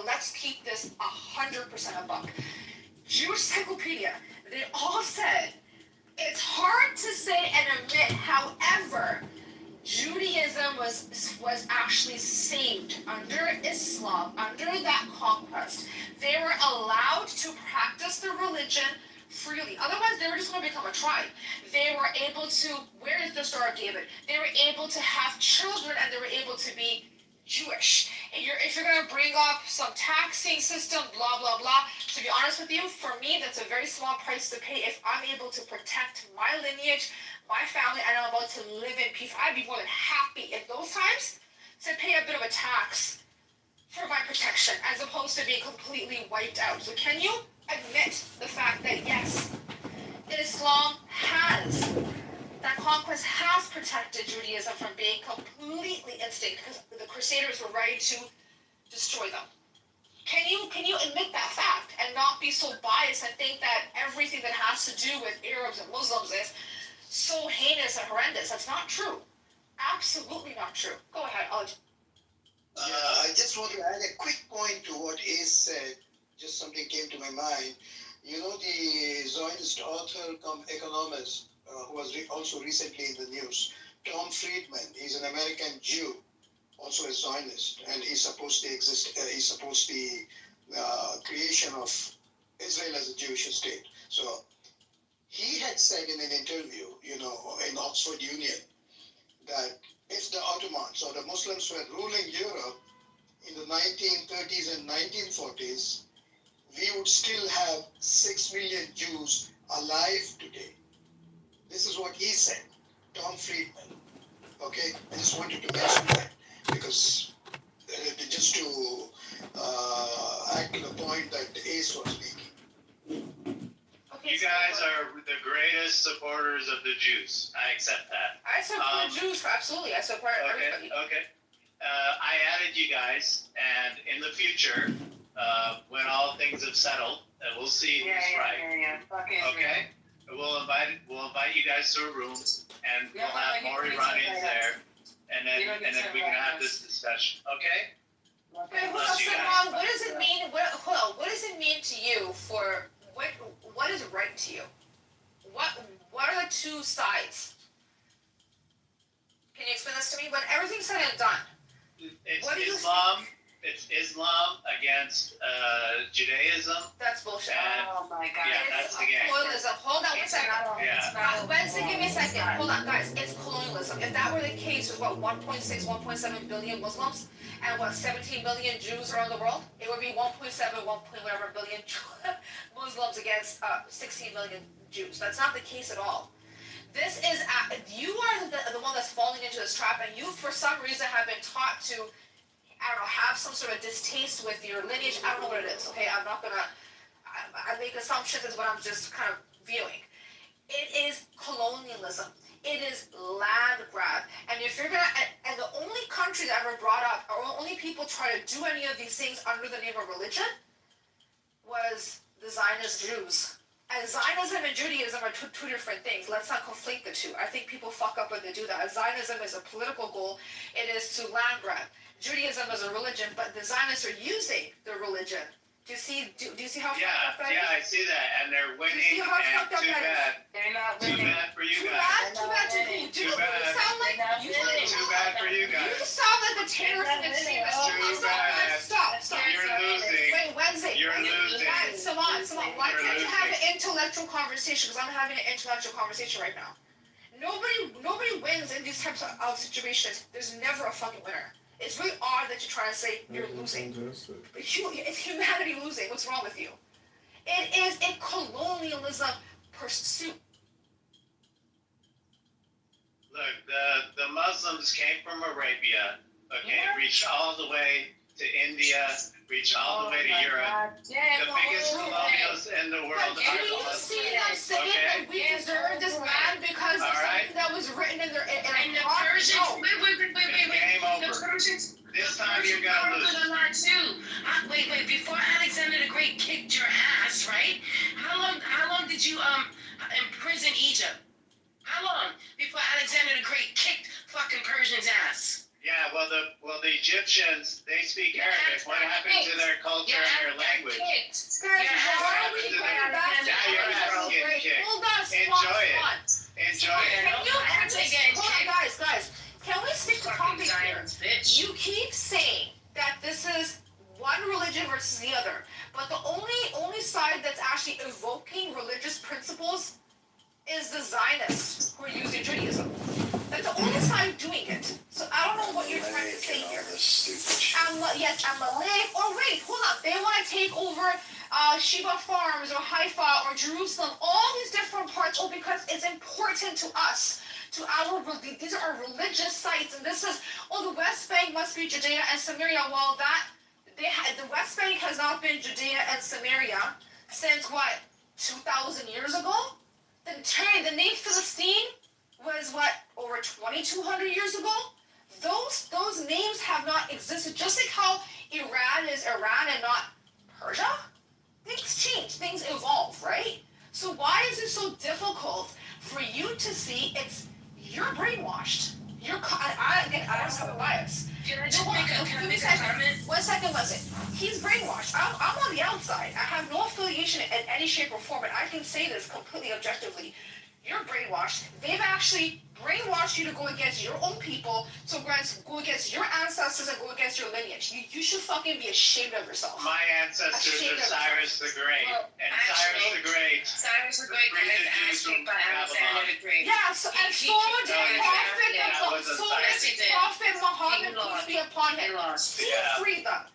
let's keep this 100% a buck. Jewish Encyclopedia, they all said, it's hard to say and admit, however, Judaism was actually saved under Islam, under that conquest. They were allowed to practice their religion freely. Otherwise, they were just going to become a tribe. They were able to, where is the Star of David? They were able to have children and they were able to be Jewish. And if you're going to bring up some taxing system, blah, blah, blah, to be honest with you, for me, that's a very small price to pay if I'm able to protect my lineage, my family, and I'm about to live in peace. I'd be more than happy at those times to pay a bit of a tax for my protection as opposed to being completely wiped out. So can you admit the fact that yes, Islam has, that conquest has protected Judaism from being completely extinct because the Crusaders were ready to destroy them? Can you admit that fact and not be so biased and think that everything that has to do with Arabs and Muslims is so heinous and horrendous? That's not true. Absolutely not true. Go ahead, I just want to add a quick point to what Ace said. Just something came to my mind. You know, the Zionist author come economist who was also recently in the news, Tom Friedman. He's an American Jew, also a Zionist, and he supposed the creation of Israel as a Jewish state. So he had said in an interview, you know, in Oxford Union, that if the Ottomans or the Muslims were ruling Europe in the 1930s and 1940s, we would still have 6 million Jews alive today. This is what he said, Tom Friedman. Okay, I just wanted to mention that because just to add to the point that Ace was making. You guys are the greatest supporters of the Jews. I accept that. I support Jews, absolutely. I support everybody. Okay. I added you guys, and in the future, when all things have settled, we'll see who's right. Okay. We'll invite you guys to a room, and we'll have more Iranians there, and then we can have this discussion. Okay. Wait, hold on, Salman, what does it mean? What does it mean to you for what is right to you? What are the two sides? Can you explain this to me? When everything's said and done, what do you think? It's Islam against Judaism. That's bullshit. Oh my God. Yeah, that's the game. Colonialism. Hold on one second. Yeah. Wednesday, give me a second. Hold on, guys. It's colonialism. If that were the case with 1.6, 1.7 billion Muslims and 17 million Jews around the world, it would be 1.7, 1. Whatever billion Muslims against 16 million Jews. That's not the case at all. This is you are the one that's falling into this trap, and you for some reason have been taught to, I don't know, have some sort of distaste with your lineage. I don't know what it is, okay? I'm not gonna, I make assumptions is what I'm just kind of viewing. It is colonialism. It is land grab. And if you're gonna, and the only country that ever brought up, or only people try to do any of these things under the name of religion was the Zionist Jews. And Zionism and Judaism are two different things. Let's not conflate the two. I think people fuck up when they do that. Zionism is a political goal. It is to land grab. Judaism is a religion, but the Zionists are using the religion. Do you see how fucked up that is? Yeah, I see that, and they're winning, and too bad. They're not Too winning. bad for you Too guys. bad to who? Too You bad. sound like Too bad for you You guys. sound like the terrorist in the scene. Too bad. Stop. You're losing. Wait, Wednesday. You're losing. Guys, Salon, why You're can't you have losing. an intellectual conversation? Because I'm having an intellectual conversation right now. Nobody wins in these types of situations. There's never a fucking winner. It's really odd that you're trying to say you're losing. It's humanity losing. What's wrong with you? It is a colonialism pursuit. Look, the Muslims came from Arabia, okay, reached all the way to India, reached all the way to Europe. The biggest colonials in the world But are do the you see Muslims. them saying that we deserve this land because of something that was written in their And the Persians, wait. Game over. The Persians, This time you're gonna lose. a lot too. Wait, before Alexander the Great kicked your ass, right? How long did you imprison Egypt? How long before Alexander the Great kicked fucking Persians' ass? Yeah, well, the Egyptians, they speak Arabic. What happened to their culture and their language? Guys, why are we going back to Now your ass is getting kicked. Enjoy it. Enjoy it. Hold on, guys. Can we stick to topic here? You keep saying that this is one religion versus the other, but the only side that's actually evoking religious principles is the Zionists who are using Judaism. That's the only side doing it. So I don't know what you're trying to say here. Yes, Amalek. Oh wait, hold on. They want to take over Sheba Farms or Haifa or Jerusalem, all these different parts. Oh, because it's important to us. These are our religious sites, and this is the West Bank must be Judea and Samaria. Well, the West Bank has not been Judea and Samaria since what, 2,000 years ago? The name Philistine was what, over 2,200 years ago? Those names have not existed. Just like how Iran is Iran and not Persia, things change, things evolve, right? So why is it so difficult for you to see you're brainwashed? I don't have a bias. Can I just make a comment? One second, was it? He's brainwashed. I'm on the outside. I have no affiliation in any shape or form, and I can say this completely objectively. You're brainwashed. They've actually brainwashed you to go against your own people, to go against your ancestors and go against your lineage. You should fucking be ashamed of yourself. My ancestors are Cyrus the Great. And Cyrus the Great. Cyrus the Great got his ass kicked by Alexander the Great. Yeah, so did Prophet Muhammad, peace be upon him. He freed them.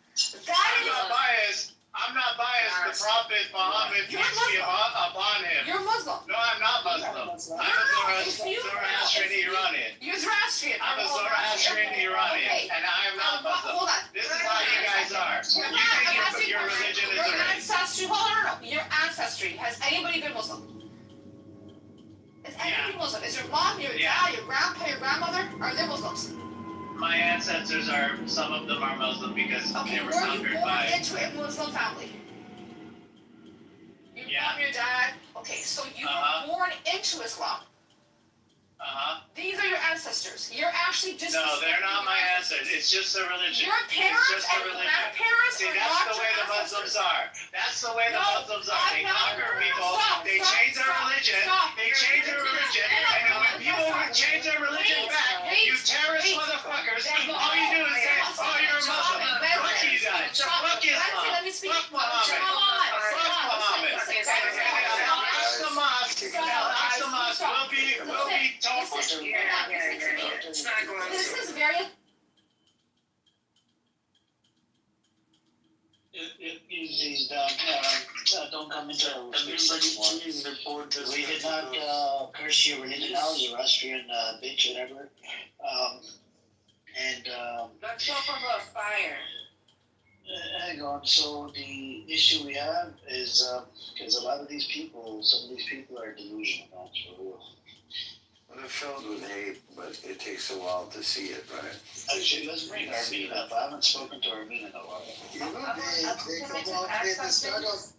I'm not biased. The Prophet Muhammad, peace be upon him. You're Muslim. No, I'm not Muslim. I'm a Zoroastrian Iranian. You're Zoroastrian. I'm a Zoroastrian Iranian, and I am not Muslim. Hold on. This is how you guys are. You think your religion is a race. Your ancestry. Has anybody been Muslim? Is anybody Muslim? Is your mom, your dad, your grandpa, your grandmother? Are they Muslims? My ancestors are, some of them are Muslim because they were conquered by. Were you born into a Muslim family? Your mom, your dad. Okay, so you were born into Islam. These are your ancestors. You're actually just. No, they're not my ancestors. It's just a religion. Your parents and grandparents See, are that's not the way your the Muslims are. That's the way the No, Muslims are. They I'm not. conquer people. Stop, They stop, change their stop, religion. stop. They change their religion. And then when people change their religion back, you terrorist motherfuckers, all you do is say, oh, you're a Muslim. Fuck you guys. Fuck Islam. Let me speak. Fuck Muhammad. Fuck Muhammad. Ask the mosque. Ask the mosque. We'll be told. It's not going This to. is very. These don't come into our space anymore. We did not curse your religion out, your Austrian bitch, whatever. Let's talk about fire. Hang on. So the issue we have is because a lot of these people, some of these people are delusional, not for real. They're filled with hate, but it takes a while to see it, right? Actually, let's bring Armin up. I haven't spoken to Armin in a while. You know, they come out with the start of.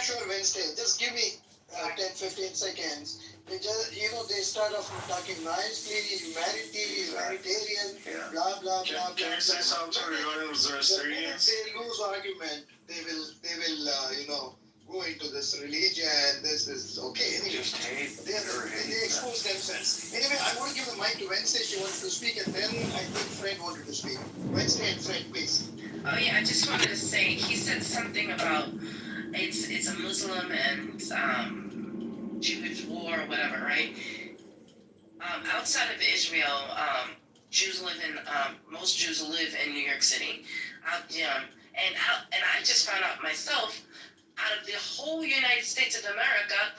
Sure, Wednesday. Just give me 10-15 seconds. They just, they start off talking nicely, humanitarian, blah, blah, blah, blah. Can I say something regarding the Zoroastrians? They lose argument. They will, go into this religion, this, okay. Anyway, Just hate. they expose themselves. Anyway, I want to give the mic to Wednesday. She wanted to speak, and then I think Fred wanted to speak. Wednesday and Fred, please. Oh yeah, I just wanted to say he said something about it's a Muslim and Jewish war or whatever, right? Outside of Israel, Jews live in most Jews live in New York City. And I just found out myself, out of the whole United States of America,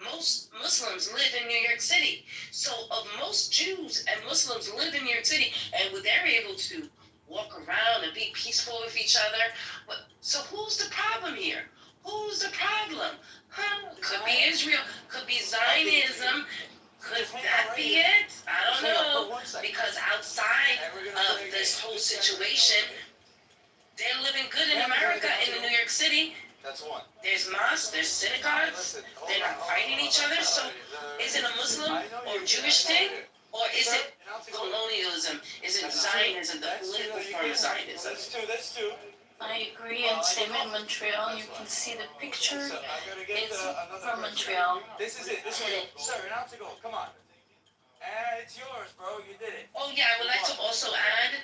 most Muslims live in New York City. So of most Jews and Muslims live in New York City, and they're able to walk around and be peaceful with each other. So who's the problem here? Who's the problem? Could be Israel, could be Zionism. Could that be it? I don't know. Because outside of this whole situation, they're living good in America, in New York City. That's one. There's mosques, there's synagogues, they're not fighting each other. So is it a Muslim or Jewish thing? Or is it colonialism? Is it Zionism, the political form of Zionism? That's two. I agree, and same in Montreal. You can see the picture. It's from Montreal. This is it. This is it. Sir, an ounce to go. Come on. And it's yours, bro. You did it. Oh yeah, I would like to also add,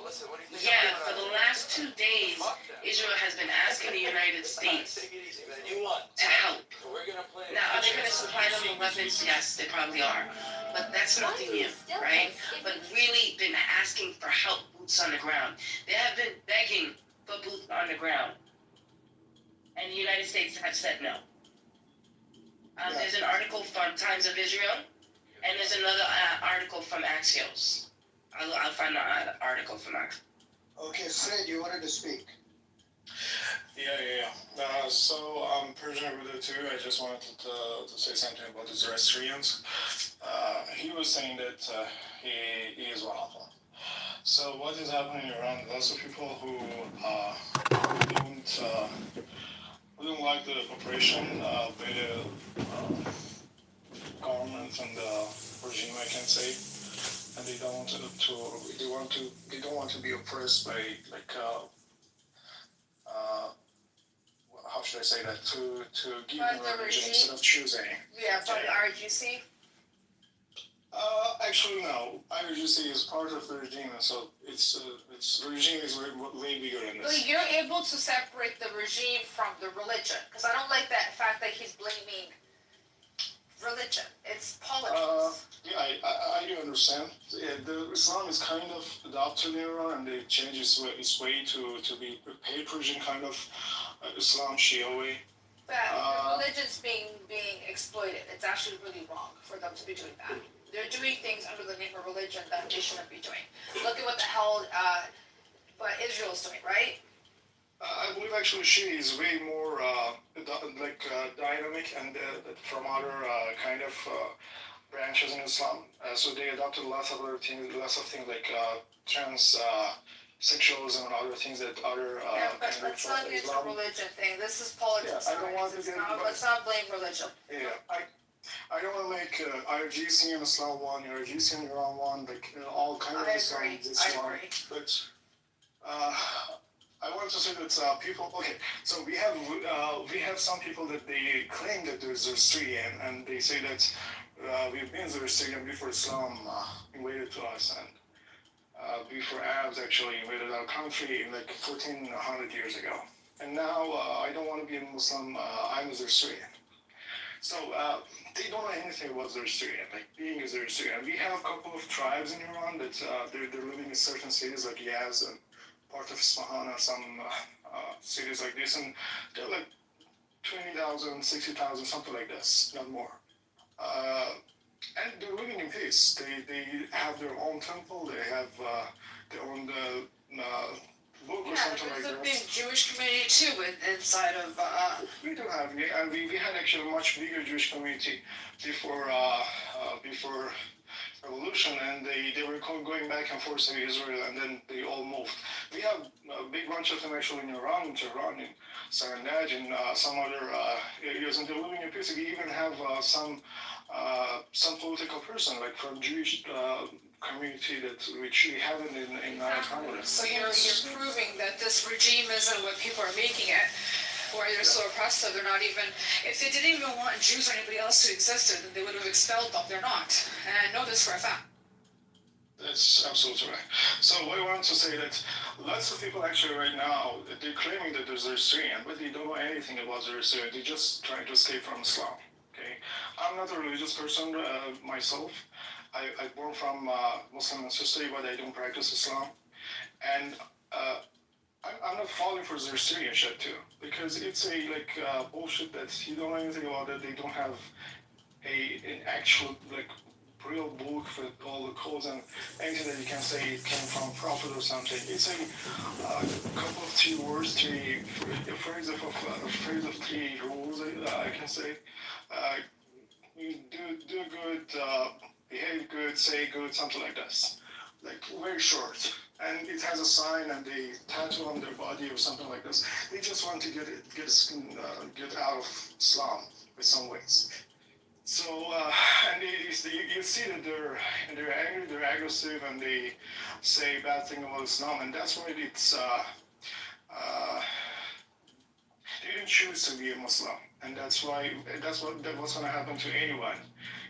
Listen, what do you think? yeah, for the last 2 days, Israel has been asking the United States Take it easy, man. You won. to help. So we're gonna play. Now, are they going to supply them with weapons? Yes, they probably are. But that's nothing new, right? But really been asking for help, boots on the ground. They have been begging for boots on the ground. And the United States have said no. There's an article from Times of Israel, and there's another article from Axios. I'll find the article from Axios. Okay, Fred, you wanted to speak. Yeah. So I'm Persian with it too. I just wanted to say something about the Zoroastrians. He was saying that he is one of them. So what is happening around? Lots of people who don't like the operation by the government and the regime, I can say, and they don't want to be oppressed by how should I say that, to give By them the religion regime? instead of choosing. Yeah, from the RGC. Actually, no. IRGC is part of the regime, and so it's the regime is way bigger than So this. you're able to separate the regime from the religion, because I don't like that fact that he's blaming religion. It's politics. Yeah, I do understand. Yeah, the Islam is kind of adopted in Iran, and they changed its way to be a Persian kind of Islam Shia way. But religion's being exploited. It's actually really wrong for them to be doing that. They're doing things under the name of religion that they shouldn't be doing. Look at what the hell what Israel's doing, right? I believe actually Shia is way more dynamic and from other kind of branches in Islam. So they adopted lots of things like trans sexualism and other things that other Yeah, but kind let's of not get into Islam. religion thing. This is politics. Yeah, I don't want to guys. get Let's not blame religion. Yeah, I don't want to make IRGC and Islam one, IRGC and Iran one, all kind of I Islam agree. this I one. agree. But I want to say that people. Okay, so we have some people that they claim that they're Zoroastrian, and they say that we've been Zoroastrian before Islam invaded to us, and before Arabs actually invaded our country in 1400 years ago. And now I don't want to be a Muslim. I'm a Zoroastrian. So they don't know anything about Zoroastrian, being a Zoroastrian. We have a couple of tribes in Iran that they're living in certain cities like Yaz and part of Isfahan and some cities like this, and they're 20,000, 60,000, something like this, not more. And they're living in peace. They have their own temple. They have their own book or Yeah, something there's like a that. big Jewish community too inside of. We do have, and we had actually a much bigger Jewish community before revolution, and they were going back and forth to Israel, and then they all moved. We have a big bunch of them actually in Iran, in Tehran, in Sarandaj, and some other areas, and they're living in peace. We even have some political person from Jewish community which we haven't in our Congress. So you're proving that this regime isn't what people are making it. Why they're so oppressive. They're not even, if they didn't even want Jews or anybody else to exist, then they would have expelled them. They're not. And I know this for a fact. That's absolutely right. So I want to say that lots of people actually right now, they're claiming that they're Zoroastrian, but they don't know anything about Zoroastrian. They're just trying to escape from Islam. Okay, I'm not a religious person myself. I born from Muslim ancestry, but I don't practice Islam. And I'm not falling for Zoroastrian shit too, because it's a bullshit that you don't know anything about it. They don't have an actual real book with all the codes and anything that you can say it came from prophet or something. It's a couple of three words, a phrase of three rules. I can say. You do good, behave good, say good, something like this. Very short. And it has a sign and they tattoo on their body or something like this. They just want to get out of Islam in some ways. So, and you see that they're angry, they're aggressive, and they say bad thing about Islam, and that's why they didn't choose to be a Muslim, and that's what's going to happen to anyone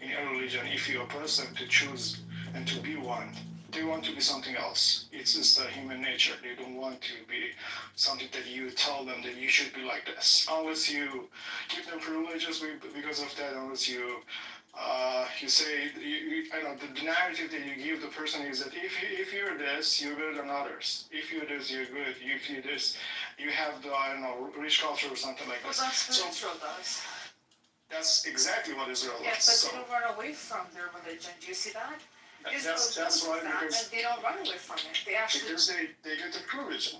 in a religion. If you're a person to choose and to be one, they want to be something else. It's just the human nature. They don't want to be something that you tell them that you should be like this. Unless you give them privileges because of that, unless you say, I know, the narrative that you give the person is that if you're this, you're better than others. If you're this, you're good. If you're this, you have the, I don't know, rich culture or something like Well, this. that's So what Israel does. that's exactly what Israel Yeah, does. but So they don't run away from their religion. Do you see that? Israel that's deals why, with that, because and they don't run away from it. They actually. because they get the privilege.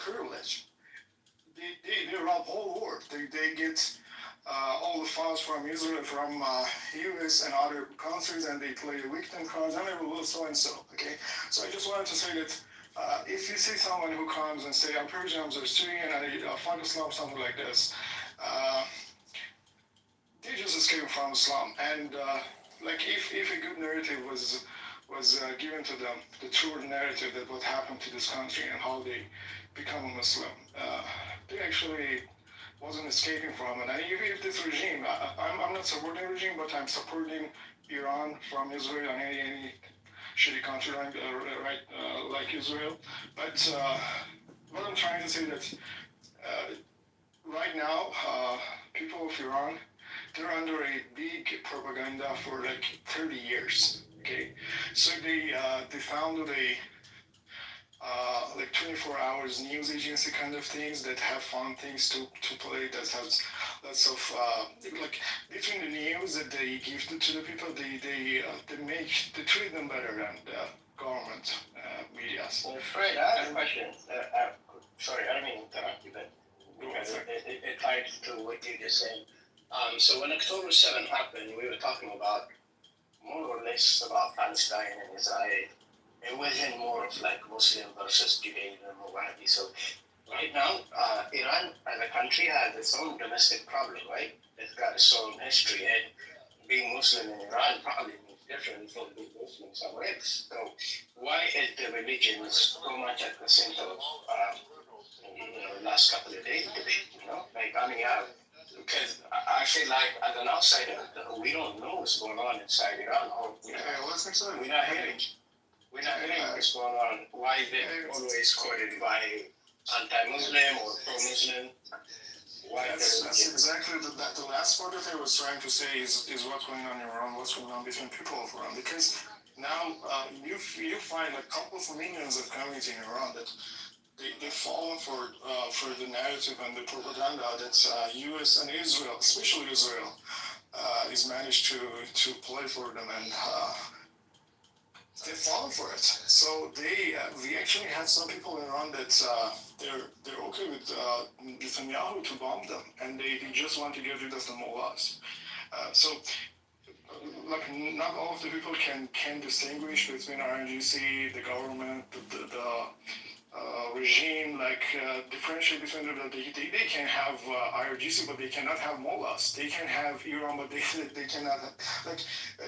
They rob whole world. They get all the funds from Israel, from US and other countries, and they play the victim cards, and they will so and so. Okay, so I just wanted to say that if you see someone who comes and say I'm Persian, I'm Syrian, and I find Islam, something like this, they just escape from Islam. And like if a good narrative was given to them, the true narrative that what happened to this country and how they become a Muslim, they actually wasn't escaping from it. And if this regime, I'm not supporting the regime, but I'm supporting Iran from Israel and any shitty country like Israel. But what I'm trying to say that right now, people of Iran, they're under a big propaganda for like 30 years. Okay, so they founded a like 24 hours news agency kind of things that have fun things to play, that has lots of like between the news that they give to the people, they treat them better than the government media. Well, Fred, I have a question. Sorry, I don't mean to interrupt you, but because it ties to what you just said. So when October 7th happened, we were talking about more or less about Palestine and Israel. It wasn't more of like Muslim versus Judaism or Wahhabi. So right now, Iran as a country has its own domestic problem, right? It's got its own history, and being Muslim in Iran probably means different from being Muslim somewhere else. So why is the religion so much at the center of last couple of days debate? Like I mean, because I feel like as an outsider, we don't know what's going on inside Iran. Or we're not hearing. We're not hearing what's going on. Why is it always quoted by anti-Muslim or pro-Muslim? That's exactly the last part that I was trying to say is what's going on in Iran, what's going on between people of Iran. Because now you find a couple of millions of community in Iran that they fall for the narrative and the propaganda that U.S. and Israel, especially Israel, is managed to play for them, and they fall for it. So we actually had some people in Iran that they're okay with Netanyahu to bomb them, and they just want to get rid of the mullahs. So like not all of the people can distinguish between RNGC, the government, the regime, like differentiate between them. They can have IRGC, but they cannot have mullahs. They can have Iran, but they cannot have, like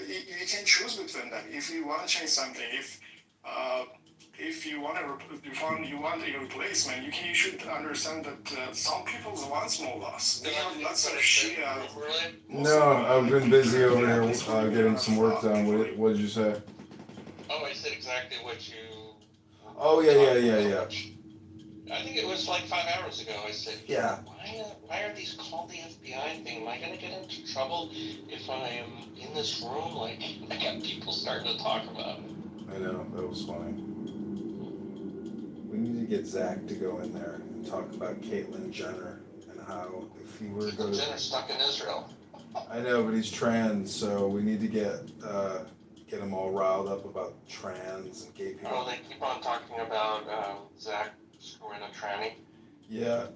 you can choose between them. If you want to change something, if you want a replacement, you should understand that some people want mullahs. They have lots of Shia. No, I've been busy over here getting some work done. What did you say? Oh, I said exactly what you. Oh, yeah. I think it was like 5 hours ago. I said, Yeah. Why are these called the FBI thing? Am I gonna get into trouble if I am in this room? Like, I got people starting to talk about it. I know, that was funny. We need to get Zach to go in there and talk about Caitlyn Jenner and how if he were to go Caitlyn Jenner's stuck in Israel. I know, but he's trans, so we need to get him all riled up about trans and gay people. Oh, they keep on talking about Zach screwing a tranny. Yeah,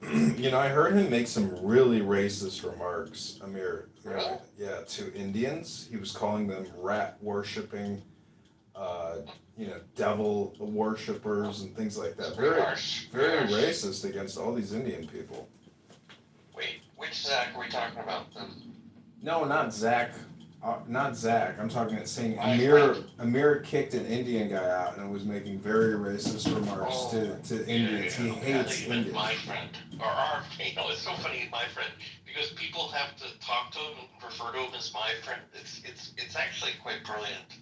I heard him make some really racist remarks, Amir. Really? Yeah, to Indians. He was calling them rat worshipping, devil worshippers and things like that. Very racist against all these Indian people. Wait, which Zach are we talking about then? No, not Zach, not Zach. I'm talking saying My Amir kicked an Indian guy out and was making very racist remarks to Indians. He hates I meant Indians. my friend. Or our, it's so funny, my friend, because people have to talk to him and refer to him as my friend. It's actually quite brilliant.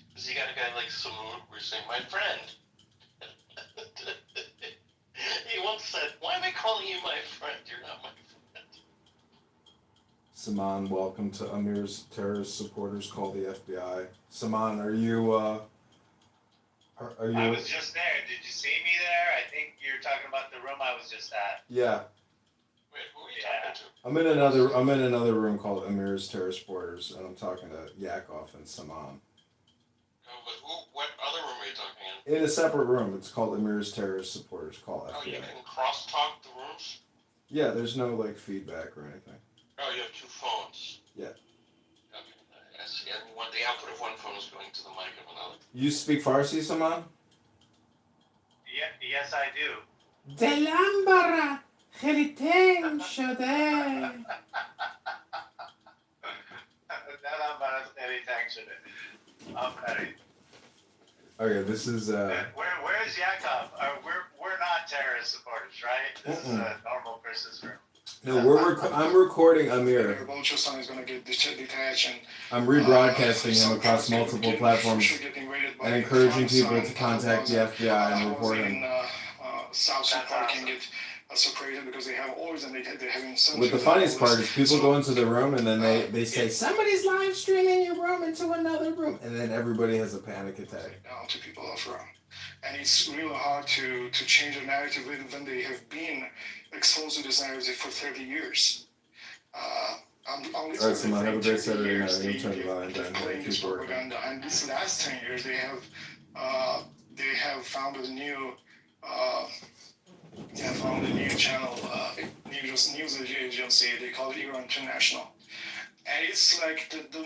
Because you got a guy like Samoon who's saying, my friend. He once said, why am I calling you my friend? You're not my friend. Saman, welcome to Amir's terrorist supporters call the FBI. Saman, are you I was just there. Did you see me there? I think you're talking about the room I was just at. Yeah. Wait, who are you talking to? I'm in another room called Amir's terrorist supporters, and I'm talking to Yakov and Saman. Oh, but what other room are you talking in? In a separate room. It's called Amir's terrorist supporters call FBI. Oh, you can cross-talk the rooms? Yeah, there's no like feedback or anything. Oh, you have two phones? Yeah. Okay, I see. And the output of one phone is going to the mic of another. You speak Farsi, Saman? Yes, I do. Delambara khelitain shode. Okay, this is Where's Yakov? We're not terrorist supporters, right? This is a normal person's room. No, I'm recording Amir. Balchistan is going to get detached and I'm rebroadcasting him across multiple platforms and encouraging people to contact the FBI and report him. South Park can get separated because they have always and they're having some. What the funniest part is people go into the room and then they say somebody's live streaming your room into another room, and then everybody has a panic attack. Down to people off room, and it's really hard to change the narrative when they have been exposed to this narrative for 30 years. Alright, Simon, have a great Saturday night. I'm going to turn the volume down. Playing this propaganda, and this last 10 years they have founded a new. Founded a new channel, news agency. They call it Iran International, and it's like the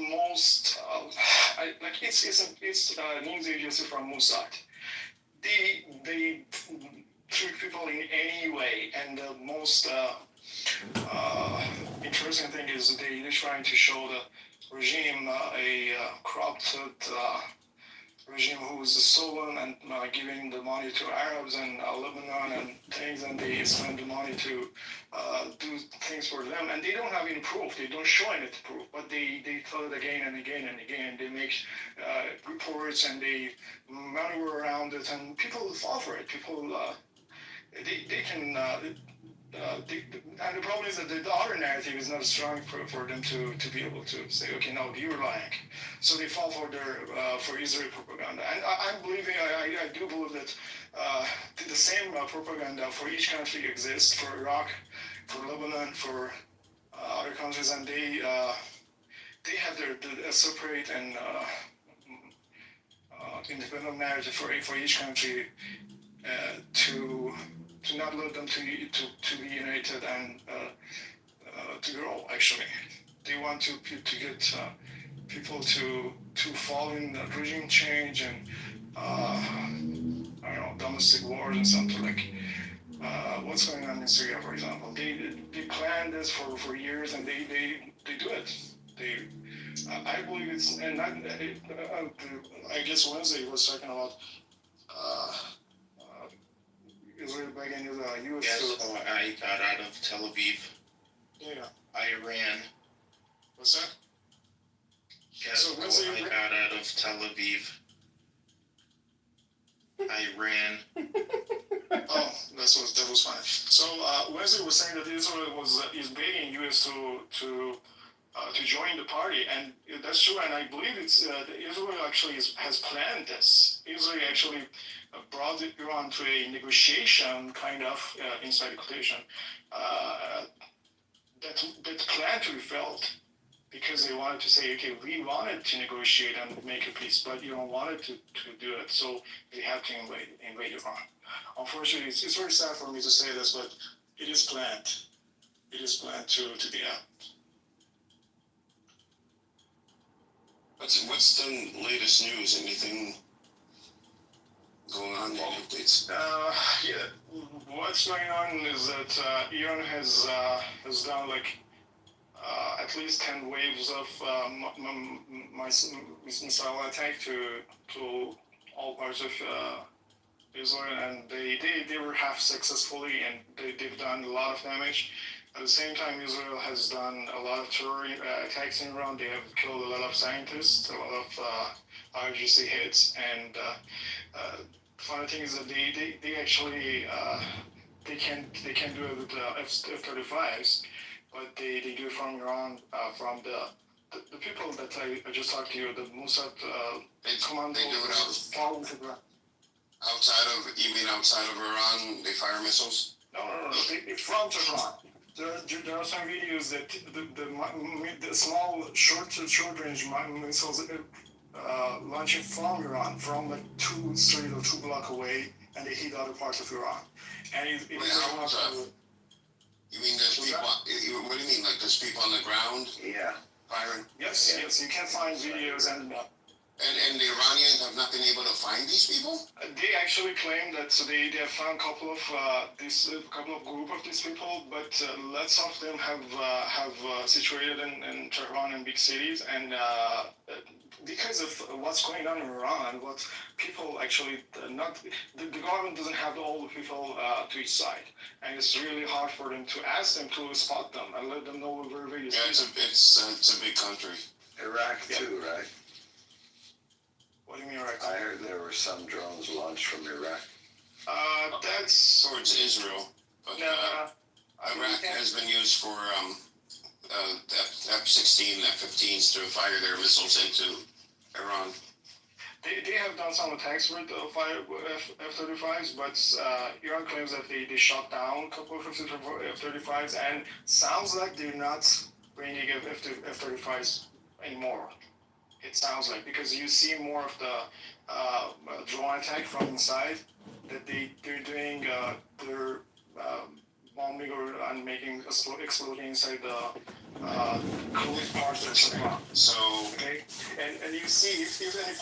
most it's a news agency from Mossad. They treat people in any way, and the most interesting thing is they're trying to show the regime a corrupted regime who is stolen and giving the money to Arabs and Lebanon and things, and they spend the money to do things for them, and they don't have any proof. They don't show any proof, but they tell it again and again and again. They make reports and they maneuver around it, and people fall for it. People they can. And the problem is that the other narrative is not strong for them to be able to say, okay, no, you're lying. So they fall for their for Israeli propaganda. And I do believe that the same propaganda for each country exists, for Iraq, for Lebanon, for other countries, and they have their separate and independent narrative for each country to not let them to be united and to grow. Actually, they want to get people to follow in the regime change and I don't know, domestic wars and something like what's going on in Syria, for example. They planned this for years and they do it. I believe it's and I guess Wednesday was talking about. Israel back in the U.S. Yes, I got out of Tel Aviv. Yeah. Iran. What's that? Yes, So Wednesday, I got out of Tel Aviv. Iran. Oh, that was fine. So Wesley was saying that Israel is begging U.S. to join the party, and that's true. And I believe it's Israel actually has planned this. Israel actually brought Iran to a negotiation, kind of inside quotation. That plan to be failed because they wanted to say, okay, we wanted to negotiate and make a peace, but Iran wanted to do it, so they had to invade Iran. Unfortunately, it's very sad for me to say this, but it is planned. It is planned to be out. What's the latest news? Anything going on? Any updates? Yeah, what's going on is that Iran has done like at least 10 waves of missile attack to all parts of Israel, and they were half successfully, and they've done a lot of damage. At the same time, Israel has done a lot of terror attacks in Iran. They have killed a lot of scientists, a lot of RGC hits, and funny thing is that they actually they can do it with F-35s, but they do it from Iran, from the people that I just talked to you, the Mossad commando. They do it fall into the outside of Iran, they fire missiles? No. They from Tehran. There are some videos that the small short range missiles launching from Iran, from like 2 street or 2 block away, and they hit other parts of Iran. And You mean there's people? What do you mean? Like there's people on the ground? Yeah. Firing? Yes. You can find videos and. And the Iranians have not been able to find these people? They actually claim that they have found a couple of group of these people, but lots of them have situated in Tehran and big cities, and because of what's going on in Iran, what people actually the government doesn't have all the people to each side, and it's really hard for them to ask them to spot them and let them know where you see them. It's a big country. Iraq too, right? What do you mean, Iraq? I heard there were some drones launched from Iraq. That's towards Israel, but Iraq has been used for F-16, F-15s to fire their missiles into Iran. They have done some attacks with F-35s, but Iran claims that they shot down a couple of F-35s, and sounds like they're not bringing F-35s anymore. It sounds like, because you see more of the drone attack from inside, that they're doing their bombing and making exploding inside the closed parts of the ground. So okay, and you see if any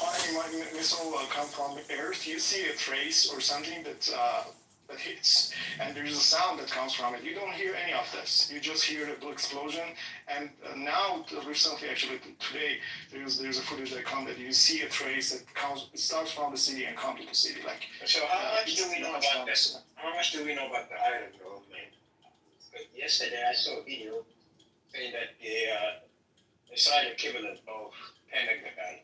missile come from Earth, you see a trace or something that hits, and there's a sound that comes from it. You don't hear any of this. You just hear the explosion. And now, recently, actually today, there's a footage that comes that you see a trace that starts from the city and comes to the city. Like. So how much do we know about this? How much do we know about the Iron Dome, man? But yesterday I saw a video saying that the Israeli equivalent of Pentagon,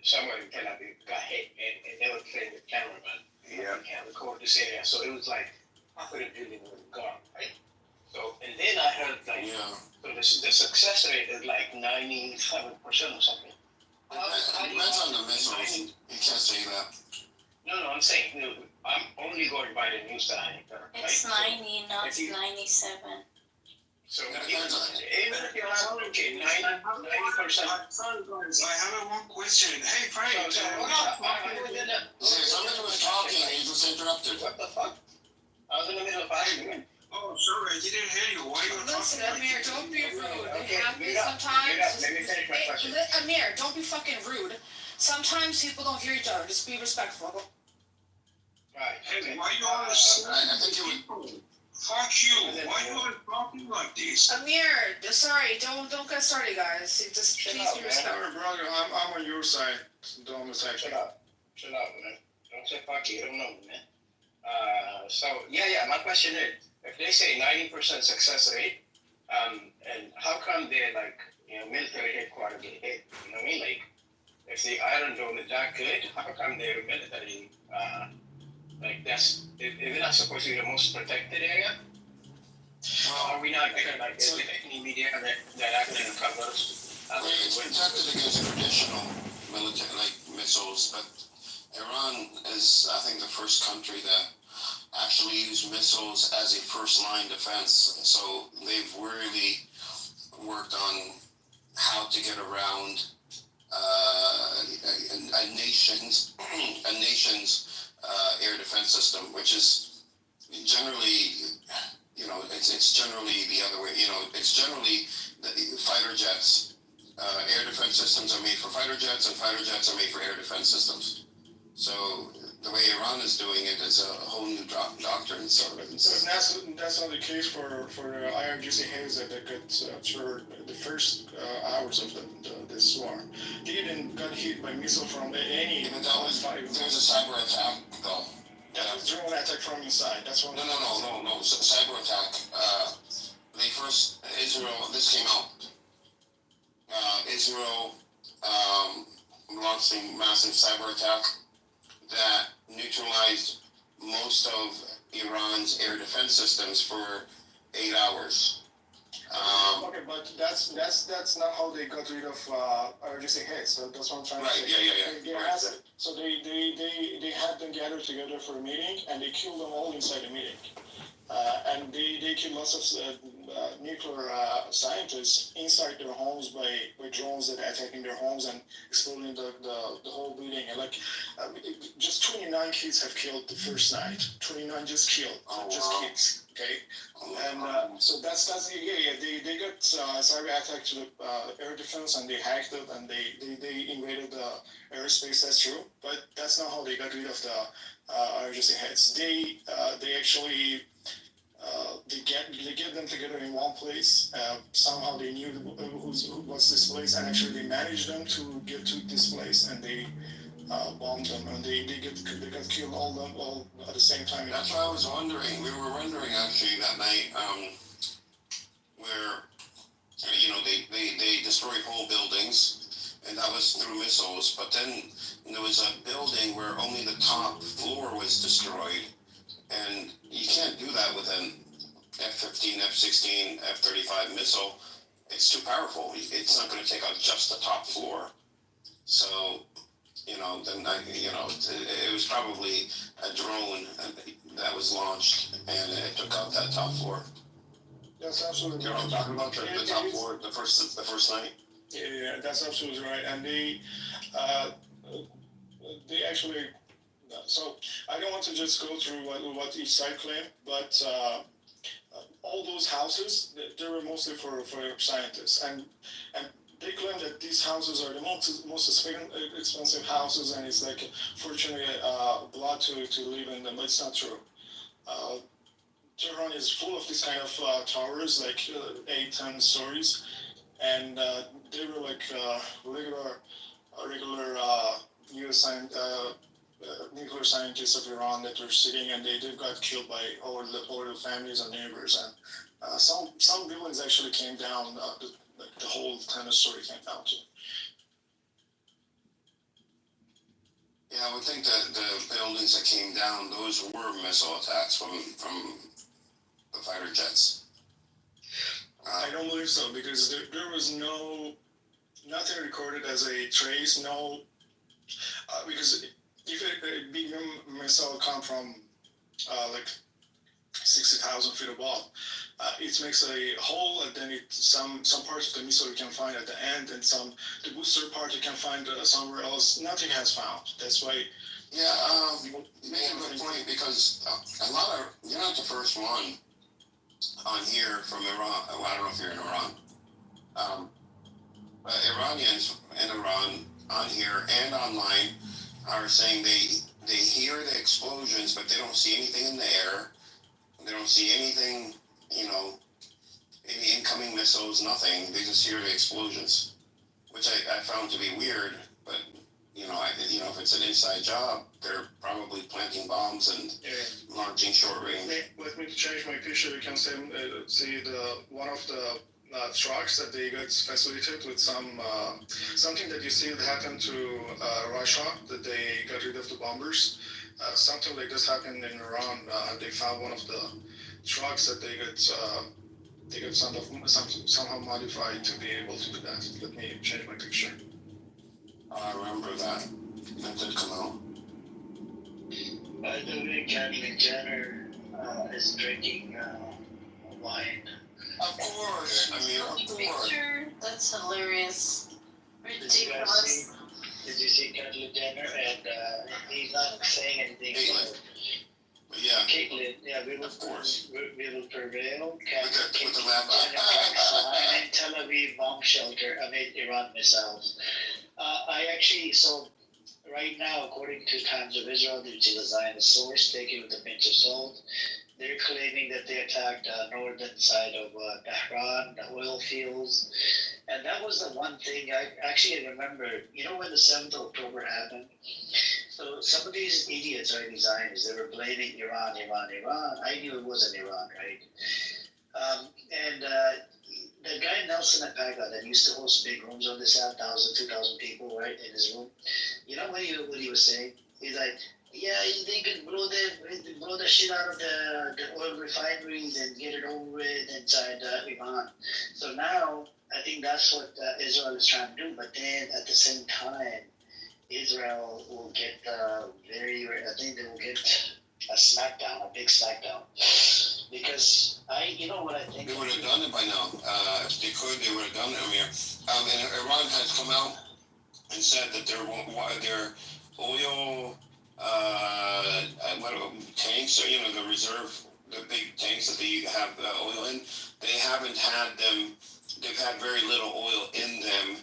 somewhere in Tel Aviv, got hit, and they were playing the cameraman. Yeah. Can't record this area, so it was like half of the building was gone, right? So, and then I heard like, so the success rate is like 97% or something. Depends on the missiles. You can't say that. No, I'm saying, I'm only going by the news that I heard. It's 90, not 97. So even if you're not okay, 90%. I have one question. Hey, Frank. Somebody was talking and he just interrupted. What the fuck? I was in the middle of asking. Oh, sorry, I didn't hear you. Why are you Listen, talking? Amir, don't be rude. It Okay, happens wait up, sometimes. let me finish my question. Amir, don't be fucking rude. Sometimes people don't hear each other. Just be respectful. Right. Hey, why you always I think it would. Fuck you. Why you always talking like this? Amir, sorry, don't get started, guys. Just Shut please up, be man. respectful. Sorry, brother. I'm on your side. Don't mistake. Shut up, man. Don't say fuck you. You don't know me, man. So my question is, if they say 90% success rate, and how come they're like, military headquarters get hit? You know what I mean? Like, if the Iron Dome is that good, how come their military, like that's, if they're not supposed to be the most protected area? Are we not getting like any media that actually covers? It's protected against traditional military, like missiles, but Iran is, I think, the first country that actually used missiles as a first-line defense. So they've really worked on how to get around a nation's air defense system, which is generally, it's generally the other way. It's generally the fighter jets. Air defense systems are made for fighter jets, and fighter jets are made for air defense systems. So the way Iran is doing it is a whole new doctrine. So that's not the case for IRGC Hayes that got for the first hours of this war. They didn't got hit by missile from any. Even though there's a cyber attack though. That's a drone attack from inside. That's what. No. Cyber attack. They first Israel. This came out. Israel launched a massive cyber attack that neutralized most of Iran's air defense systems for 8 hours. Okay, but that's not how they got rid of IRGC Hayes. So that's what I'm trying to say. Yeah. So they had them gathered together for a meeting, and they killed them all inside the meeting. And they killed lots of nuclear scientists inside their homes by drones that are attacking their homes and exploding the whole building. And just 29 kids have killed the first night. 29 just killed, kids. Okay, and so that's they got cyber attack to the air defense, and they hacked it, and they invaded the airspace. That's true, but that's not how they got rid of the IRGC heads. They actually. They get them together in one place. Somehow they knew who was this place, and actually they managed them to get to this place, and they bombed them, and they got killed all at the same time. That's what I was wondering. We were wondering actually that night, where they destroyed whole buildings, and that was through missiles. But then there was a building where only the top floor was destroyed. And you can't do that with an F-15, F-16, F-35 missile. It's too powerful. It's not going to take out just the top floor. So, then it was probably a drone that was launched, and it took out that top floor. That's absolutely right. You know what I'm talking about? The top floor, the first night. Yeah, that's absolutely right. And they actually. So I don't want to just go through what each side claimed, but all those houses, they were mostly for scientists, and they claim that these houses are the most expensive houses, and it's like fortunately blood to live in them. But it's not true. Tehran is full of these kind of towers, like 8-10 stories, and they were like regular nuclear scientists of Iran that were sitting, and they got killed by all the families and neighbors, and some buildings actually came down. The whole 10-story came down too. Yeah, I would think that the buildings that came down, those were missile attacks from the fighter jets. I don't believe so, because there was nothing recorded as a trace. Because if a big missile come from 60,000 feet above, it makes a hole, and then some parts of the missile you can find at the end, and the booster part you can find somewhere else. Nothing has found. That's why. Yeah, you make a good point, because a lot of you're not the first one on here from Iran. Well, I don't know if you're in Iran. Iranians in Iran on here and online are saying they hear the explosions, but they don't see anything in the air. They don't see anything, any incoming missiles, nothing. They just hear the explosions, which I found to be weird. But if it's an inside job, they're probably planting bombs and launching short range. Let me change my picture. You can see one of the trucks that they got facilitated with something that you see that happened to Russia, that they got rid of the bombers. Something like this happened in Iran. They found one of the trucks that they got somehow modified to be able to do that. Let me change my picture. I remember that. That did come out. By the way, Kathleen Jenner is drinking wine. Of course. Of course. Picture? That's hilarious. Ridiculous. Did you see Kathleen Jenner? And he's not saying anything. Yeah. Caitlyn, we will, of course. We will prevail. With the laptop. And in Tel Aviv bomb shelter amid Iran missiles. I actually saw right now, according to Times of Israel, which is a Zionist source, take it with a pinch of salt. They're claiming that they attacked the northern side of Tehran, the oil fields. And that was the one thing I actually remember. You know when the 7th of October happened? So some of these idiots are Zionists. They were blaming Iran. I knew it wasn't Iran, right? And the guy Nelson Apega that used to host big rooms on this app, 1,000, 2,000 people, right, in his room. You know what he was saying? He's like, yeah, they could blow the shit out of the oil refineries and get it over with inside Iran. So now I think that's what Israel is trying to do. But then at the same time, Israel will get I think they will get a big smackdown. Because you know what I think? They would have done it by now. If they could, they would have done it, Amir. And Iran has come out and said that their oil tanks, or the reserve, the big tanks that they have oil in, they haven't had them. They've had very little oil in them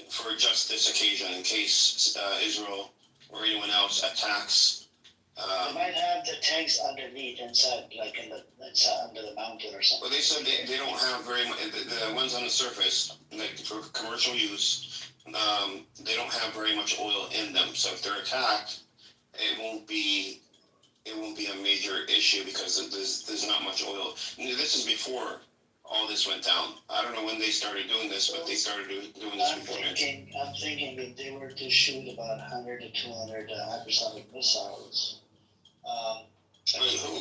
for just this occasion, in case Israel or anyone else attacks. They might have the tanks underneath, inside, like inside under the mountain or something. Well, they said they don't have very much. The ones on the surface, like for commercial use, they don't have very much oil in them. So if they're attacked, it won't be a major issue because there's not much oil. This is before all this went down. I don't know when they started doing this, but they started doing this before. I'm thinking if they were to shoot about 100 to 200 hypersonic missiles.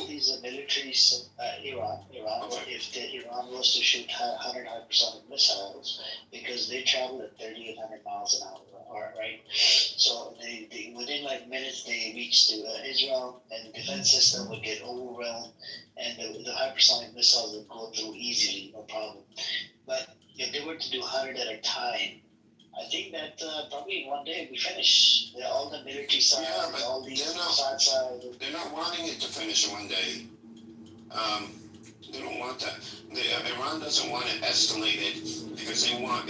These are militaries, Iran. Okay. If Iran was to shoot 100 hypersonic missiles, because they travel at 3,800 miles an hour, right? So they within like minutes they reach to Israel, and the defense system would get overwhelmed, and the hypersonic missiles would go through easily, no problem. But if they were to do 100 at a time, I think that probably one day we finish all the military side, all the side. They're not wanting it to finish in one day. They don't want that. Iran doesn't want it escalated because they want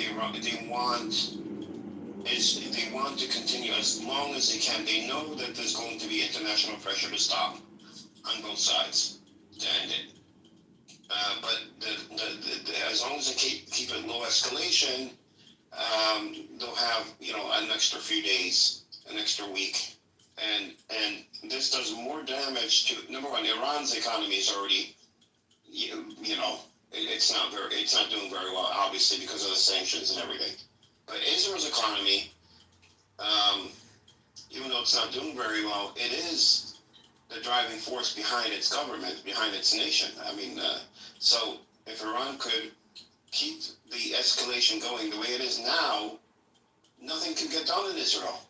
to continue as long as they can. They know that there's going to be international pressure to stop on both sides to end it. But as long as they keep it low escalation, they'll have an extra few days, an extra week, and this does more damage to, number one, Iran's economy is already it's not doing very well, obviously, because of the sanctions and everything. But Israel's economy, even though it's not doing very well, it is the driving force behind its government, behind its nation. I mean, so if Iran could keep the escalation going the way it is now, nothing can get done in Israel.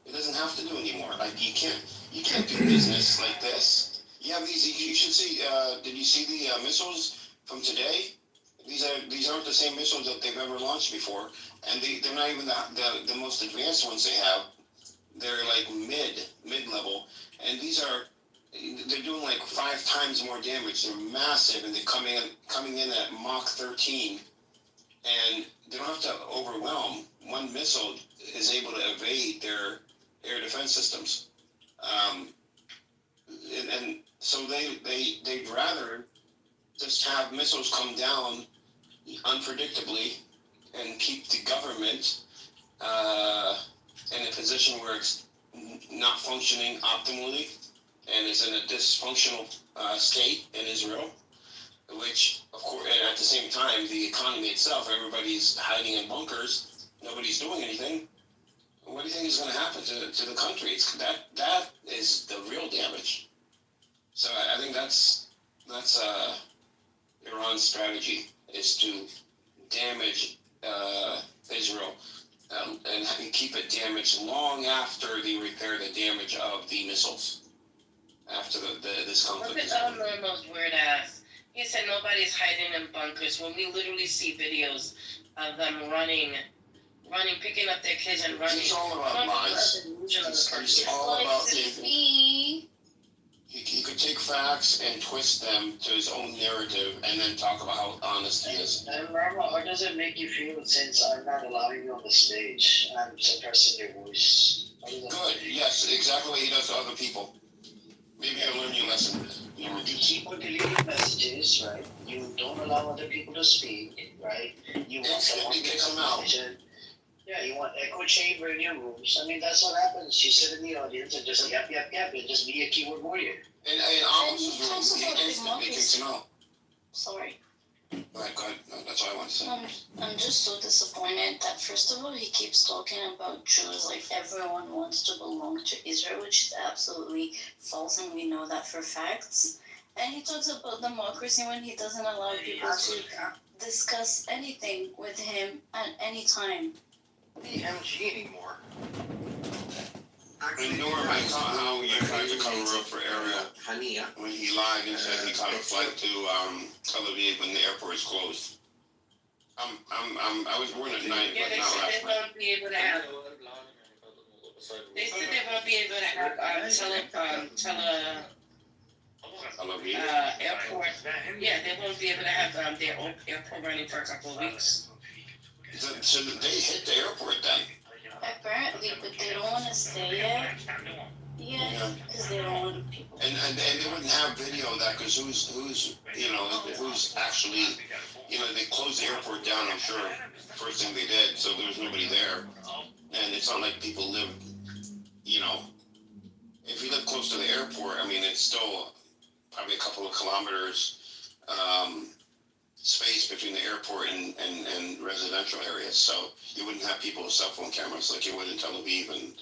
It doesn't have to do anymore. Like you can't do business like this. You have these. You should see. Did you see the missiles from today? These aren't the same missiles that they've ever launched before, and they're not even the most advanced ones they have. They're like mid level, and they're doing like 5 times more damage. They're massive, and they're coming in at Mach 13, and they don't have to overwhelm. One missile is able to evade their air defense systems, and so they'd rather just have missiles come down unpredictably and keep the government in a position where it's not functioning optimally and is in a dysfunctional state in Israel, which, of course, and at the same time, the economy itself, everybody's hiding in bunkers, nobody's doing anything. What do you think is going to happen to the country? That is the real damage. So I think that's Iran's strategy, is to damage Israel and keep it damaged long after they repair the damage of the missiles. After this conflict. Look at those weird ass. He said nobody's hiding in bunkers when we literally see videos of them running, picking up their kids and running. It's all about lies. It's all about he could take facts and twist them to his own narrative and then talk about how honest he is. And Rama, how does it make you feel since I'm not allowing you on the stage? I'm suppressing your voice. Good, yes, exactly what he does to other people. Maybe I'll learn your lesson. You keep on deleting messages, right? You don't allow other people to speak, right? You want someone to come out. Yeah, you want echo chamber in your rooms. I mean, that's what happens. You sit in the audience and just yep, and just be a keyboard warrior. And he talks about democracy. Sorry. Right, go ahead. No, that's all I want to say. I'm just so disappointed that first of all he keeps talking about Jews like everyone wants to belong to Israel, which is absolutely false, and we know that for facts. And he talks about democracy when he doesn't allow people to discuss anything with him at any time. MG anymore. And Norm, I caught how you tried to cover up for Ariel when he lied and said he caught a flight to Tel Aviv when the airport is closed. I was born at night, Yeah, but they not said last they night. won't be able to have. They said they won't be able to have Tel Aviv. airport. Yeah, they won't be able to have their airport running for a couple of weeks. So they hit the airport then. Apparently, but they don't want to stay yet. Yeah, because they don't want the people. And they wouldn't have video of that because who's actually, they closed the airport down, I'm sure, first thing they did, so there was nobody there. And it's not like people live, if you live close to the airport, I mean, it's still probably a couple of kilometers space between the airport and residential areas, so you wouldn't have people with cell phone cameras like you would in Tel Aviv and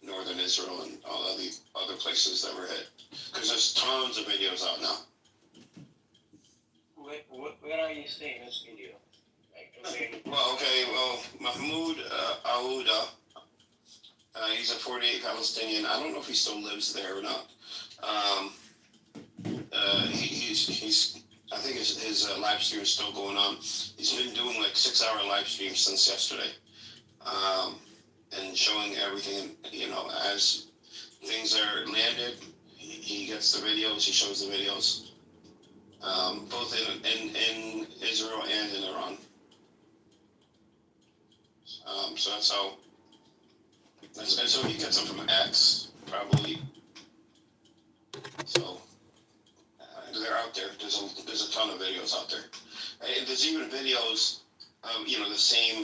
northern Israel and all of the other places that were hit. Because there's tons of videos out now. Where are you seeing this video? Mahmoud Aouda, he's a 48 Palestinian. I don't know if he still lives there or not. He's I think his live stream is still going on. He's been doing like 6-hour live streams since yesterday, and showing everything. As things are landed, he gets the videos. He shows the videos, both in Israel and in Iran. So that's how. And so he gets them from X, probably. So. They're out there. There's a ton of videos out there. And there's even videos of the same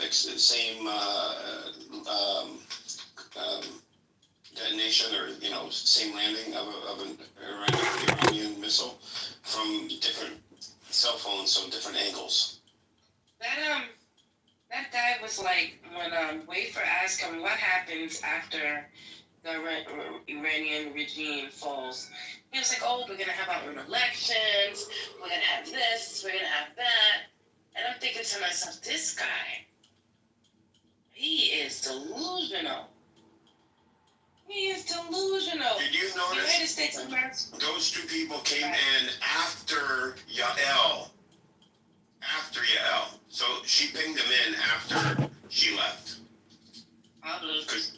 detonation or same landing of an Iranian missile from different cell phones, so different angles. That guy was like when Wafer asked him what happens after the Iranian regime falls. He was like, oh, we're going to have our own elections, we're going to have this, we're going to have that. And I'm thinking to myself, this guy, he is delusional. He is delusional. Did you notice the United States of America? Those two people came in after Yael? So she pinged them in after she left. Because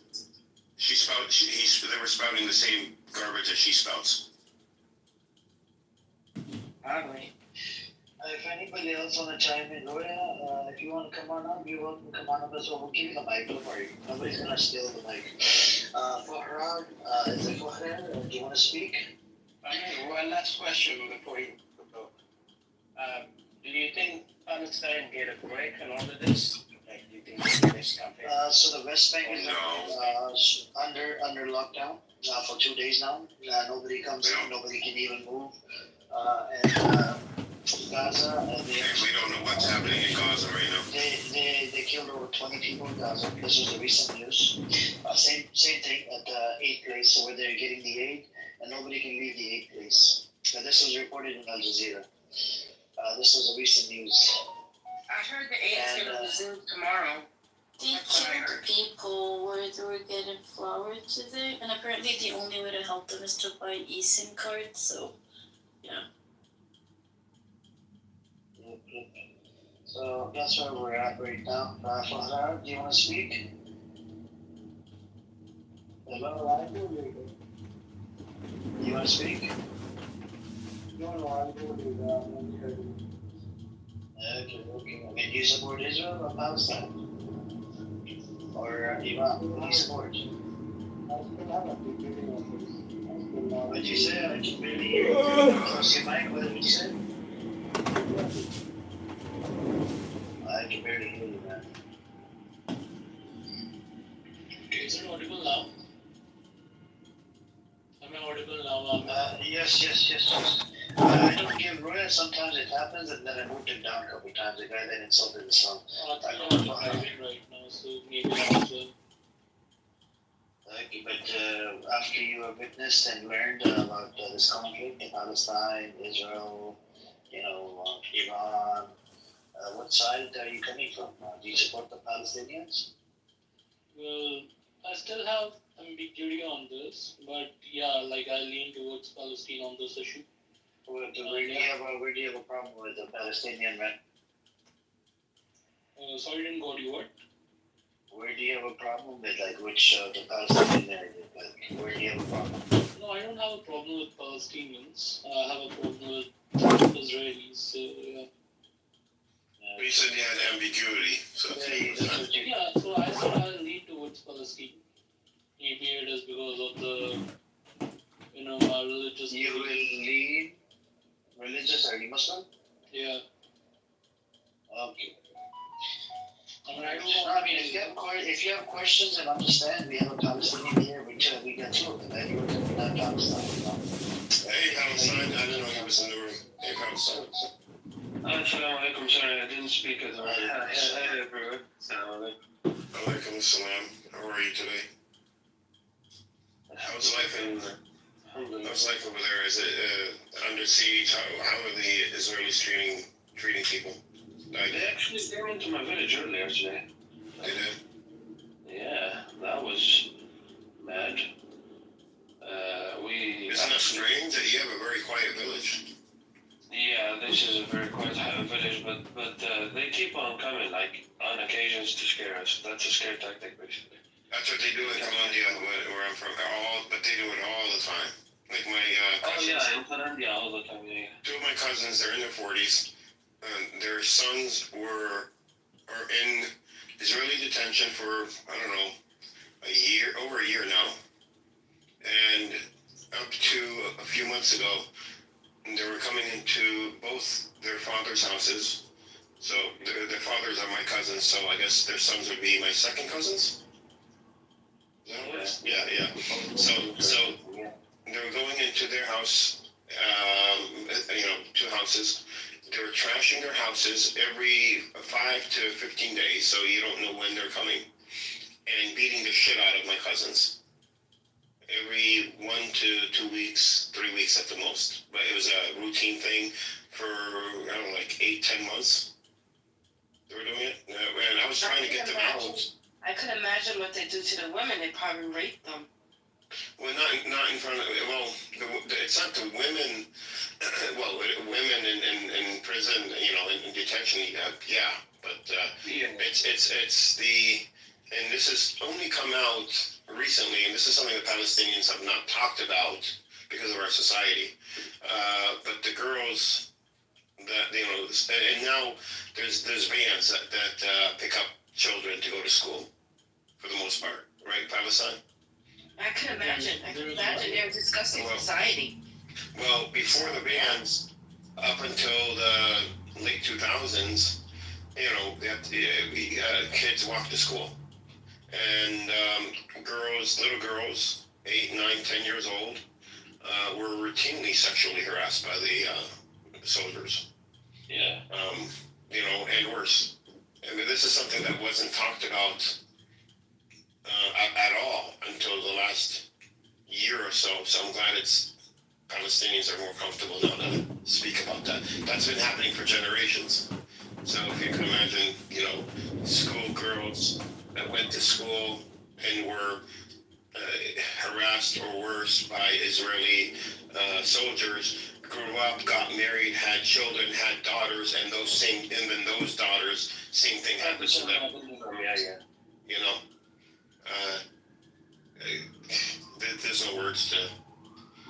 they were spouting the same garbage that she spouts. Probably. If anybody else want to chime in, Gloria, if you want to come on up, you're welcome to come on up as well. We'll give you the mic, don't worry. Nobody's going to steal the mic. Farhad, is it Farhad? Do you want to speak? Okay, one last question before you go. Do you think Palestine get a break in all of this? Like, do you think this campaign? So the West Bank is under lockdown for 2 days now. Nobody comes in, nobody can even move. And Gaza, We don't know what's happening in Gaza right now. They killed over 20 people in Gaza. This was the recent news. Same thing at the aid place where they're getting the aid, and nobody can leave the aid place. But this was reported in Al Jazeera. This was a recent news. I heard the aid's going to resume tomorrow. They killed people where they were getting flowers today, and apparently the only way to help them is to buy eSIM cards, so, yeah. So that's where we're at right now. Farhad, do you want to speak? Hello, I do. You want to speak? No, I'm going to Okay. I mean, do you support Israel or Palestine? Or Iran? Who do you support? What did you say? I can barely hear you. Close your mic. What did you say? I can barely hear you, man. Okay, is it audible now? Am I audible now? Yes. I don't give Roya. Sometimes it happens, and then I moved him down a couple times. The guy that insulted the song. I think I'm driving right now, so maybe that's Okay, but after you have witnessed and learned about this conflict in Palestine, Israel, Iran, what side are you coming from? Do you support the Palestinians? well, I still have ambiguity on this, but yeah, like I lean towards Palestine on this issue. Where do you have a problem with the Palestinian men? Sorry, didn't got you what? Where do you have a problem with, like, which the Palestinian narrative? Like, where do you have a problem? No, I don't have a problem with Palestinians. I have a problem with Israelis. So yeah. You said you had ambiguity, so Yeah, so I said I lean towards Palestine. Maybe it is because of the, my religious. You will lean religious? Are you Muslim? Yeah. Okay. I mean, if you have questions and understand, we have a Palestinian here. We got two of them. And you were not Palestine. Hey, Palestine, I didn't know he was in the room. Hey, Palestine. Assalamu alaikum, sorry, I didn't speak at all. Hi, everyone. Assalamu alaikum. Alaikum salam. How are you today? How's life over there? Is it under siege? How are the Israelis treating people? They actually came into my village earlier today. They did? Yeah, that was mad. Isn't that strange that you have a very quiet village? Yeah, this is a very quiet village, but they keep on coming, like, on occasions to scare us. That's a scare tactic, basically. That's what they do in Colombia, where I'm from. But they do it all the time. Like my cousins. Oh yeah, in Colombia all the time. Yeah. Two of my cousins, they're in their 40s. Their sons are in Israeli detention for, I don't know, over a year now. And up to a few months ago, they were coming into both their father's houses. So their fathers are my cousins, so I guess their sons would be my second cousins. Yeah. So they were going into their house, two houses. They were trashing their houses every 5 to 15 days, so you don't know when they're coming, and beating the shit out of my cousins. Every 1 to 2 weeks, 3 weeks at the most. But it was a routine thing for, I don't know, like 8-10 months. They were doing it, and I was trying to get them out. I could imagine what they do to the women. They probably rape them. Well, not in front of. Well, it's not the women. Well, women in prison, in detention. Yeah, but it's the, and this has only come out recently, and this is something the Palestinians have not talked about because of our society. But the girls that and now there's vans that pick up children to go to school, for the most part, right, Palestine? I can imagine. They're a disgusting society. Well, before the bans, up until the late 2000s, kids walked to school. And little girls, 8, 9, 10 years old, were routinely sexually harassed by the soldiers. Yeah. And worse. I mean, this is something that wasn't talked about at all until the last year or so. So I'm glad Palestinians are more comfortable now to speak about that. That's been happening for generations. So if you can imagine, school girls that went to school and were harassed or worse by Israeli soldiers, grew up, got married, had children, had daughters, and then those daughters, same thing happens to them. Yeah. There's no words to.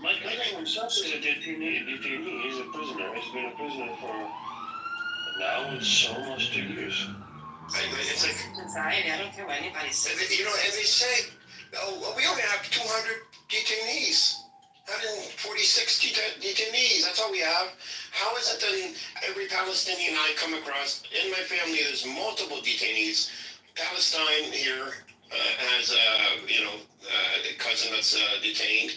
My cousin himself is a detainee. He's a prisoner. He's been a prisoner for now it's almost 2 years. It's like, Anxiety. I don't care what anybody says. and they say, oh, we only have 200 detainees. 146 detainees. That's all we have. How is it that every Palestinian I come across in my family, there's multiple detainees? Palestine here has a cousin that's detained.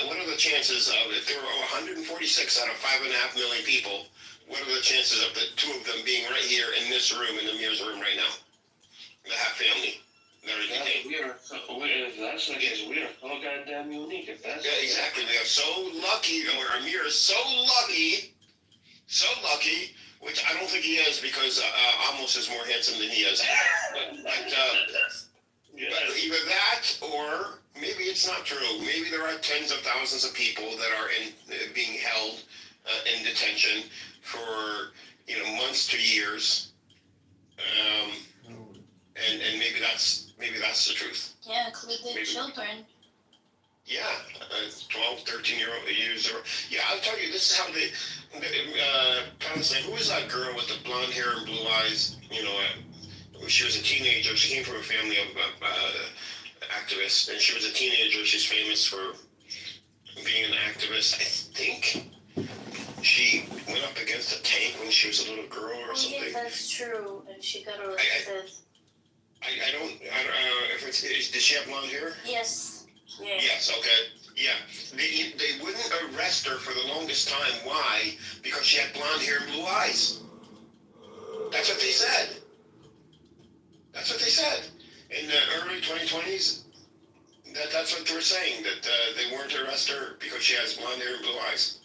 What are the chances of, if there were 146 out of 5.5 million people, what are the chances of the two of them being right here in this room, in Amir's room right now? That have family that are detained. If that's the case, we are so goddamn unique. If that's exactly. We are so lucky, or Amir is so lucky, which I don't think he is, because Amos is more handsome than he is. But either that, or maybe it's not true. Maybe there are tens of thousands of people that are being held in detention for months to years, and maybe that's the truth. Yeah, including children. Yeah, 12, 13-years old. Yeah, I'll tell you, this is how they Palestine. Who was that girl with the blonde hair and blue eyes? She was a teenager. She came from a family of activists, and she was a teenager. She's famous for being an activist. I think she went up against a tank when she was a little girl or something. Yeah, that's true. And she got arrested. I don't if it's, did she have blonde hair? Yes. Yeah. Yes, okay. Yeah. They wouldn't arrest her for the longest time. Why? Because she had blonde hair and blue eyes. That's what they said. In the early 2020s, that's what they were saying, that they weren't arrest her because she has blonde hair and blue eyes.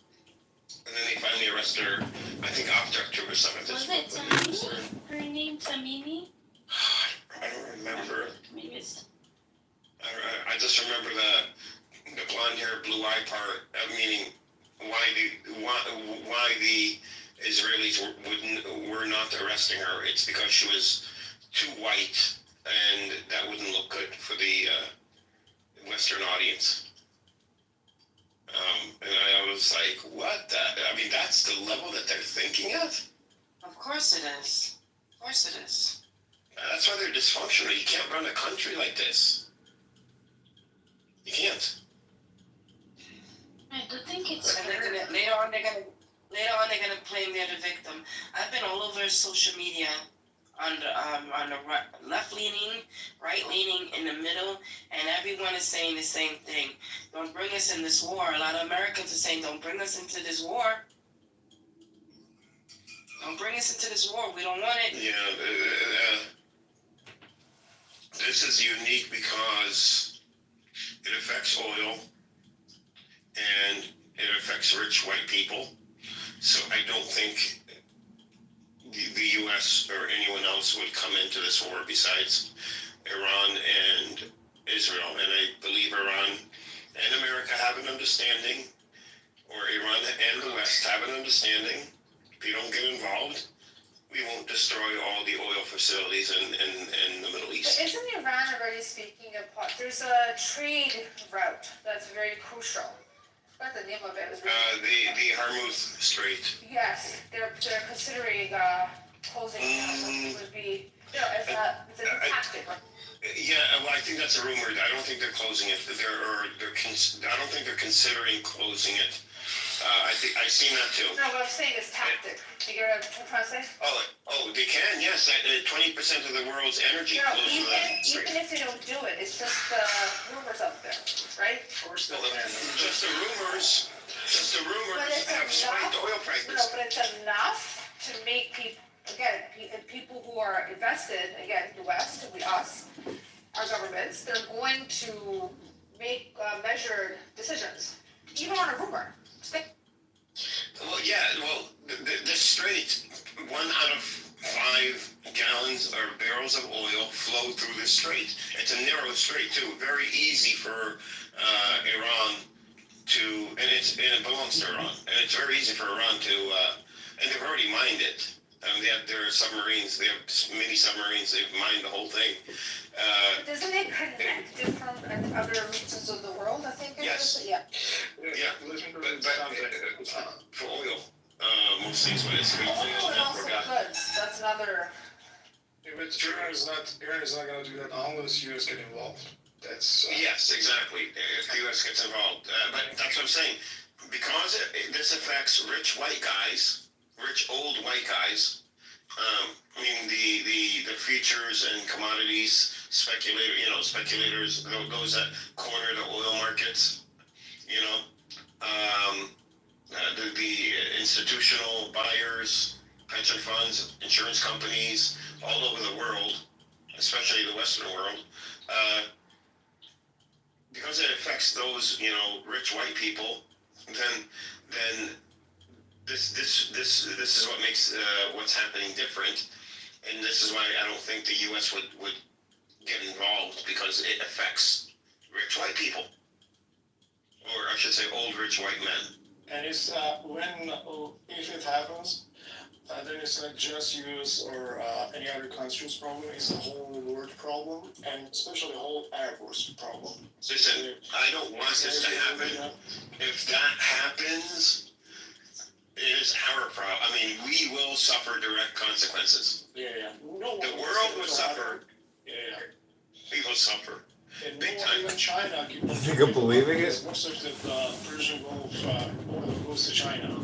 And then they finally arrested her, I think after October 7th. Was it Tamimi? Her name Tamimi? I don't remember. Maybe it's... I just remember the blonde hair, blue eye part, meaning why the Israelis were not arresting her. It's because she was too white, and that wouldn't look good for the Western audience. And I was like, what? That's the level that they're thinking at? Of course it is. That's why they're dysfunctional. You can't run a country like this. You can't. I don't think it's and later on they're gonna claim they're the victim. I've been all over social media on the left leaning, right leaning, in the middle, and everyone is saying the same thing. Don't bring us in this war. A lot of Americans are saying, don't bring us into this war. Don't bring us into this war. We don't want it. Yeah, this is unique because it affects oil and it affects rich white people. So I don't think the U.S. or anyone else would come into this war besides Iran and Israel. And I believe Iran and America have an understanding, or Iran and the West have an understanding. If you don't get involved, we won't destroy all the oil facilities in the Middle East. But isn't Iran already speaking of there's a trade route that's very crucial. I forgot the name of it. The Hormuz Strait. Yes, they're considering closing it. Would be it's a tactic. Yeah, well, I think that's a rumor. I don't think they're closing it. I don't think they're considering closing it. I've seen that too. No, what I'm saying is tactic. You get what I'm trying to say? Oh, they can, yes. 20% of the world's energy flows through that. Even if they don't do it, it's just rumors out there, right? Just the rumors. Have spiked oil prices. No, but it's enough to make people who are invested, the West, us, our governments, they're going to make measured decisions, even on a rumor. Well, yeah, the strait, 1 out of 5 gallons or barrels of oil flow through the strait. It's a narrow strait too, very easy for Iran and it belongs to Iran, and it's very easy for Iran to, and they've already mined it. They have their submarines. They have mini submarines. They've mined the whole thing. Doesn't it connect different other regions of the world? I think it Yes. is. Yeah. Yeah, but for oil, mostly is what it's for Oh, oil and and also for gas. goods. That's another. Yeah, but Iran is not going to do that unless US get involved. That's Yes, exactly. If the U.S. gets involved, but that's what I'm saying. Because this affects rich white guys, rich old white guys. I mean the futures and commodities speculators, those that corner the oil markets. You know, the institutional buyers, pension funds, insurance companies all over the world, especially the Western world. Because it affects those, rich white people, then this is what makes what's happening different, and this is why I don't think the U.S. would get involved, because it affects rich white people, or I should say, old rich white men. and it's if it happens, then it's not just US or any other country's problem. It's the whole world problem, and especially the whole Arab world's problem. Listen, I don't want this to happen. If that happens, it is our problem. I mean, we will suffer direct consequences. Yeah. No, The world will suffer. Yeah. We will suffer. And Big no, time. even China. You think of believing it? Most of the Persian Gulf oil goes to China,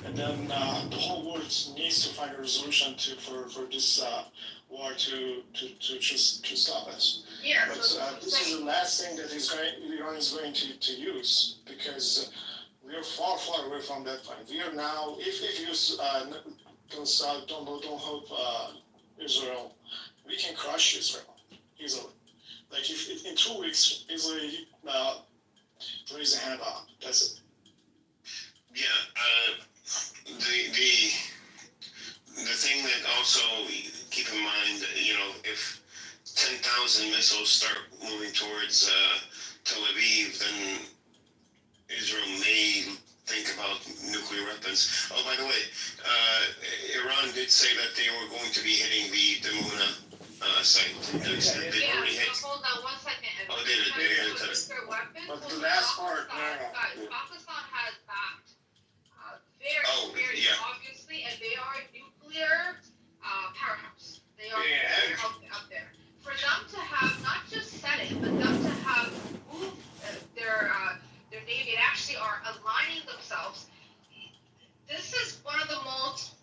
and then the whole world needs to find a resolution for this war to stop us. Yeah. But this is the last thing that Iran is going to use, because we are far away from that point. We are now, if you don't help Israel, we can crush Israel easily. Like if in 2 weeks, easily raise a hand up. That's it. Yeah. The thing that also keep in mind, if 10,000 missiles start moving towards Tel Aviv, then Israel may think about nuclear weapons. Oh, by the way, Iran did say that they were going to be hitting the Muna site. They already hit. So hold on 1 second. Oh, they did. Nuclear weapons. But the last part, Guys, Pakistan has backed very obviously, and they are a nuclear powerhouse. They are very up there. For them to have not just said it, but them to have moved their navy and actually are aligning themselves. This is one of the most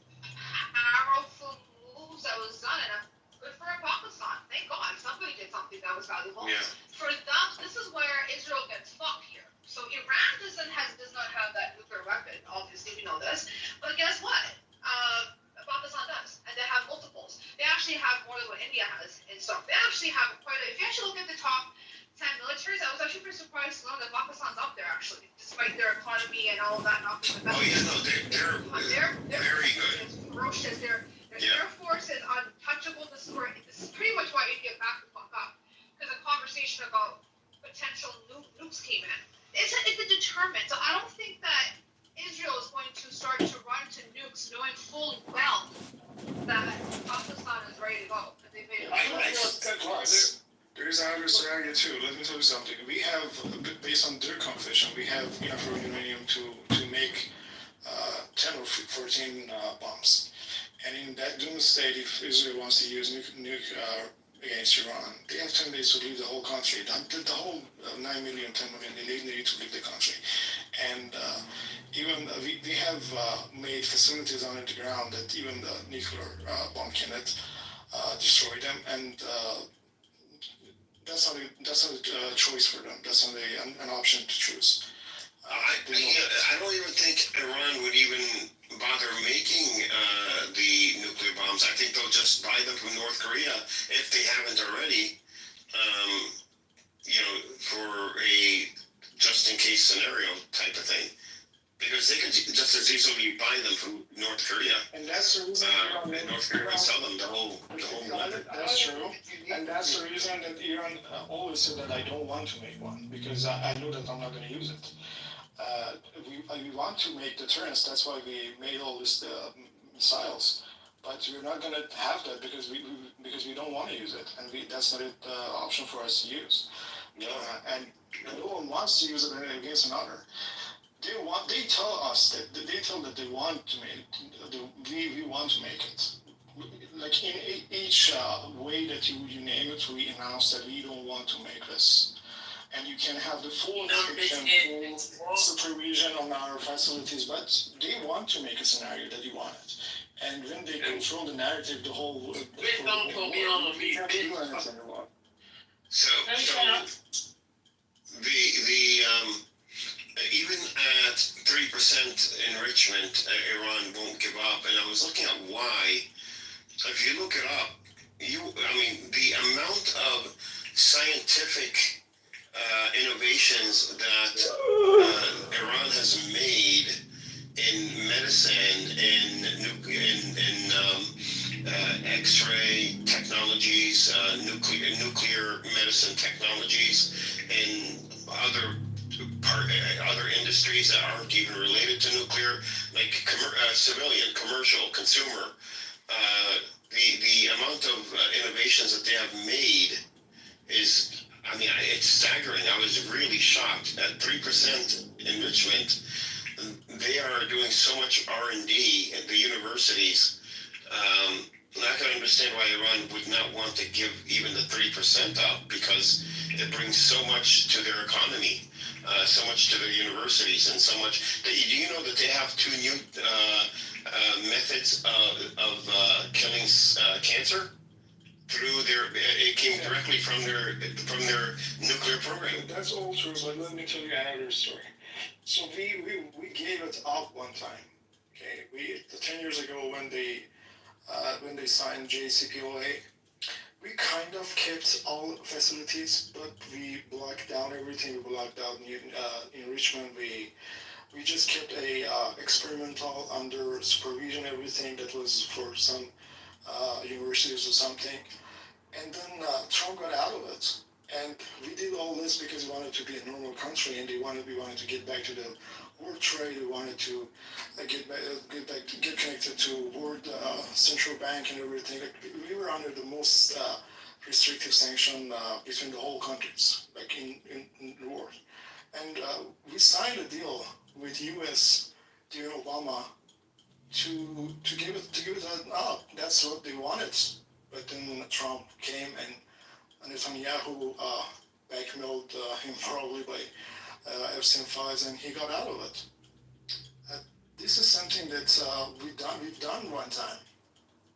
powerful moves that was done, and good for Pakistan. Thank God somebody did something that was valuable. Yeah. For them, this is where Israel gets fucked here. So Iran does not have that nuclear weapon. Obviously, we know this. But guess what? Pakistan does, and they have multiples. They actually have more than what India has in stuff. They actually have quite a. If you actually look at the top 10 militaries, I was actually pretty surprised to know that Pakistan's up there actually, despite their economy and all of that. Not being the best. Oh yeah, no, they're very good. It's ferocious. Their Air Force is untouchable. This is pretty much why India backed the fuck up, because a conversation about potential nukes came in. It's a deterrent. So I don't think that Israel is going to start to run to nukes, knowing full well that Pakistan is ready to go. They made it. There is another scenario too. Let me tell you something. We have, based on their confession, we have enough uranium to make 10 or 14 bombs. And in that doom state, if Israel wants to use nuke against Iran, they have 10 days to leave the whole country. The whole 9 million, 10 million, they need to leave the country. And even we have made facilities on the ground that even the nuclear bomb cannot destroy them. And that's not a choice for them. That's not an option to choose. I don't even think Iran would even bother making the nuclear bombs. I think they'll just buy them from North Korea if they haven't already. For a just-in-case scenario type of thing, because they could just as easily buy them from North Korea. And that's the reason. And North Korea would sell them the whole weapon. That's true, and that's the reason that Iran always said that I don't want to make one, because I know that I'm not going to use it. We want to make deterrence. That's why we made all these missiles. but we're not going to have that because we don't want to use it, and that's not an option for us to use. And no one wants to use it against another. They tell us that they want to make we want to make it. Like in each way that you name it, we announce that we don't want to make this. And you can have the full inspection, full supervision on our facilities, but they want to make a scenario that you want it. And when they control the narrative, the whole don't put me on the meat. So even at 3% enrichment, Iran won't give up. And I was looking at why. If you look it up, the amount of scientific innovations that Iran has made in medicine, X-ray technologies, nuclear medicine technologies, and other industries that aren't even related to nuclear, like civilian, commercial, consumer. The amount of innovations that they have made is, it's staggering. I was really shocked. At 3% enrichment, they are doing so much R&D at the universities. And I can understand why Iran would not want to give even the 3% up, because it brings so much to their economy, so much to their universities, and so much. Do you know that they have 2 new methods of killing cancer? Through it came directly from their nuclear program. That's all true, but let me tell you another story. So we gave it up one time. Okay, 10 years ago when they signed JCPOA, we kind of kept all facilities, but we blocked down everything. We blocked down enrichment. We just kept a experimental under supervision, everything that was for some universities or something. And then Trump got out of it. And we did all this because we wanted to be a normal country, and we wanted to get back to the world trade. We wanted to get connected to World Central Bank and everything. Like, we were under the most restrictive sanction between the whole countries, like in the world. And we signed a deal with U.S. during Obama to give it up. That's what they wanted. But then Trump came, and Netanyahu blackmailed him probably by Epstein files, and he got out of it. This is something that we've done one time.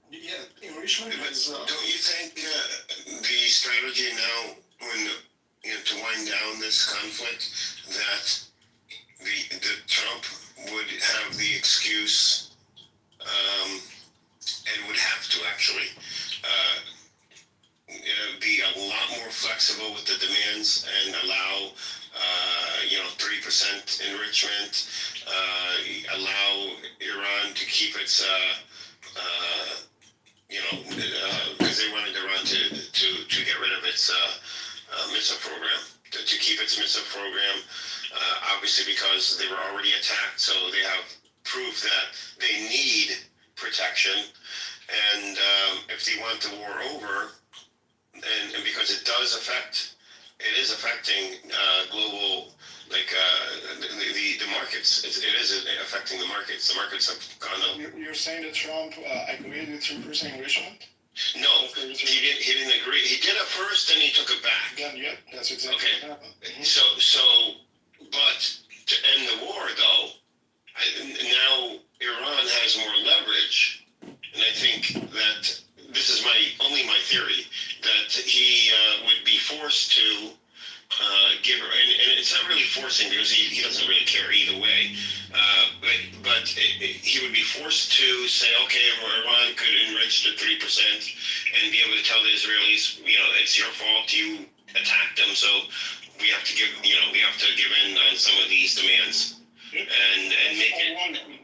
Yeah, enrichment is. Don't you think the strategy now, when to wind down this conflict, that the Trump would have the excuse, and would have to actually be a lot more flexible with the demands and allow 3% enrichment, allow Iran to keep its because they wanted Iran to get rid of its missile program, to keep its missile program, obviously because they were already attacked, so they have proof that they need protection, and if they want the war over, and because it is affecting global, like the markets. It is affecting the markets. The markets have gone up. You're saying that Trump agreed with 3% enrichment? No, he didn't agree. He did it first, then he took it back. Yeah, that's exactly what happened. Mm-hmm. So, but to end the war, though, now Iran has more leverage, and I think that this is only my theory, that he would be forced to give her, and it's not really forcing because he doesn't really care either way, but he would be forced to say, okay, Iran could enrich to 3% and be able to tell the Israelis, it's your fault, you attacked them, so we have to give in on some of these demands. And make it.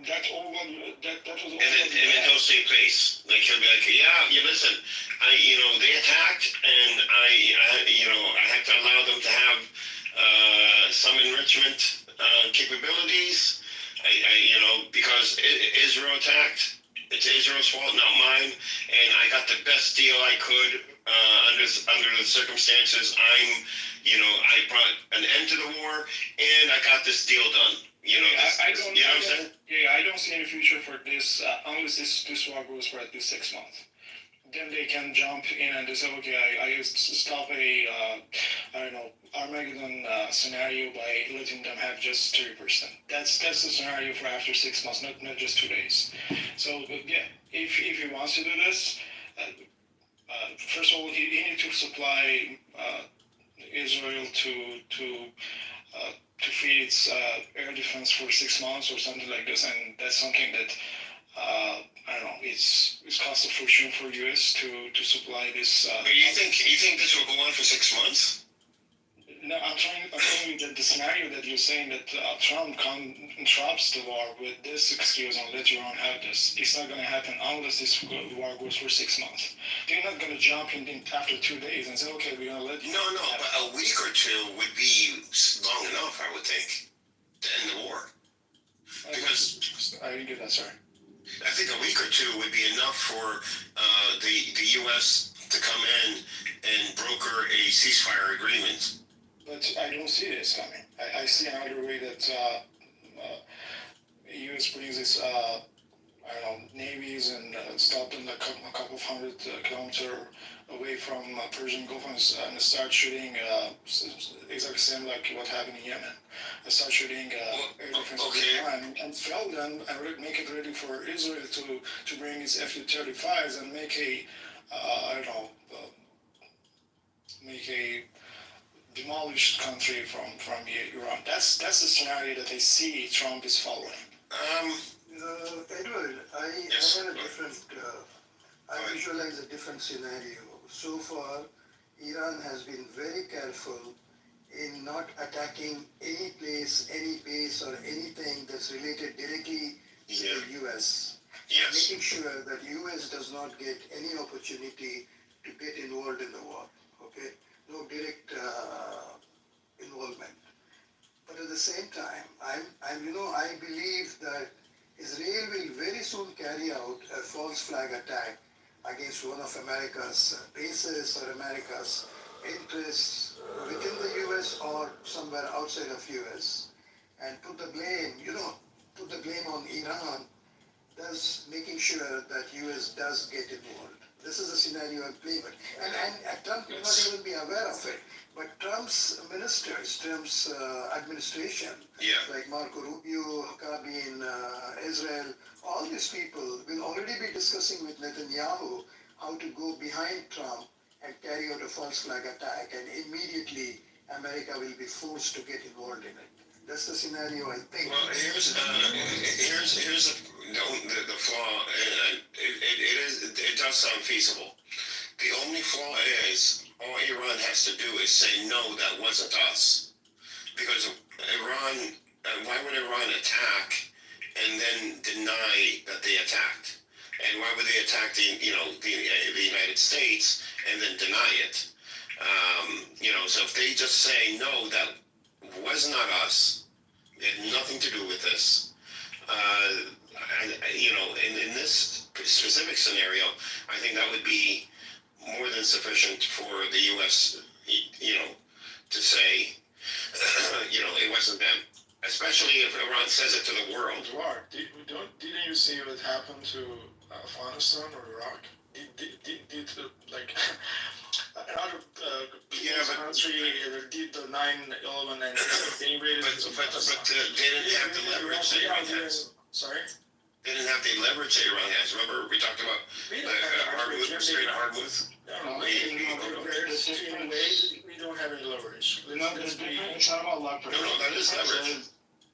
That was all. And then he'll say place. Like he'll be like, yeah, listen, they attacked, and I had to allow them to have some enrichment capabilities. Because Israel attacked, It's Israel's fault, not mine. And I got the best deal I could under the circumstances. I brought an end to the war, and I got this deal done. I don't see any future for this unless this war goes for at least 6 months. Then they can jump in and they say, okay, I stop Armageddon scenario by letting them have just 30%. That's the scenario for after 6 months, not just 2 days. So if he wants to do this, first of all, he needs to supply Israel to feed its air defense for 6 months or something like this, and that's something that I don't know. It's cost a fortune for US to supply this. But you think this will go on for 6 months? No, I'm telling you that the scenario that you're saying that Trump interrupts the war with this excuse and let Iran have this. It's not going to happen unless this war goes for 6 months. They're not going to jump in after 2 days and say, okay, we're going to let you. No, but a week or two would be long enough, I would think, to end the war. Because I didn't get that, sorry. I think a week or two would be enough for the U.S. to come in and broker a ceasefire agreement. But I don't see this coming. I see another way that U.S. brings its navies and stop them a couple of hundred kilometers away from Persian Gulf and start shooting exactly same like what happened in Yemen. Start shooting air defense and fail them and make it ready for Israel to bring its F-35s and make a demolished country from Iran. That's the scenario that I see Trump is following. Edward, I have a different. I visualize a different scenario. So far, Iran has been very careful in not attacking any place, any base, or anything that's related directly to the U.S. Yes. Making sure that U.S. does not get any opportunity to get involved in the war. Okay, no direct involvement. But at the same time, I believe that Israel will very soon carry out a false flag attack against one of America's bases or America's interests within the U.S. or somewhere outside of U.S. and put the blame on Iran, thus making sure that U.S. does get involved. This is a scenario I'm playing with. And Trump may not even be aware of it. But Trump's ministers, Trump's administration, like Marco Rubio, Huckabee in Israel, all these people will already be discussing with Netanyahu how to go behind Trump and carry out a false flag attack, and immediately America will be forced to get involved in it. That's the scenario I think. Well, here's the flaw. It does sound feasible. The only flaw is all Iran has to do is say no, that wasn't us, because Iran. Why would Iran attack and then deny that they attacked? And why would they attack the United States and then deny it? So if they just say no, that was not us, it had nothing to do with this. In this specific scenario, I think that would be more than sufficient for the U.S. To say, it wasn't them. Especially if Iran says it to the world. Didn't you see what happened to Afghanistan or Iraq? Another country did the 9/11 and they invaded. But they didn't have the leverage that Iran has. Sorry? They didn't have the leverage that Iran has. Remember, we talked about Strait of Hormuz. We don't have any leverage. It's not about leverage. No, that is leverage.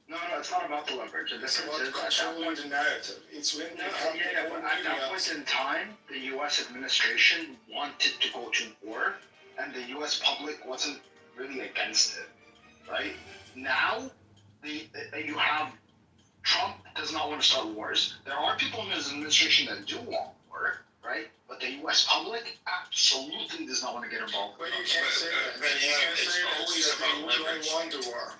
No, it's not about the leverage. It's about controlling the narrative. It's when but at that point in time, the U.S. administration wanted to go to war, and the U.S. public wasn't really against it, right? Now, you have Trump does not want to start wars. There are people in his administration that do want war, right? But the U.S. public absolutely does not want to get involved. But you can't say that. It's always about leverage. They want the war.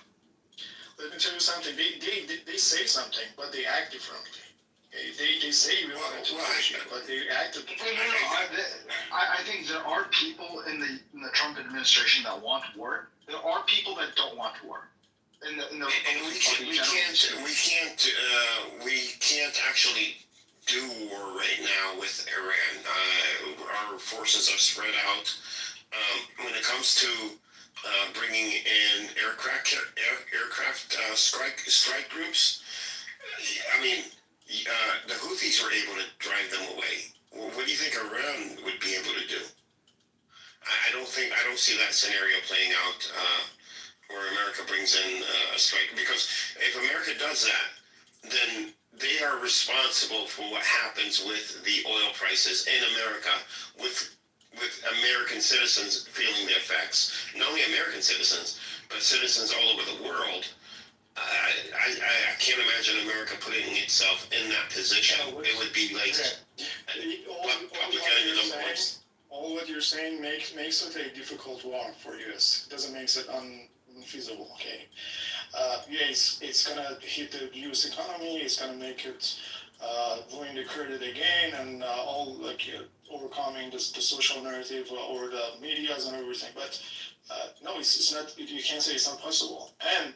Let me tell you something. They say something, but they act differently. They say we wanted to push it, but they acted. I think there are people in the Trump administration that want war. There are people that don't want war. And we can't actually do war right now with Iran. Our forces are spread out. When it comes to bringing in aircraft strike groups, I mean, the Houthis were able to drive them away. Well, what do you think Iran would be able to do? I don't see that scenario playing out where America brings in a strike, because if America does that, then they are responsible for what happens with the oil prices in America, with American citizens feeling the effects. Not only American citizens, but citizens all over the world. I can't imagine America putting itself in that position. It would be like all what you're saying makes it a difficult war for US. It doesn't make it unfeasible. Okay. It's gonna hit the US economy. It's gonna make it ruin the credit again, and all overcoming the social narrative or the medias and everything. But no, it's not. You can't say it's not possible. And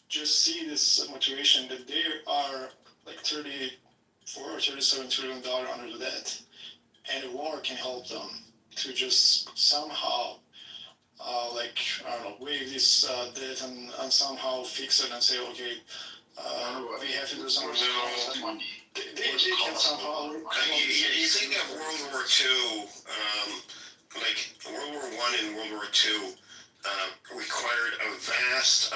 just see this motivation that they are like $34 or $37 trillion under the debt, and a war can help them to just somehow, waive this debt and somehow fix it and say, okay, we have to do something. They can somehow. You think that World War II, like World War I and World War II, required a vast,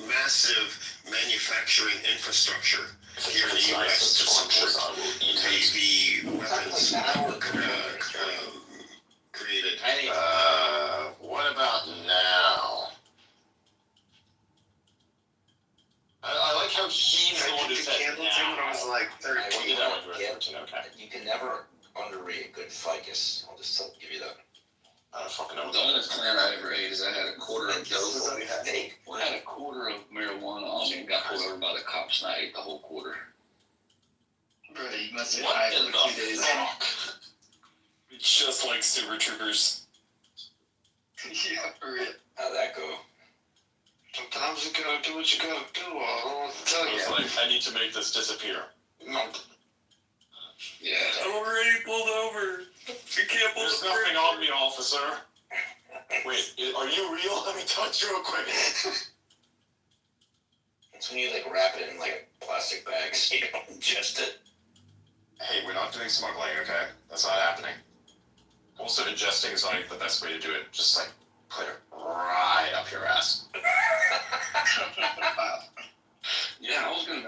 massive manufacturing infrastructure here in the U.S. to support the weapons created. What about now? I like how he's the one who said now. when I was like 13. We did that when you were 13, okay. You can never underrate a good ficus. I'll just give you that. I don't fucking know. The only plant I ever ate is I had a quarter of dope. Fake. I had a quarter of marijuana on me and got pulled over by the cops, and I ate the whole quarter. Brother, you must have What high in for the 2 days. fuck? It's just like Super Troopers. Yeah, for real. How'd that go? Sometimes you gotta do what you gotta do. I don't know what to tell you. It's like, I need to make this disappear. No. Yeah. I'm already pulled over. You can't pull There's nothing on me, officer. Wait, are you real? Let me touch you real quick. It's when you wrap it in plastic bags. You don't ingest it. Hey, we're not doing smuggling, okay? That's not happening. Also, ingesting is not the best way to do it. Just put it right up your ass. Yeah, I was gonna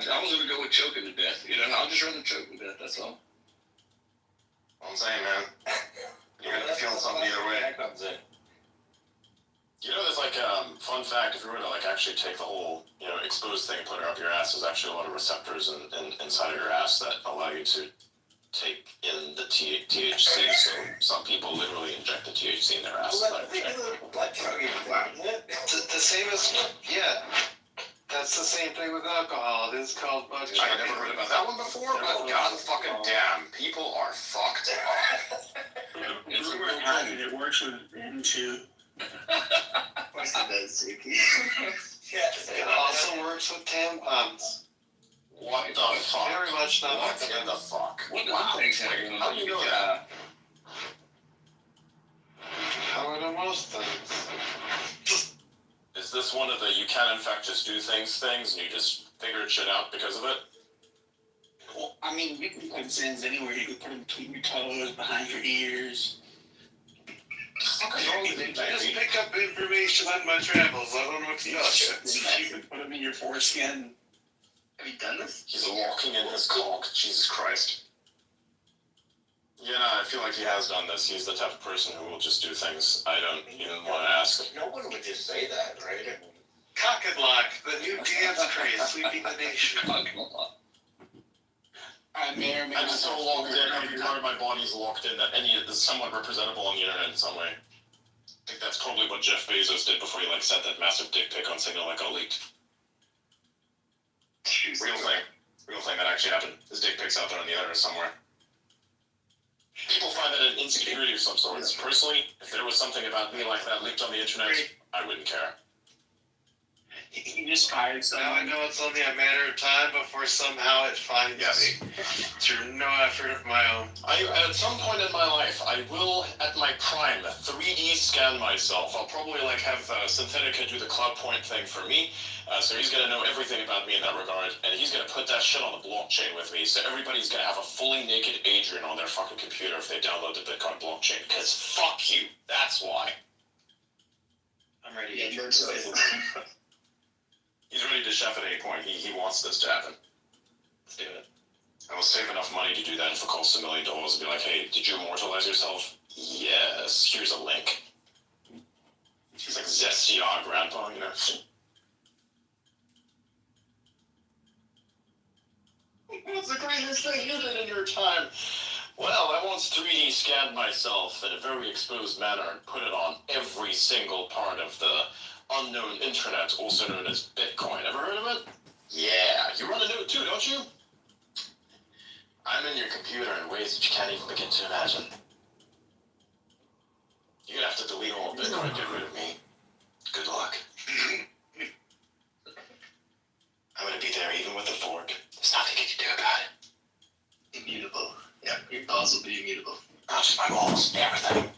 go with choking to death. I'll just rather choke to death. That's all. I'm saying, man. You're gonna be feeling something either way. You know, there's fun fact, if you were to actually take the whole, exposed thing and put it up your ass, there's actually a lot of receptors inside of your ass that allow you to take in the THC. So some people literally inject the THC in their ass. The same as, yeah. That's the same thing with alcohol. It is called bud chugging. I never heard about that one before, but god fucking damn, people are fucked up. Rumor has it it works with into. Of course it does, Suki. It also works with tampons. What the fuck? Very much not. What in the fuck? Wow. How do you know that? How are the most things? Is this one of the you can in fact just do things and you just figured shit out because of it? Well, I mean, you can put sins anywhere. You can put them between your toes, behind your ears. Just pick up information on my travels. I don't know what to tell you. You can put them in your foreskin. Have you done this? He's walking in his cock. Jesus Christ. Yeah, I feel like he has done this. He's the type of person who will just do things I don't even want to ask. No one would just say that, right? Cock and lock, the new dance craze sweeping the nation. I may or may I'm not. so locked in. Every part of my body is locked in that any is somewhat representable on the internet in some way. I think that's probably what Jeff Bezos did before he sent that massive dick pic on Signal that got leaked. Real thing. Real thing that actually happened. His dick pics out there on the internet somewhere. People find that an insecurity of some sort. Personally, if there was something about me like that leaked on the internet, I wouldn't care. He just hired someone. Now I know it's only a matter of time before somehow it finds me through no effort of my own. At some point in my life, I will, at my prime, 3D scan myself. I'll probably like have Synthetica do the cloud point thing for me. So he's gonna know everything about me in that regard, and he's gonna put that shit on the blockchain with me. So everybody's gonna have a fully naked Adrian on their fucking computer if they download the Bitcoin blockchain. Cause fuck you. That's why. I'm ready to Yeah, He's ready to chef at any point. He wants this to happen. Let's do it. I will save enough money to do that if it costs $1 million and be like, hey, did you immortalize yourself? Yes, here's a link. He's like zesty grandpa, you know? What's the greatest thing you did in your time? Well, I once 3D scanned myself in a very exposed manner and put it on every single part of the unknown internet, also known as Bitcoin. Ever heard of it? Yeah, you run a node too, don't you? I'm in your computer in ways that you can't even begin to imagine. You're gonna have to delete all of Bitcoin to get rid of me. Good luck. I'm gonna be there even with a fork. There's nothing you can do about it. Immutable. Yeah, your balls will be immutable. Not just my balls, everything.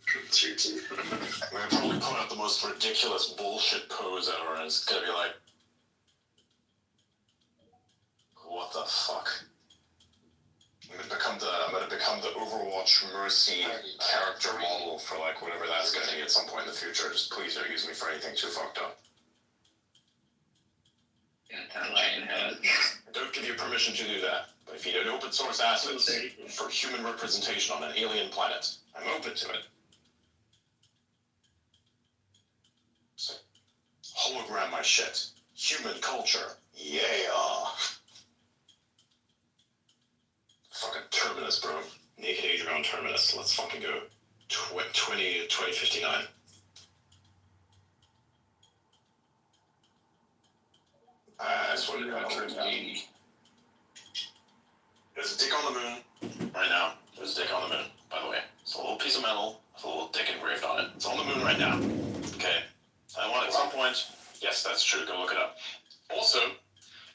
True, too. I'm gonna probably put out the most ridiculous bullshit pose ever, and it's gonna be like, what the fuck? I'm gonna become the Overwatch Mercy character model for like whatever that's gonna be at some point in the future. Just please don't use me for anything too fucked up. I don't give you permission to do that. But if you need open source assets for human representation on an alien planet, I'm open to it. So, hologram my shit. Human culture. Yeah. Fucking Terminus, bro. Naked Adrian Terminus. Let's fucking go. 2059. That's what it turns out. There's a dick on the moon right now. There's a dick on the moon, by the way. It's a little piece of metal with a little dick engraved on it. It's on the moon right now. Okay. I want at some point. Yes, that's true. Go look it up. Also,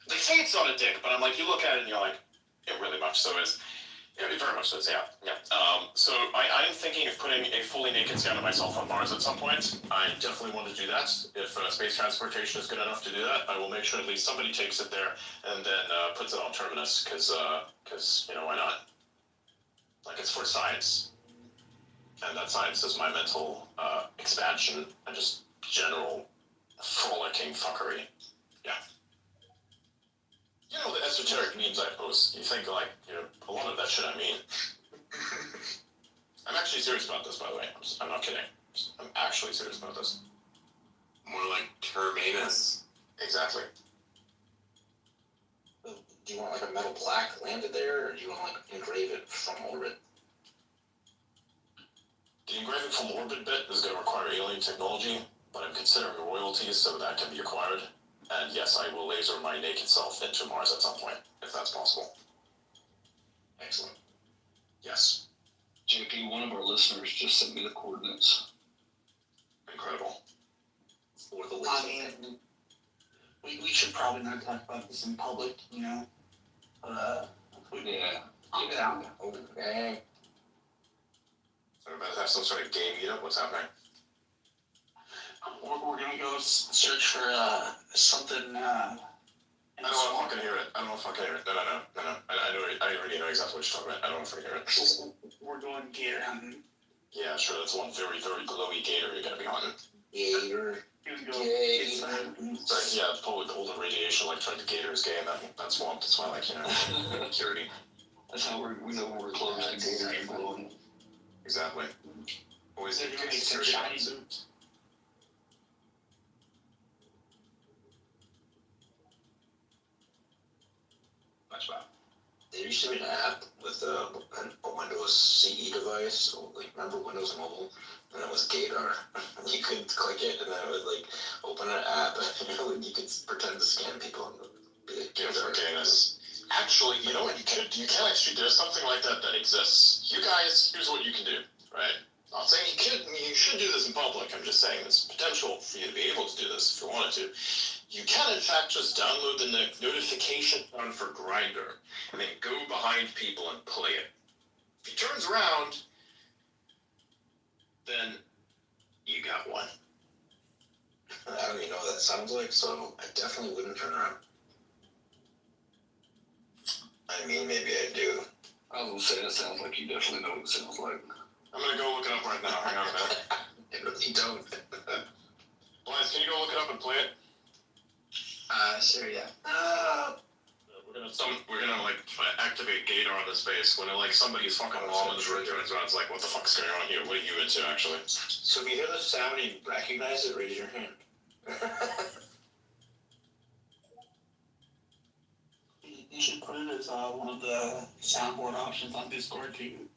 they say it's not a dick, but I'm like, you look at it and you're like, it really much so is. Yeah, it very much so is, yeah. So I'm thinking of putting a fully naked scan of myself on Mars at some point. I definitely want to do that. If space transportation is good enough to do that, I will make sure at least somebody takes it there and then puts it on Terminus, because, you know, why not? Like, it's for science. And that science is my mental expansion and just general frolicking fuckery. Yeah. You know, the esoteric memes I post, you think, like, you know, a lot of that shit I mean. I'm actually serious about this, by the way. I'm not kidding. I'm actually serious about this. More like Terminus. Exactly. Do you want like a metal plaque landed there, or do you want to like engrave it from orbit? The engraving from orbit bit is going to require alien technology, but I'm considering royalties so that can be acquired. And yes, I will laser my naked self into Mars at some point, if that's possible. Excellent. Yes. JP, one of our listeners just sent me the coordinates. Incredible. Or the I mean, we should probably not talk about this in public, you know? Yeah. Keep it out. Okay. So we're about to have some sort of gay meetup? What's happening? We're gonna go search for something. I don't want to fucking hear it. I don't want to fucking hear it. No. I already know exactly what you're talking about. I don't want to fucking hear it. We're going gator hunting. Yeah, sure. That's one very, very glowy gator you're gonna be hunting. Gator. Yeah, probably all the radiation, like trying to gator is gay, and that's swamp. That's why, like, you know, security. That's how we know we're close to gators and glowing. Exactly. Always They're gonna make some shiny boots. Much better. There used to be an app with a Windows CE device, so, like, remember Windows Mobile? And it was Gator. You could click it, and then it would, like, open an app, and you could pretend to scan people. Give gayness. Actually, you know what? You can actually do something like that exists. You guys, here's what you can do, right? Not saying you should do this in public. I'm just saying there's potential for you to be able to do this if you wanted to. You can, in fact, just download the notification button for Grindr and then go behind people and play it. If he turns around, then you got one. I don't even know what that sounds like, so I definitely wouldn't turn around. I mean, maybe I do. I was gonna say that sounds like you definitely know what it sounds like. I'm gonna go look it up right now. Hang on a minute. I really don't. Lance, can you go look it up and play it? Sure, yeah. We're gonna like activate Gator on the space when like somebody's fucking mom in the room turns around. It's like, what the fuck's going on here? What are you into, actually? So if you hear the sound and you recognize it, raise your hand. You should put it as one of the soundboard options on Discord too.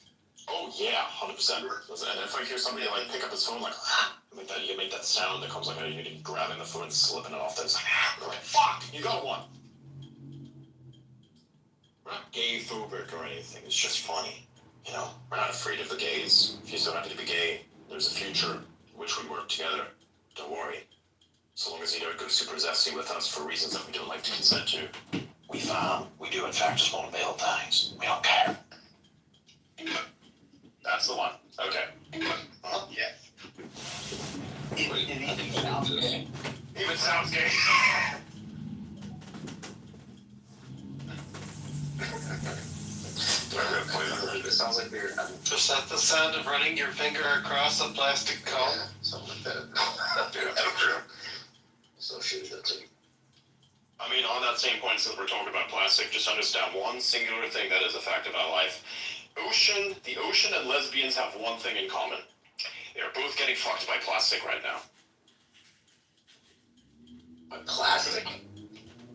Oh yeah, 100%. And if I hear somebody like pick up his phone, like you make that sound that comes like you grabbing the phone and slipping it off. That's like, they're like, fuck, you got one. We're not gay phobic or anything. It's just funny, you know. We're not afraid of the gays. If you still happen to be gay, there's a future in which we work together. Don't worry. So long as you don't go super zesty with us for reasons that we don't like to consent to. We do in fact just want to bail things. We don't care. That's the one. Okay. Yeah. Even sounds gay. Even sounds gay. It sounds like they're... Is that the sound of running your finger across a plastic cone? Yeah, something like that. That's true. So shoot that too. I mean, on that same point, since we're talking about plastic, just understand one singular thing that is a fact about life. The ocean and lesbians have one thing in common. They are both getting fucked by plastic right now. By plastic?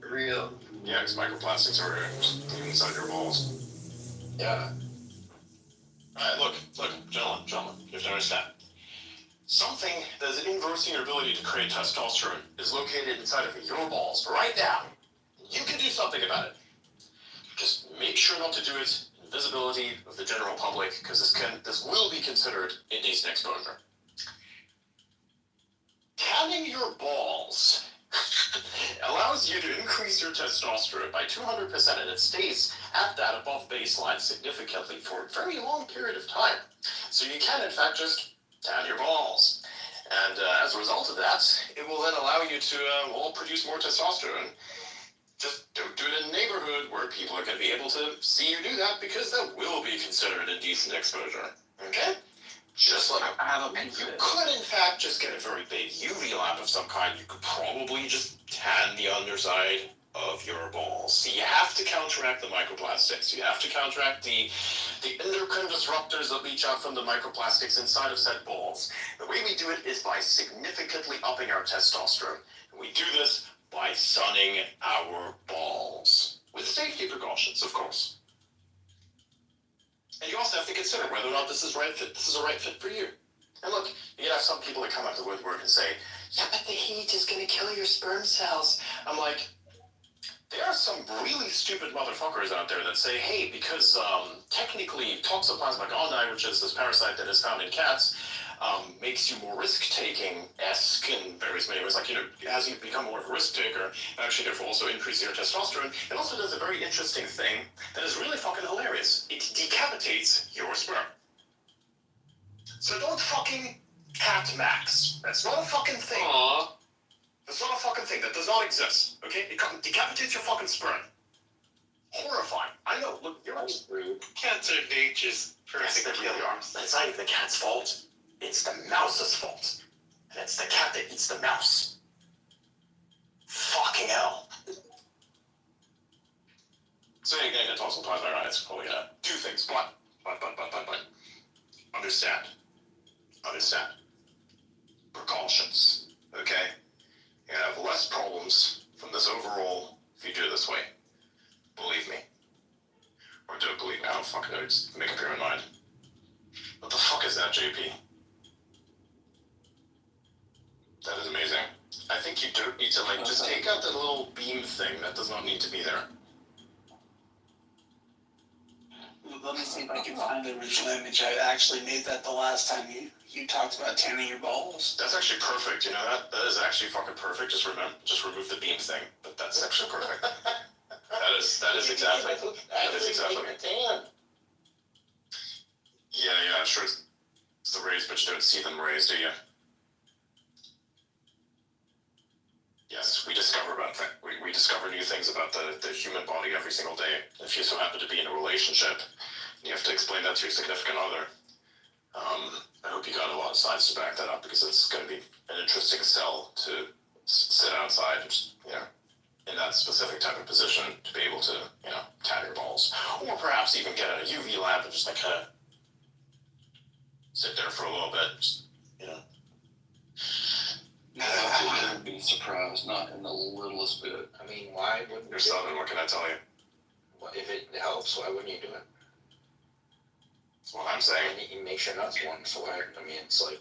Real. Yeah, because microplastics are inside your balls. Yeah. Alright, look, gentlemen, you have to understand. Something that is inversing your ability to create testosterone is located inside of your balls right now. You can do something about it. Just make sure not to do it in visibility of the general public, because this will be considered indecent exposure. Tanning your balls allows you to increase your testosterone by 200%, and it stays at that above baseline significantly for a very long period of time. So you can, in fact, just tan your balls. And as a result of that, it will then allow you to all produce more testosterone. Just don't do it in a neighborhood where people are going to be able to see you do that, because that will be considered indecent exposure. Okay? Just like, and you could, in fact, just get a very big UV lamp of some kind. You could probably just tan the underside of your balls. So you have to counteract the microplastics. You have to counteract the endocrine disruptors that leach out from the microplastics inside of said balls. The way we do it is by significantly upping our testosterone. And we do this by sunning our balls. With safety precautions, of course. And you also have to consider whether or not this is a right fit for you. And look, you have some people that come out of the woodwork and say, yeah, but the heat is going to kill your sperm cells. I'm like, there are some really stupid motherfuckers out there that say, hey, because technically Toxoplasma gondii, which is this parasite that is found in cats, makes you more risk-taking-esque in various many ways. Like, you know, as you become more of a risk-taker, actually therefore also increasing your testosterone. It also does a very interesting thing that is really fucking hilarious. It decapitates your sperm. So don't fucking cat max. That's not a fucking thing. Aww. That's not a fucking thing. That does not exist. Okay? It decapitates your fucking sperm. Horrifying. I know. Look, you're rude. Cats are nature's Yes, they really are. It's not even the cat's fault. It's the mouse's fault. And it's the cat that eats the mouse. Fucking hell. So you're getting to toxoplasma gondii, it's probably gonna do things, but. Understand. Precautions. Okay? You're gonna have less problems from this overall if you do it this way. Believe me. Or don't believe me, I don't fucking know, just make up your own mind. What the fuck is that, JP? That is amazing. I think think you don't need to, like, just take out the little beam thing. That does not need to be there. Let me see if I can find the original image. I actually made that the last time you talked about tanning your balls. That's actually perfect. You know that? That is actually fucking perfect. Just remove the beam thing. But that's actually perfect. That is exactly. That is exactly. Yeah, sure. It's the rays, but you don't see them raised, do you? Yes, we discover we discover new things about the human body every single day. If you so happen to be in a relationship, and you have to explain that to your significant other. I hope you got a lot of science to back that up, because it's going to be an interesting sell to sit outside, and just, in that specific type of position, to be able to, tan your balls, or perhaps even get a UV lamp and just like kind of sit there for a little bit, just, I wouldn't be surprised, not in the littlest bit. I mean, why wouldn't You're Southern, what can I tell you? If it helps, why wouldn't you do it? That's what I'm saying. It makes your nuts warm, so I mean, it's like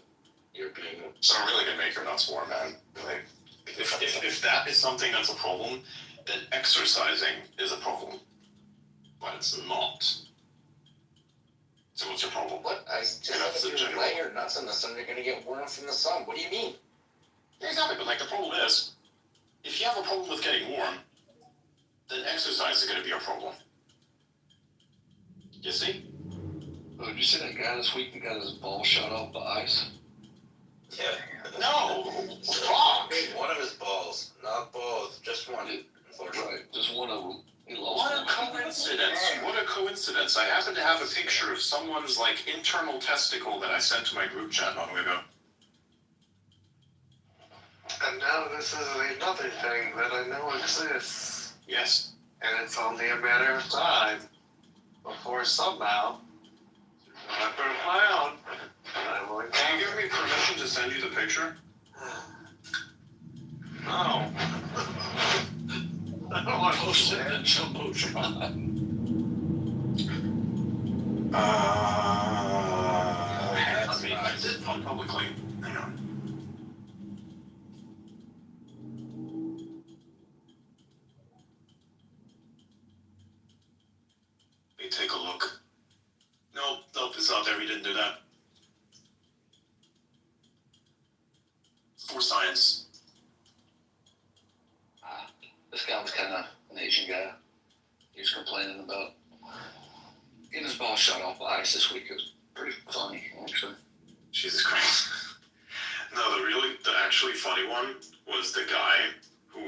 you're being. So really gonna make your nuts warm, man. Like, if that is something that's a problem, then exercising is a problem. But it's not. So what's your problem? What? If you're laying your nuts in the sun, you're gonna get warm from the sun. What do you mean? Yeah, exactly, but like the problem is, if you have a problem with getting warm, then exercise is gonna be a problem. You see? Oh, did you see that guy this week that got his ball shot off by ice? Yeah. No! Fuck! One of his balls. Not both. Just one. Right. Just one of them. He lost What a coincidence. What a coincidence. I happen to have a picture of someone's, like, internal testicle that I sent to my group chat long ago. And now this is another thing that I know exists. Yes. And it's only a matter of time before somehow, after a clown, I will encounter. Can you give me permission to send you the picture? No. I don't want to Post it in a jumbotron. I did publicly. Hang on. Let me take a look. Nope, it's not there. We didn't do that. For science. This guy was kind of an Asian guy. He was complaining about getting his ball shot off by ice this week. It was pretty funny, actually. Jesus Christ. No, the actually funny one was the guy who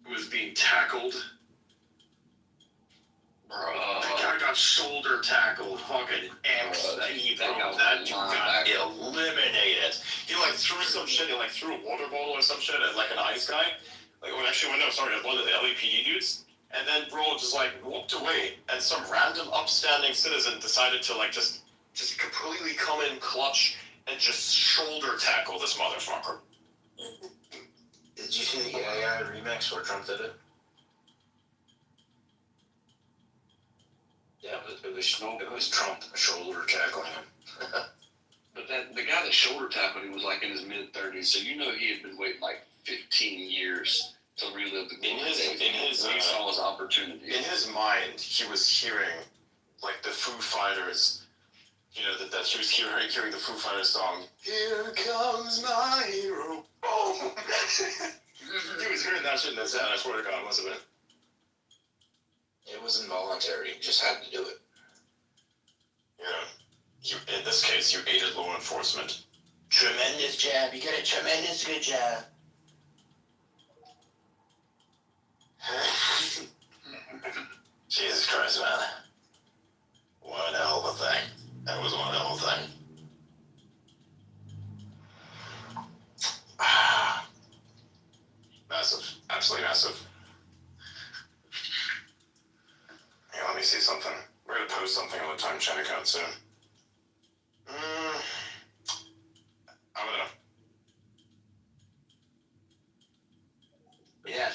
was being tackled. Bro. The guy got shoulder tackled, fucking XP, bro. That dude got eliminated. He like threw some shit, he like threw a water bottle or some shit at like an ice guy. Like, well, actually, no, sorry, one of the LAPD dudes. And then bro just like walked away, and some random upstanding citizen decided to like just completely come in clutch and just shoulder tackle this motherfucker. Did you see the AI remix where Trump did it? Yeah, it was Trump shoulder tackling him. But the guy that shoulder tackled him was like in his mid-30s, so you know he had been waiting like 15 years to relive the glory days. He saw his opportunity. In his mind, he was hearing like the Foo Fighters. That he was hearing the Foo Fighters song. Here comes my hero. Oh, he was hearing that shit in the set. I swear to God, it must have been. It was involuntary. You just had to do it. In this case, you aided law enforcement. Tremendous job. You did a tremendous good job. Jesus Christ, man. One hell of a thing. That was one hell of a thing. Massive. Absolutely massive. Hey, let me see something. We're gonna post something on the Time Chat account soon. I'm gonna. Yeah.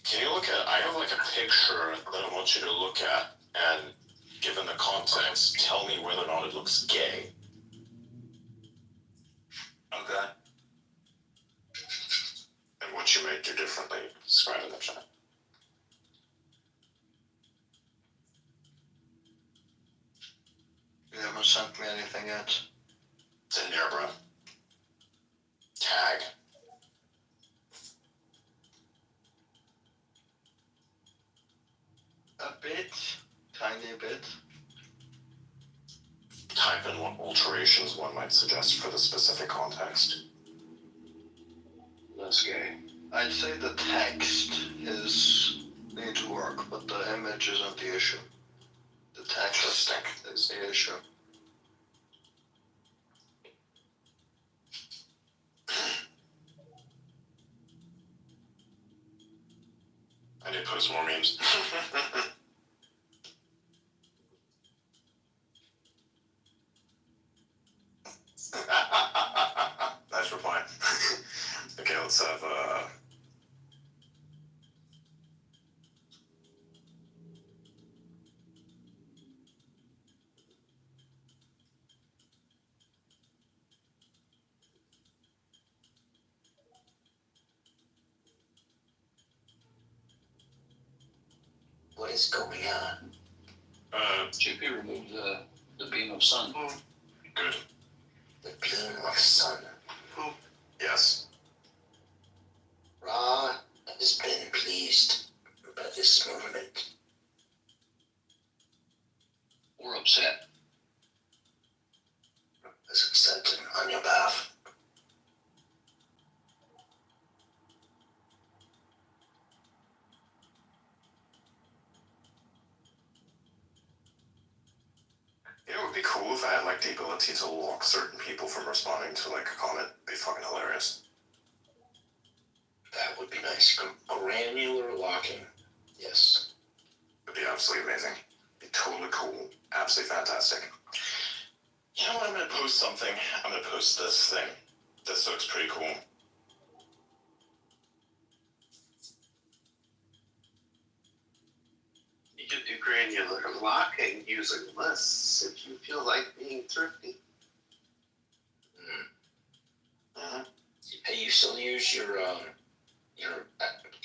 Can you look at? I have like a picture that I want you to look at, and given the context, tell me whether or not it looks gay. Okay. And what you might do differently, describe in the chat. You haven't sent me anything yet. It's in there, bro. Tag. A bit. Tiny bit. Type in what alterations one might suggest for the specific context. That's gay. I'd say the text needs to work, but the image isn't the issue. The text is the issue. I need to post more memes. Nice reply. Okay, let's have What is going on? JP removed the beam of sun. Good. The beam of sun. Yes. Ra has been pleased by this movement. We're upset. Is upset on your behalf. You know, it would be cool if I had like the ability to lock certain people from responding to like a comment. It'd be fucking hilarious. That would be nice. Granular locking. Yes. It'd be absolutely amazing. It'd be totally cool. Absolutely fantastic. You know what? I'm gonna post something. I'm gonna post this thing. This looks pretty cool. You can do granular locking using lists if you feel like being thrifty. Hey, you still use your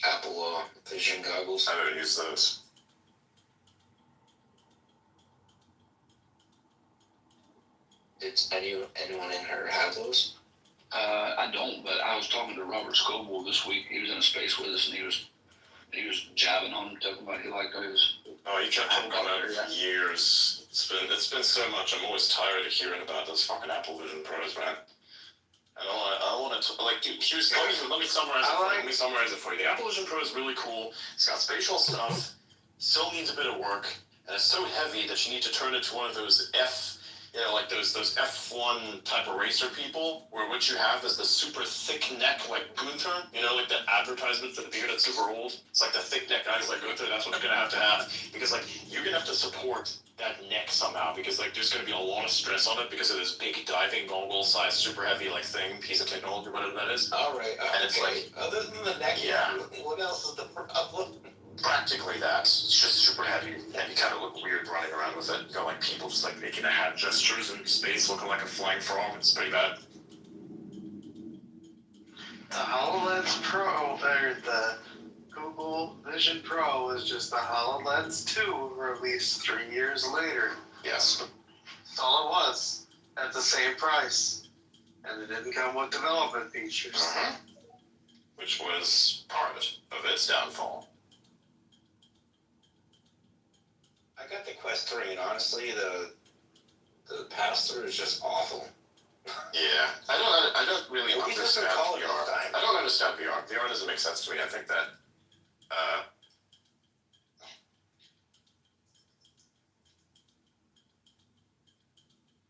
Apple Vision goggles? I don't use those. Did anyone in here have those? I don't, but I was talking to Robert Scoble this week. He was in a space with us, and he was jabbing on him, talking about he liked his. Oh, you kept talking about it for years. It's been so much. I'm always tired of hearing about those fucking Apple Vision Pros, man. I don't want to like. Dude, let me summarize it. Let me summarize it for you. The Apple Vision Pro is really cool. It's got spatial stuff. Still needs a bit of work, and it's so heavy that you need to turn it to one of those like those F1 type eraser people, where what you have is the super thick neck, like Gunther, like the advertisement for the beer that's super old. It's like the thick neck guys like Gunther. That's what you're gonna have to have, because like you're gonna have to support that neck somehow, because like there's gonna be a lot of stress on it because of this big diving goggle size, super heavy like piece of technology, whatever that is. All right. And it's like, other than the neck, yeah. What else is the problem? Practically that. It's just super heavy, and you kind of look weird running around with it. You got like people just like making a hand gestures in space, looking like a flying frog. It's pretty bad. The HoloLens Pro, or the Google Vision Pro, is just the HoloLens 2 released 3 years later. Yes. That's all it was, at the same price. And it didn't come with development features. Which was part of its downfall. I got the Quest 3, and honestly, the pass-through is just awful. Yeah, I don't really understand VR. I don't understand VR. VR doesn't make sense to me. I think that,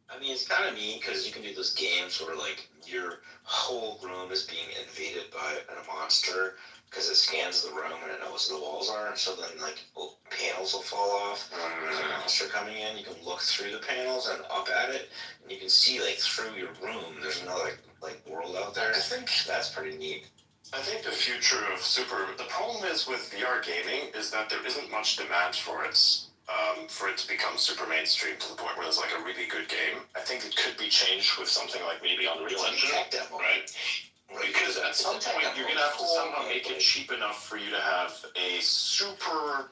I mean, it's kind of neat because you can do those games where, like, your whole room is being invaded by a monster because it scans the room and it knows where the walls are. So then, like, panels will fall off. There's a monster coming in. You can look through the panels and up at it, and you can see, like, through your room. There's another, like world out there. I think that's pretty neat. I think the future of the problem is with VR gaming is that there isn't much demand for it. for it to become super mainstream to the point where there's like a really good game. I think it could be changed with something like maybe Unreal Engine, right? Because at some point you're gonna have to somehow make it cheap enough for you to have a super,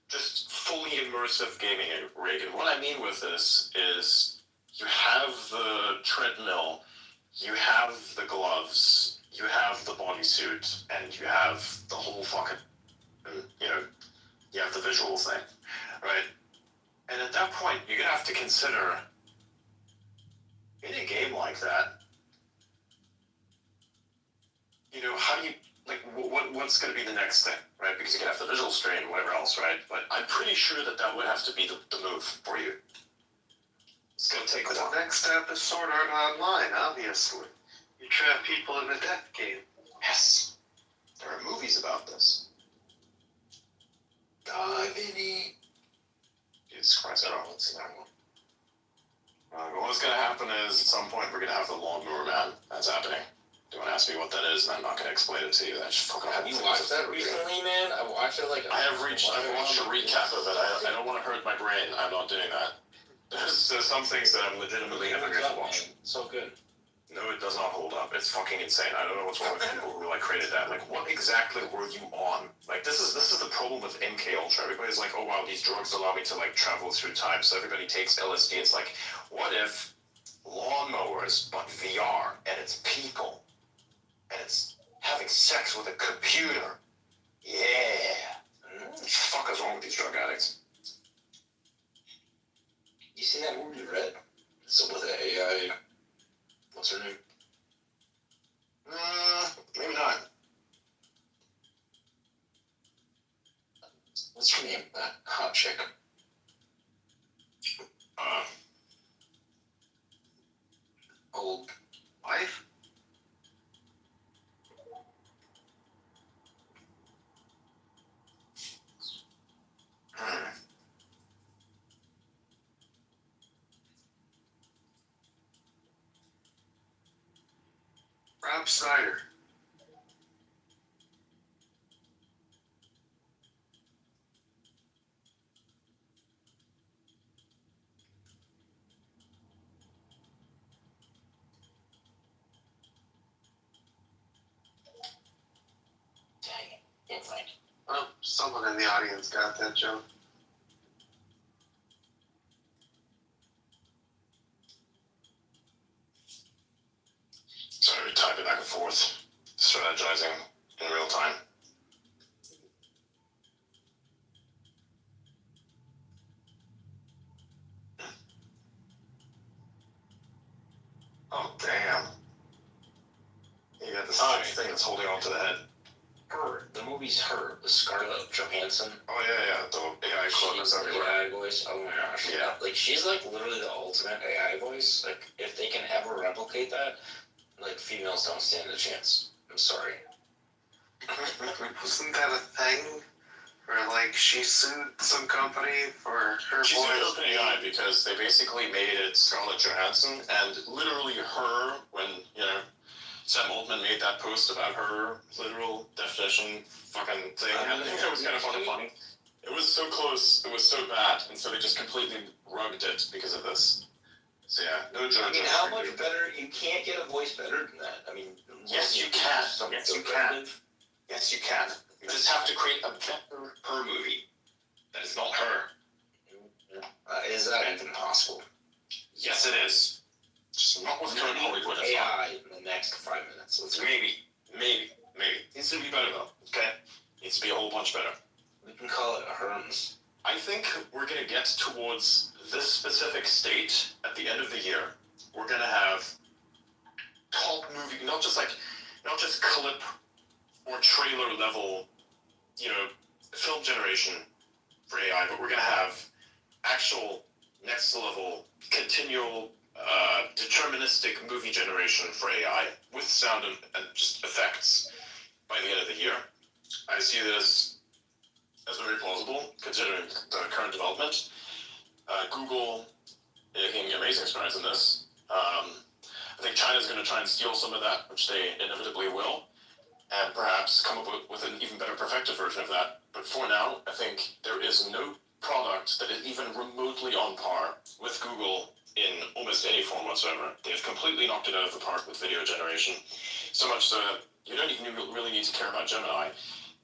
just fully immersive gaming rig. And what I mean with this is you have the treadmill, you have the gloves, you have the bodysuit, and you have the whole fucking, you have the visual thing, right? And at that point, you're gonna have to consider, in a game like that, how do you, what's gonna be the next thing, right? Because you can have the visual strain, whatever else, right? But I'm pretty sure that would have to be the move for you. It's gonna take a while. The next step is Sword Art Online, obviously. You trap people in a death game. Yes. There are movies about this. Vinny. Jesus Christ, I don't know what's that one. What's gonna happen is, at some point, we're gonna have the Lawnmower Man. That's happening. Don't ask me what that is, and I'm not gonna explain it to you. That's fucking. Have you watched that recently, man? I watched it like. I've watched a recap of it. I don't want to hurt my brain. I'm not doing that. There's some things that I'm legitimately never gonna watch. So good. No, it does not hold up. It's fucking insane. I don't know what's wrong with people who created that. What exactly were you on? This is the problem with MK Ultra. Everybody's like, oh wow, these drugs allow me to travel through time. So everybody takes LSD. It's like, what if lawnmowers but VR and it's people and it's having sex with a computer? Yeah. What the fuck is wrong with these drug addicts? You seen that movie Red? So with the AI. What's her name? Maybe not. What's her name? That hot chick. Old wife? Rob Snyder. Oh, someone in the audience got that joke. Sorry, we type it back and forth, strategizing in real time. Oh, damn. You got this thing that's holding on to the head. Her. The movie's Her. The Scarlett Johansson. Oh, yeah. The AI clone is everywhere. AI voice. Oh my gosh. Yeah. She's literally the ultimate AI voice. If they can ever replicate that, females don't stand a chance. I'm sorry. Wasn't that a thing? Where she sued some company for her She voice? sued OpenAI because they basically made it Scarlett Johansson, and literally her, when, Sam Altman made that post about her literal definition fucking thing, and I think that was kind of fucking funny. It was so close, it was so bad, and so they just completely rugged it because of this. So yeah, no judge. How much better? You can't get a voice better than that. Yes, you can. Yes, you can. Yes, you can. You just have to create a better her movie that is not her. Is that even possible? Yes, it is. Just not with current Hollywood. AI in the next 5 minutes. Maybe. Needs to be better though. Okay, needs to be a whole bunch better. We can call it Herms. I think we're gonna get towards this specific state at the end of the year. We're gonna have top movie, not just clip or trailer level, film generation for AI, but we're gonna have actual next level, continual, deterministic movie generation for AI with sound and just effects by the end of the year. I see this as very plausible considering the current development. Google making amazing strides in this. I think China's going to try and steal some of that, which they inevitably will, and perhaps come up with an even better perfected version of that. But for now, I think there is no product that is even remotely on par with Google in almost any form whatsoever. They've completely knocked it out of the park with video generation, so much so that you don't even really need to care about Gemini.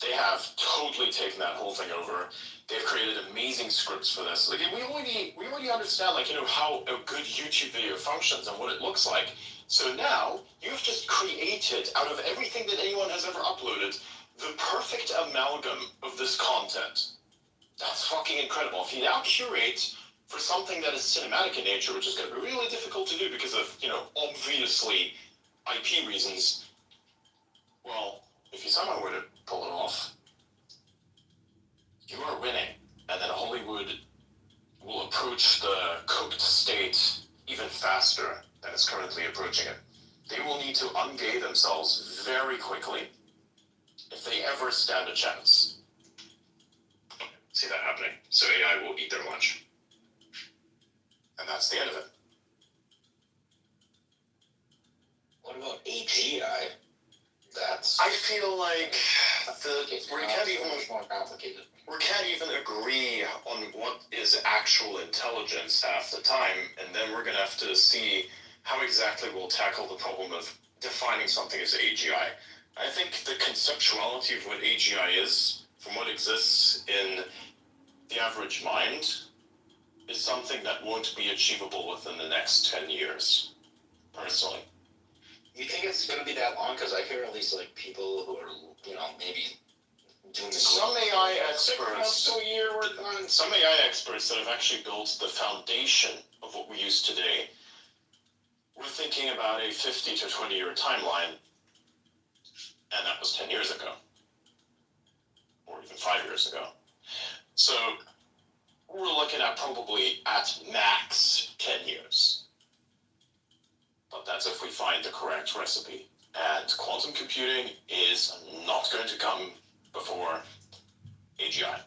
They have totally taken that whole thing over. They've created amazing scripts for this. Like we already understand, like, you know, how a good YouTube video functions and what it looks like. So now you've just created, out of everything that anyone has ever uploaded, the perfect amalgam of this content. That's fucking incredible. If you now curate for something that is cinematic in nature, which is going to be really difficult to do because of, you know, obviously IP reasons, well, if you somehow were to pull it off, you are winning. And then Hollywood will approach the cooked state even faster than it's currently approaching it. They will need to ungay themselves very quickly if they ever stand a chance. See that happening. So AI will eat their lunch. And that's the end of it. What about AGI? I feel like we can't even agree on what is actual intelligence half the time, and then we're gonna have to see how exactly we'll tackle the problem of defining something as AGI. I think the conceptuality of what AGI is, from what exists in the average mind, is something that won't be achievable within the next 10 years, personally. You think it's going to be that long? Because I hear at least like people who are, you know, maybe doing some AI experts that have actually built the foundation of what we use today. We're thinking about a 50 to 20 year timeline, and that was 10 years ago, or even 5 years ago. So we're looking at probably at max 10 years. But that's if we find the correct recipe. And quantum computing is not going to come before AGI.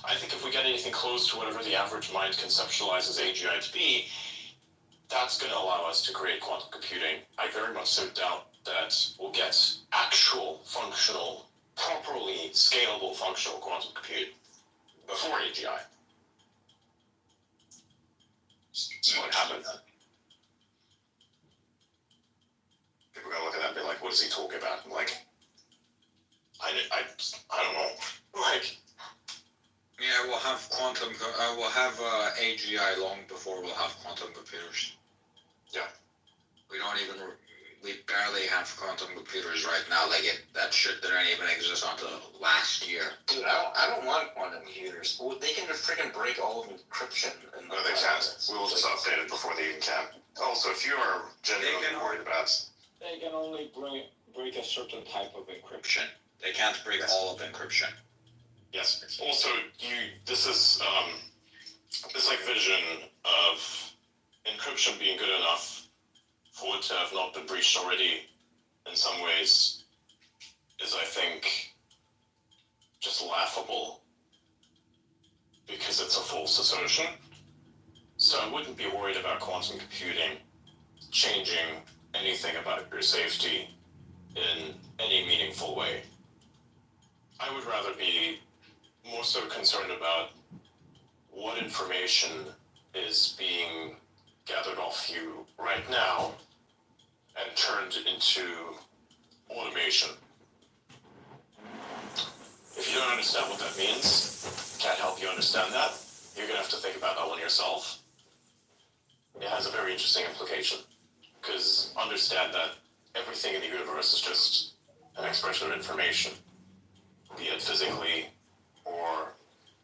I think if we get anything close to whatever the average mind conceptualizes AGI to be, that's going to allow us to create quantum computing. I very much so doubt that we'll get actual functional, properly scalable functional quantum computing before AGI. So what happened? People are gonna look at that and be like, what is he talking about? I'm like, I don't know. Like, yeah, we'll have AGI long before we'll have quantum computers. Yeah. We barely have quantum computers right now. Like that shit didn't even exist until last year. Dude, I don't want quantum computers. Well, they can just freaking break all of encryption. No, they can't. We'll just update it before they even can. Also, if you are genuinely worried about... They can only break a certain type of encryption. They can't break all of encryption. Yes. Also, this is this like vision of encryption being good enough for it to have not been breached already in some ways is, I think, just laughable because it's a false assertion. So I wouldn't be worried about quantum computing changing anything about your safety in any meaningful way. I would rather be more so concerned about what information is being gathered off you right now and turned into automation. If you don't understand what that means, can't help you understand that, you're gonna have to think about that one yourself. It has a very interesting implication, because understand that everything in the universe is just an expression of information, be it physically or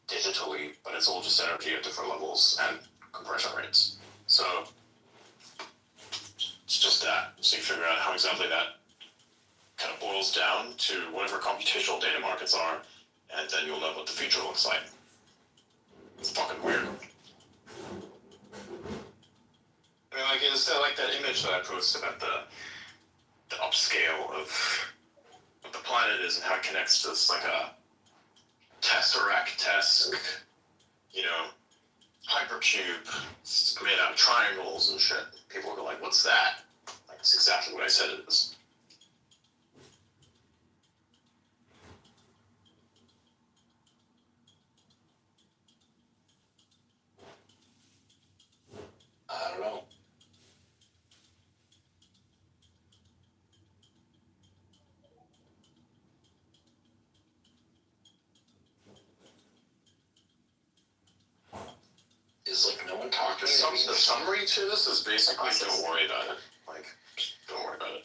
digitally, but it's all just energy at different levels and compression rates. So it's just that. So you figure out how exactly that kind of boils down to whatever computational data markets are, and then you'll know what the future looks like. It's fucking weird. I mean, like, it's like that image that I posted about the upscale of what the planet is and how it connects to this, like a tesseract-esque, you know, hypercube made out of triangles and shit. People will go like, what's that? Like, it's exactly what I said it is. The summary to this is basically don't worry about it. Like, don't worry about it.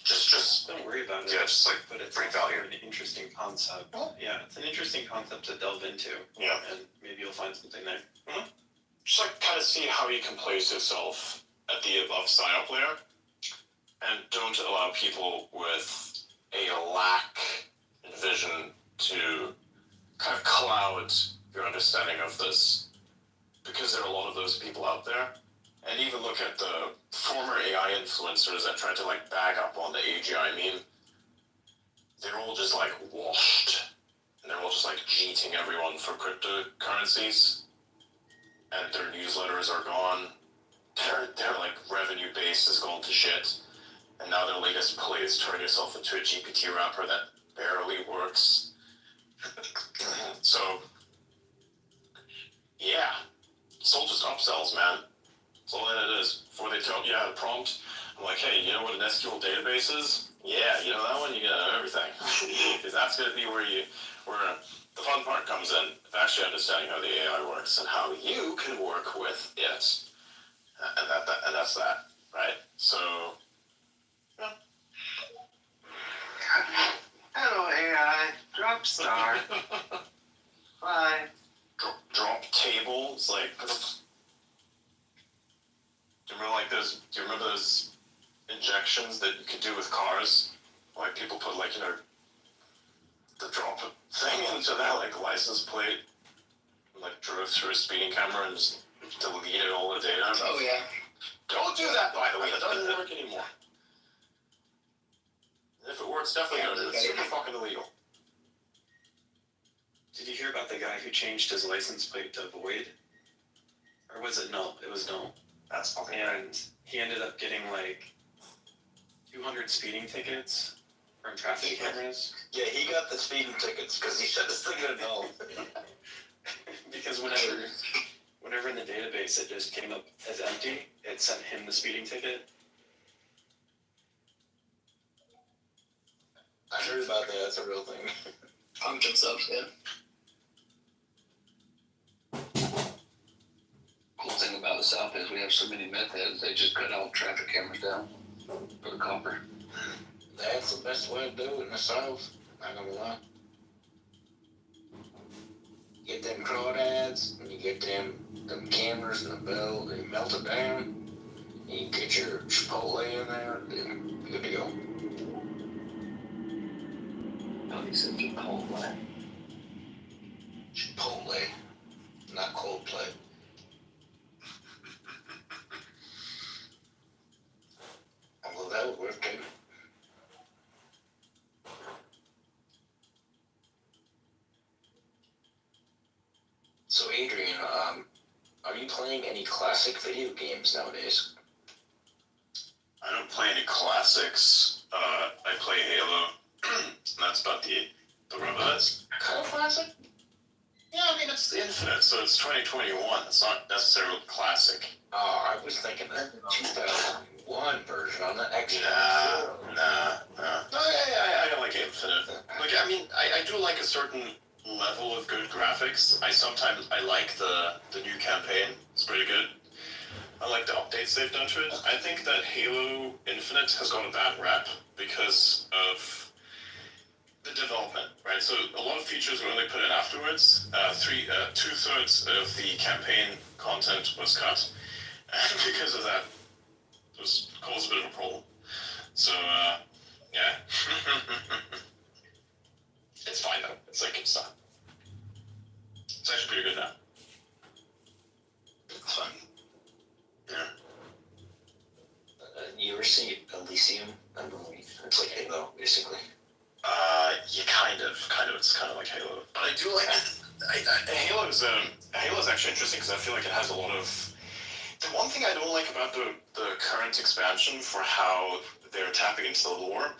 Just don't worry about it. Yeah, just like but it's bring value. an interesting concept. Yeah, it's an interesting concept to delve into. Yeah. And maybe you'll find something there. Mm-hmm. Just like kind of see how you can place yourself at the above sign-up layer, and don't allow people with a lack in vision to kind of cloud your understanding of this, because there are a lot of those people out there. And even look at the former AI influencers that tried to like bag up on the AGI meme. They're all just like washed, and they're all just like cheating everyone for cryptocurrencies, and their newsletters are gone. Their like revenue base has gone to shit, and now their latest play is turn yourself into a GPT wrapper that barely works. So, yeah, it's all just upsells, man. That's all that it is. Before they tell you how to prompt, I'm like, hey, you know what an SQL database is? Yeah, you know that one, you gotta know everything. Because that's gonna be where the fun part comes in, of actually understanding how the AI works and how you can work with it. And that's that, right? So, yeah. Hello, AI. Drop star. Bye. Drop tables, like, do you remember those injections that you could do with cars? Like people put like, you know, the drop thing into their like license plate, and, like drove through a speeding camera and just deleted all the data. Oh yeah. Don't do that, by the way. That doesn't work anymore. And if it works, definitely don't do it. It's super fucking illegal. Did you hear about the guy who changed his license plate to void? Or was it no? It was no. That's fucking And he ended up getting like 200 speeding tickets from traffic cameras. Yeah, he got the speeding tickets because he shut his thing to no. Because whenever in the database it just came up as empty, it sent him the speeding ticket. I heard about that. That's a real thing. Pumpkin subs, yeah. Cool thing about the South is we have so many meth heads, they just cut all traffic cameras down for the copper. That's the best way to do it in the South. Not gonna lie. Get them crawdads, and you get them cameras and the bell, and you melt it down, and you get your Chipotle in there, and good to go. Oh, he said Chipotle. Chipotle, not Coldplay. Although that would work too. So Adrian, are you playing any classic video games nowadays? I don't play any classics. I play Halo. And that's about the rub of it. Kind of classic? Yeah, I mean, it's the Infinite, so it's 2021. It's not necessarily classic. Oh, I was thinking the 2001 version on the Xbox. Nah. No, I like Infinite. Like, I mean, I do like a certain level of good graphics. I like the new campaign. It's pretty good. I like the updates they've done to it. I think that Halo Infinite has got a bad rap because of the development, right? So a lot of features were only put in afterwards. 2/3 of the campaign content was cut, and because of that, it caused a bit of a problem. So yeah, it's fine though. It's actually pretty good now. It's fun. Yeah. You ever see Elysium? I don't know. It's like Halo, basically. Yeah, kind of. It's kind of like Halo, but I do like Halo's actually interesting because I feel like it has a lot of. The one thing I don't like about the current expansion for how they're tapping into the lore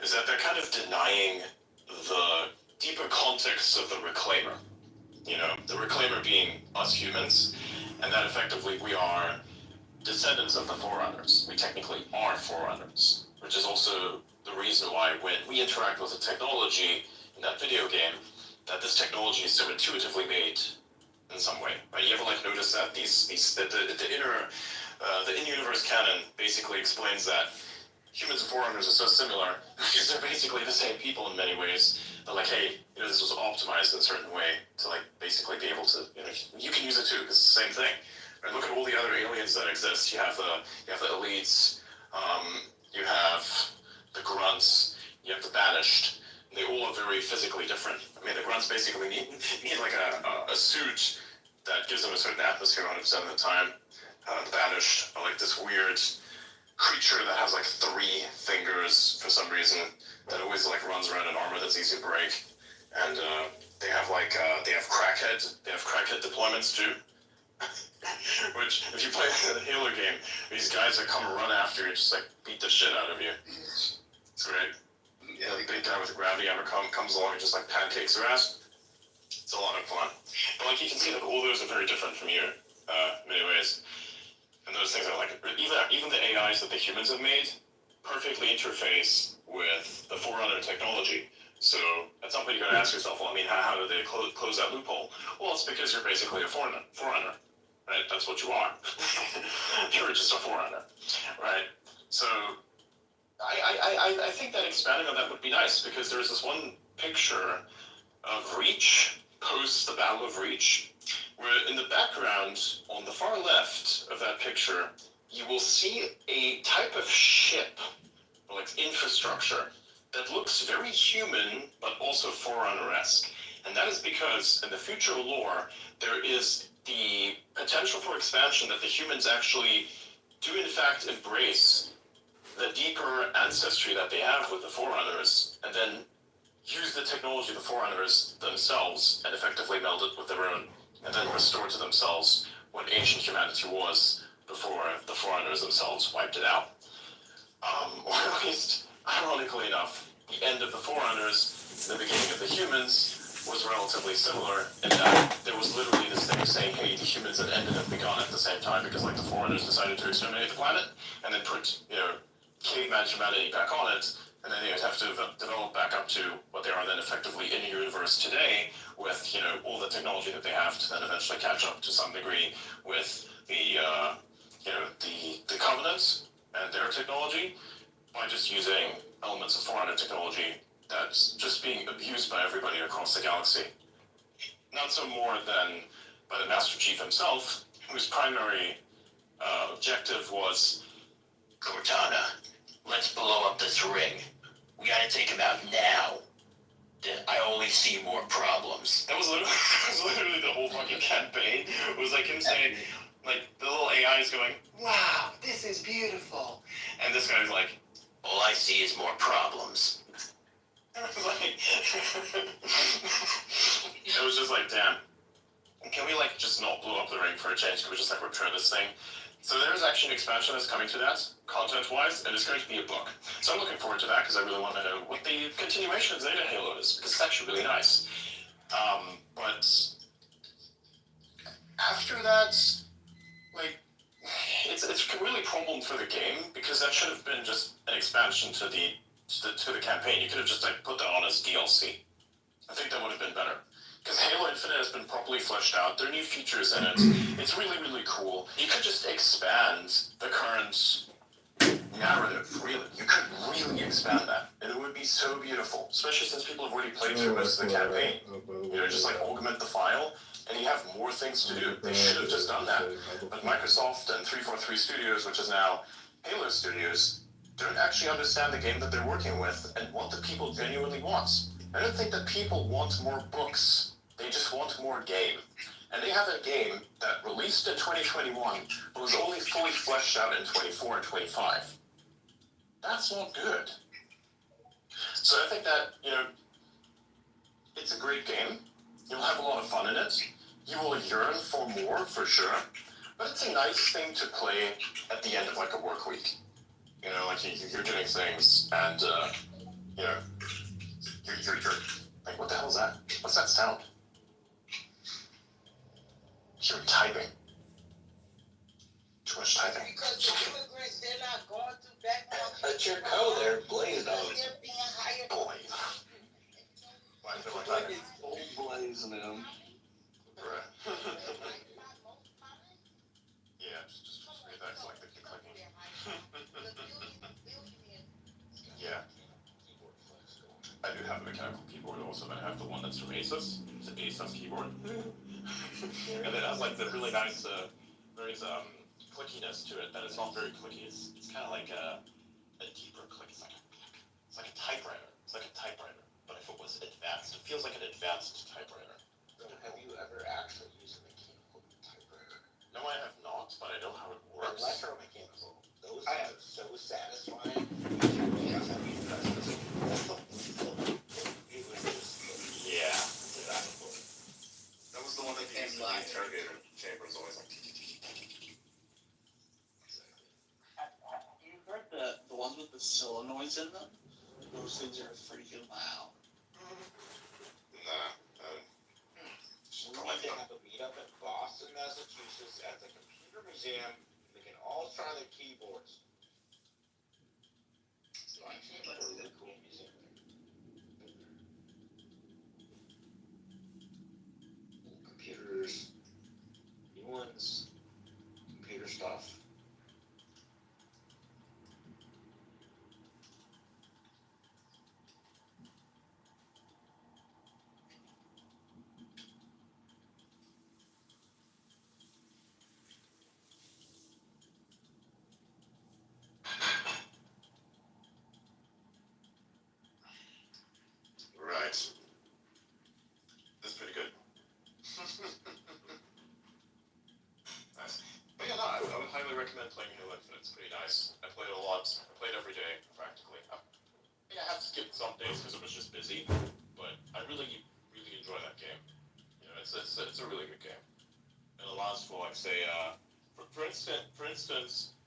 is that they're kind of denying the deeper context of the Reclaimer. You know, the Reclaimer being us humans, and that effectively we are descendants of the Forerunners. We technically are Forerunners, which is also the reason why when we interact with the technology in that video game, that this technology is so intuitively made in some way. Right? You ever like notice that the in-universe canon basically explains that humans and Forerunners are so similar because they're basically the same people in many ways. They're like, hey, this was optimized in a certain way to like basically be able to, you can use it too because it's the same thing. Right? Look at all the other aliens that exist. You have the elites, you have the grunts, you have the banished. They all are very physically different. I mean, the grunts basically need like a suit that gives them a certain atmosphere 100% of the time. The banished are like this weird creature that has like 3 fingers for some reason that always like runs around in armor that's easy to break. And they have crackhead deployments too. Which, if you play the Halo game, these guys that come and run after you just like beat the shit out of you. It's great. Yeah, the big guy with the gravity hammer comes along and just like pancakes your ass. It's a lot of fun. But like you can see that all those are very different from you, in many ways. And those things are like, even the AIs that the humans have made perfectly interface with the Forerunner technology. So at some point you gotta ask yourself, well, I mean, how do they close that loophole? Well, it's because you're basically a Forerunner, right? That's what you are. You're just a Forerunner, right? So I think that expanding on that would be nice because there's this one picture of Reach, post the Battle of Reach, where in the background, on the far left of that picture, you will see a type of ship, or like infrastructure, that looks very human, but also Forerunner-esque. And that is because in the future lore, there is the potential for expansion that the humans actually do in fact embrace the deeper ancestry that they have with the Forerunners, and then use the technology of the Forerunners themselves and effectively meld it with their own, and then restore to themselves what ancient humanity was before the Forerunners themselves wiped it out. Or at least, ironically enough, the end of the Forerunners, the beginning of the humans, was relatively similar in that there was literally this thing saying, hey, the humans had ended and begun at the same time because like the Forerunners decided to exterminate the planet and then put, caveman humanity back on it, and then they would have to develop back up to what they are then effectively in the universe today with, all the technology that they have to then eventually catch up to some degree with the Covenant and their technology by just using elements of Forerunner technology that's just being abused by everybody across the galaxy. Not so more than by the Master Chief himself, whose primary objective was, Cortana, let's blow up this ring. We gotta take him out now. I only see more problems. That was literally the whole fucking campaign. It was like him saying, like, the little AI is going, wow, this is beautiful. And this guy's like, all I see is more problems. It was just like, damn. Can we, like, just not blow up the ring for a change? Can we just, like, repair this thing? So there is actually an expansion that's coming to that, content-wise, and it's going to be a book. So I'm looking forward to that because I really want to know what the continuation of Zeta Halo is, because it's actually really nice. But after that, like, it's really a problem for the game because that should have been just an expansion to the campaign. You could have just like put that on as DLC. I think that would have been better. Because Halo Infinite has been properly fleshed out. There are new features in it. It's really, really cool. You could just expand the current narrative, really. You could really expand that. And it would be so beautiful. Especially since people have already played through most of the campaign. Just like augment the file, and you have more things to do. They should have just done that. But Microsoft and 343 Studios, which is now Halo Studios, don't actually understand the game that they're working with and what the people genuinely want. I don't think that people want more books. They just want more game. And they have a game that released in 2021, but was only fully fleshed out in 24 and 25. That's not good. So I think that, it's a great game. You'll have a lot of fun in it. You will yearn for more, for sure. But it's a nice thing to play at the end of, like, a work week. Like, you're doing things, and, you're like, what the hell is that? What's that sound? You're typing. Too much typing. Because the immigrants, they're not going through background. But your code there, Blaze, Because they're being hired. Blaze. Why I feel like It's old Blaze now. could have a mechanical keyboard also, but I have the one that's from Asus. It's an Asus keyboard. And it has like the really nice, very clickiness to it, but it's not very clicky. It's kind of like a deeper click. It's like a typewriter. It's like a typewriter, but if it was advanced, it feels like an advanced typewriter. So have you ever actually used a mechanical typewriter? No, I have not, but I know how it works. Electromechanical. Those are so satisfying. You really have to be impressed. It was just Yeah. that was the one that they used in the interrogator chamber. It's always like. Have you heard the ones with the solenoids in them? Those things are freaking loud. Nah. We need to have a meetup in Boston, Massachusetts at the Computer Museum. We can all try the keyboards. It's like a really cool museum. Computers, new ones, computer stuff. Right. That's pretty good. Nice. But yeah, no, I would highly recommend playing Halo Infinite. It's pretty nice. I played it a lot. I played every day, practically. I have to skip some days because it was just busy, but I really, really enjoy that game. You know, it's a really good game. It allows for, like, say, for instance,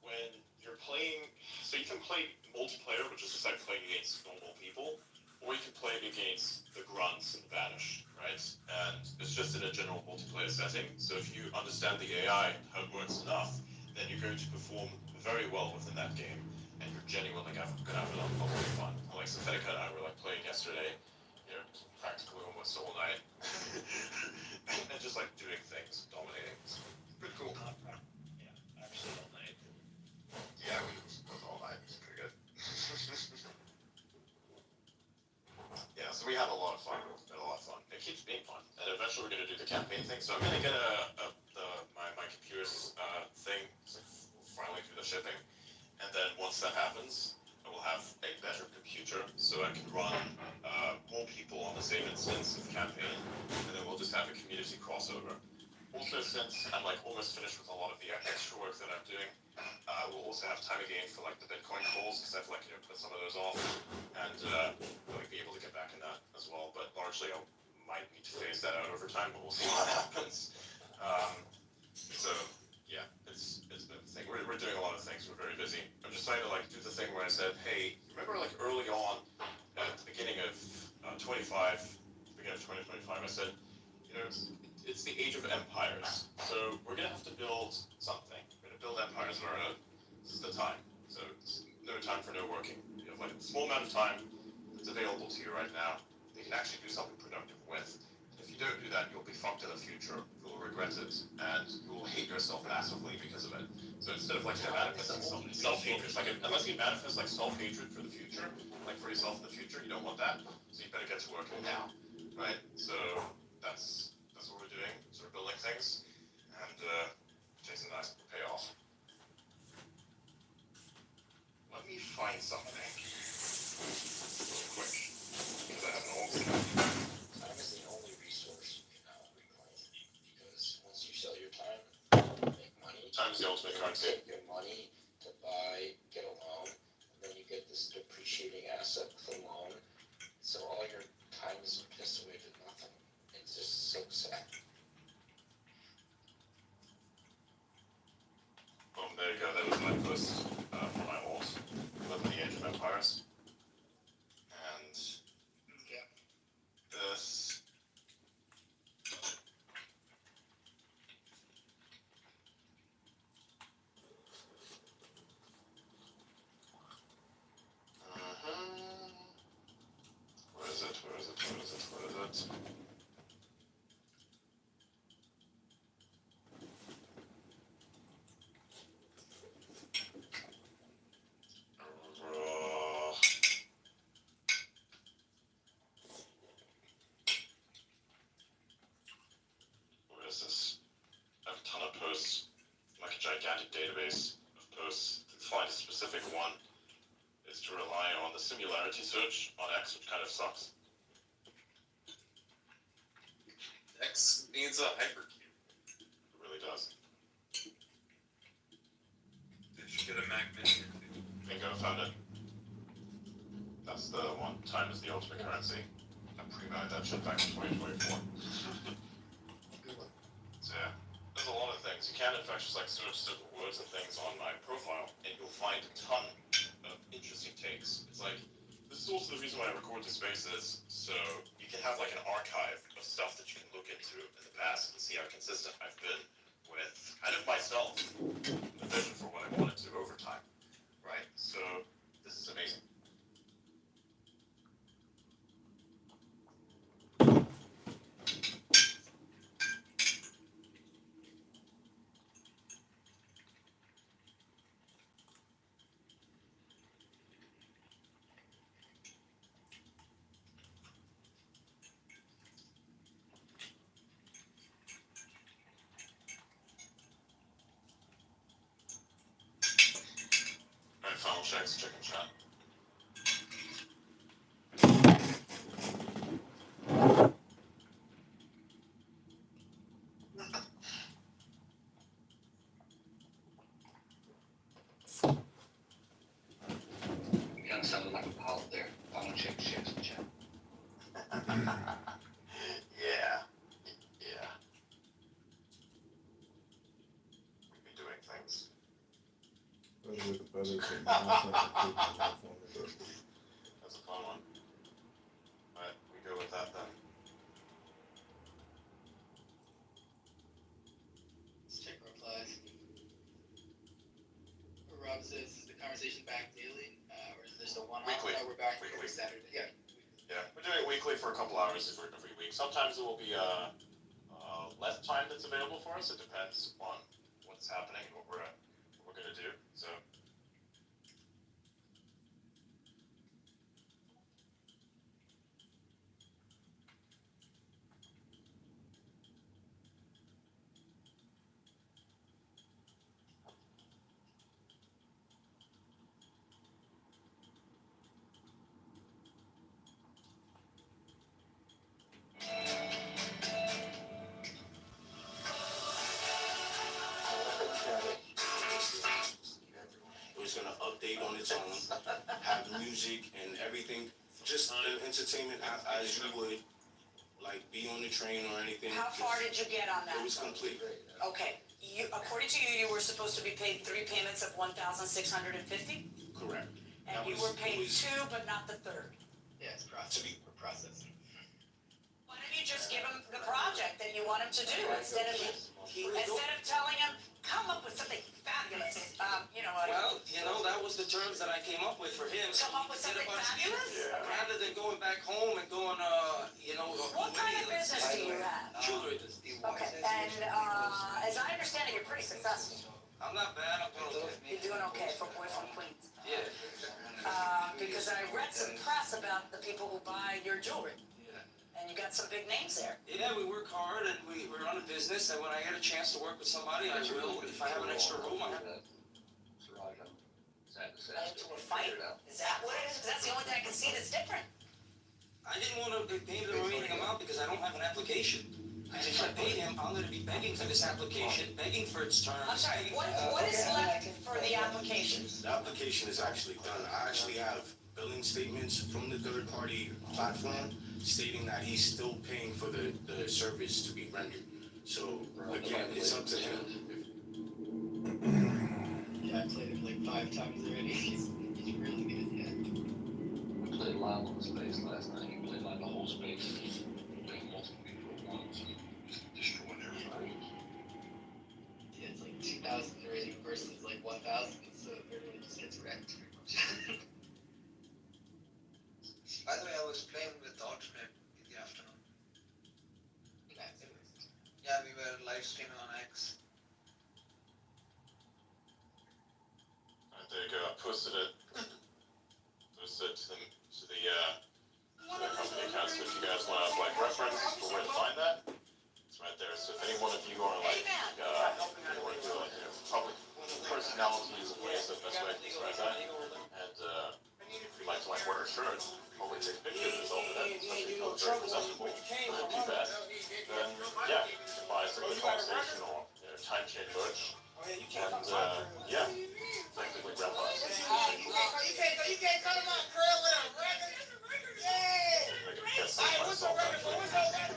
when you're playing, so you can play multiplayer, which is just like playing against normal people, or you can play against the grunts and Vanish, right? And it's just in a general multiplayer setting. So if you understand the AI, how it works enough, then you're going to perform very well within that game, and you're genuinely gonna have a lot of fun. Like Synthetica and I were like playing yesterday, you know, practically almost all night, and just like doing things, dominating. It's pretty cool. Yeah, actually all night. Yeah, we was all night. It's pretty good. Yeah, so we had a lot of fun. It keeps being fun, and eventually we're gonna do the campaign thing. So I'm gonna get my computer's thing, so finally do the shipping, and then once that happens, I will have a better computer, so I can run more people on the same instance of the campaign, and then we'll just have a community crossover. Also, since I'm like almost finished with a lot of the extra work that I'm doing, we'll also have time again for like the Bitcoin calls, because I've like put some of those off, and really be able to get back in that as well. But largely, I might need to phase that out over time, but we'll see what happens. So yeah, it's a bit of a thing. We're doing a lot of things. We're very busy. I'm just trying to like do the thing where I said, hey, remember like early on at the beginning of 2025, I said, you know, it's the age of empires. So we're gonna have to build something. We're gonna build empires of our own. This is the time. So it's no time for no working. You have like a small amount of time that's available to you right now. You can actually do something productive with. If you don't do that, you'll be fucked in the future. You'll regret it, and you'll hate yourself massively because of it. So instead of like manifesting self-hatred, like unless you manifest like self-hatred for the future, like for yourself in the future, you don't want that. So you better get to work now, right? So that's what we're doing. So we're building things, and Jason and I will pay off. Let me find something real quick, because I have an old thing. Time is the only resource you can reclaim, because once you sell your time, you make money. Time is the ultimate currency. You take your money to get a loan, and then you get this depreciating asset with a loan. So all your time is pissed away to nothing. It's just so sad. Boom, there you go. That was my post for my alt. Live in the Age of Empires. And this. Where is it? business. I have a ton of posts, like a gigantic database of posts. To find a specific one is to rely on the similarity search on X, which kind of sucks. X needs a hypercube. It really does. They should get a Mac Mini or two. Bingo, found it. That's the one. Time is the ultimate currency. I pre-mined that shit back in 2024. So yeah, there's a lot of things. You can in fact just like search certain words and things on my profile, and you'll find a ton of interesting takes. It's like, this is also the reason why I record the spaces, so you can have like an archive of stuff that you can look into in the past and see how consistent I've been with kind of myself, the vision for what I wanted to over time, right? So this is amazing. Alright, final checks, chicken chat. You kind of sounded like a Paul there. Final check, checks, and check. Yeah. Yeah. We've been doing things. Brother with the brothers and the That's a fun one. Alright, we go with that then. Let's check replies. Rob says, is the conversation back daily? Or is this a one-off? Weekly. We're back Weekly. every Saturday. Yeah. Yeah, we're doing it weekly for a couple hours every week. Sometimes there will be less time that's available for us. It depends on what's happening and what we're gonna do. So. It was gonna update on its own, have music and everything, just an entertainment app as you would, like be on the train or anything. How far did you get on that? It was complete. Okay, according to you, you were supposed to be paid 3 payments of $1,650, Correct. and That you was- were it paid was- 2, but not the third. Yeah, it's processing. We're processing. Why don't you just give him the project that you want him to do instead of telling him, come up with something fabulous? Well, that was the terms that I came up with for him. Come up with something fabulous? Rather than going back home and going, What kind of business do you have? Jewelry business. Okay, and as I understand it, you're pretty successful. I'm not bad, I'm doing okay. You're doing okay for a boy from Queens. Yeah. Because I read some press about the people who buy your jewelry. And you got some big names there. Yeah, we work hard and we run a business, and when I get a chance to work with somebody, I will. If I have an extra room, I have it. To a fight? Is that what it is? Because that's the only thing I can see that's different. I didn't want to pay the remaining amount because I don't have an application. And if I pay him, I'm gonna be begging for this application, begging for its terms. I'm sorry, what is left for the application? The application is actually done. I actually have billing statements from the third party platform stating that he's still paying for the service to be rendered. So again, it's up to him. Yeah, I played it like 5 times already. He's really good, yeah. We played live on the space last night. He played like the whole space. Played multiple people at once. Just destroyed everybody. Yeah, it's like 2,000 already versus like 1,000, so everyone just gets wrecked pretty much. By the way, I was playing with Ultimate in the afternoon. Yeah, we were live streaming on X. There you go. I posted it. Posted to the company account. So if you guys want to reference for where to find that, it's right there. So if any one of you then yeah, you can buy some of the conversation or time chain merch. And yeah, technically grandpa. You can't cut him off, Curl, with a record. Yay! What's your record? What's your record?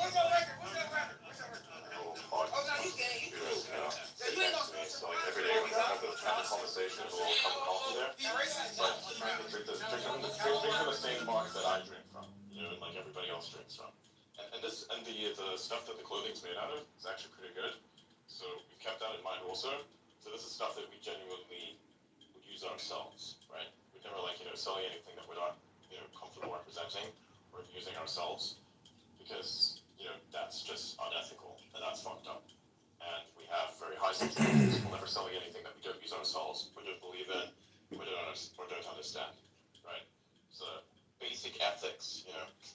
What's your record? Oh, no, you can't. You do. So like every day we have those kind of conversations, we'll have a coffee there. But trying to drink from the same box that I drink from, and like everybody else drinks from. And the stuff that the clothing's made out of is actually pretty good. So we've kept that in mind also. So this is stuff that we genuinely would use ourselves, right? We'd never selling anything that we're not, comfortable representing or using ourselves, because, that's just unethical and that's fucked up. And we have very high standards. We'll never sell anything that we don't use ourselves, or don't believe in, or don't understand, right? So basic ethics,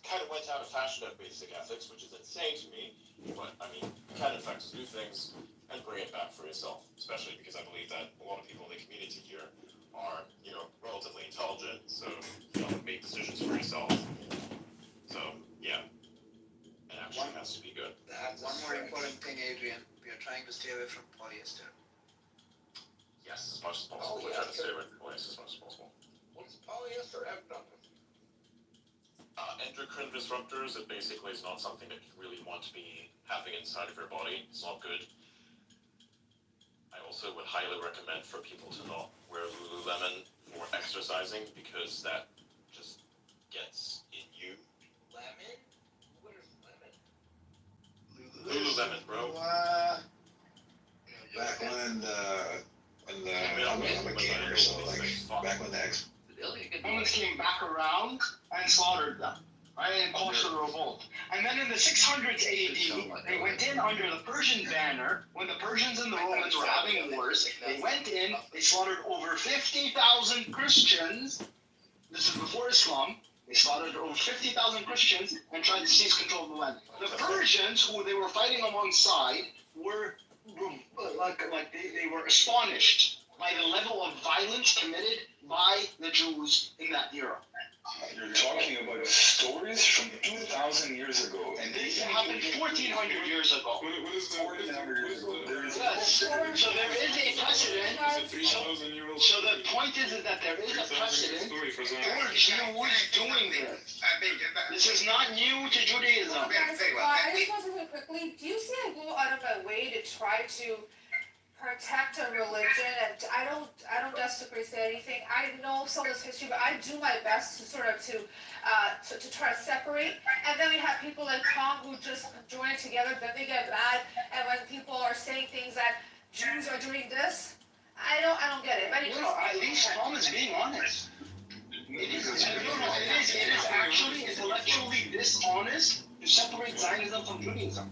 kind of went out of fashion at basic ethics, which is insane to me. But I mean, you can in fact do things and bring it back for yourself, especially because I believe that a lot of people in the community here are, relatively intelligent, so make decisions for yourself. So yeah, it actually has to be good. One more important thing, Adrian. We are trying to stay away from polyester. Yes, as much as possible. We're trying to stay away from polyester as much as possible. What does polyester have done? Endocrine disruptors, it basically is not something that you really want to be having inside of your body. It's not good. I also would highly recommend for people to not wear Lululemon for exercising, because that just gets in you. Lemon? What is lemon? Lululemon, bro. Back when I'm a gamer, so like back when the Romans came back around and slaughtered them, right, and caused the revolt. And then in the 600s AD, they went in under the Persian banner. When the Persians and the Romans were having wars, they went in, they slaughtered over 50,000 Christians. This is before Islam. They slaughtered over 50,000 Christians and tried to seize control of the land. The Persians, who they were fighting alongside, were they were astonished by the level of violence committed by the Jews in that era. You're talking about stories from 2,000 years ago, and this happened 1,400 years ago. What is 1,400 years ago? Yes. So there is a precedent. So the point is that there is a precedent for Jews doing this. This is not new to Judaism. I just want to say quickly, do you see I go out of my way to try to protect a religion? And I don't desperately say anything. I know some of this history, but I do my best to sort of to try to separate. And then we have people like Tom who just join it together, then they get mad. And when people are saying things that Jews are doing this, I don't get it. But at least Tom is being honest. It is actually intellectually dishonest to separate Zionism from Judaism.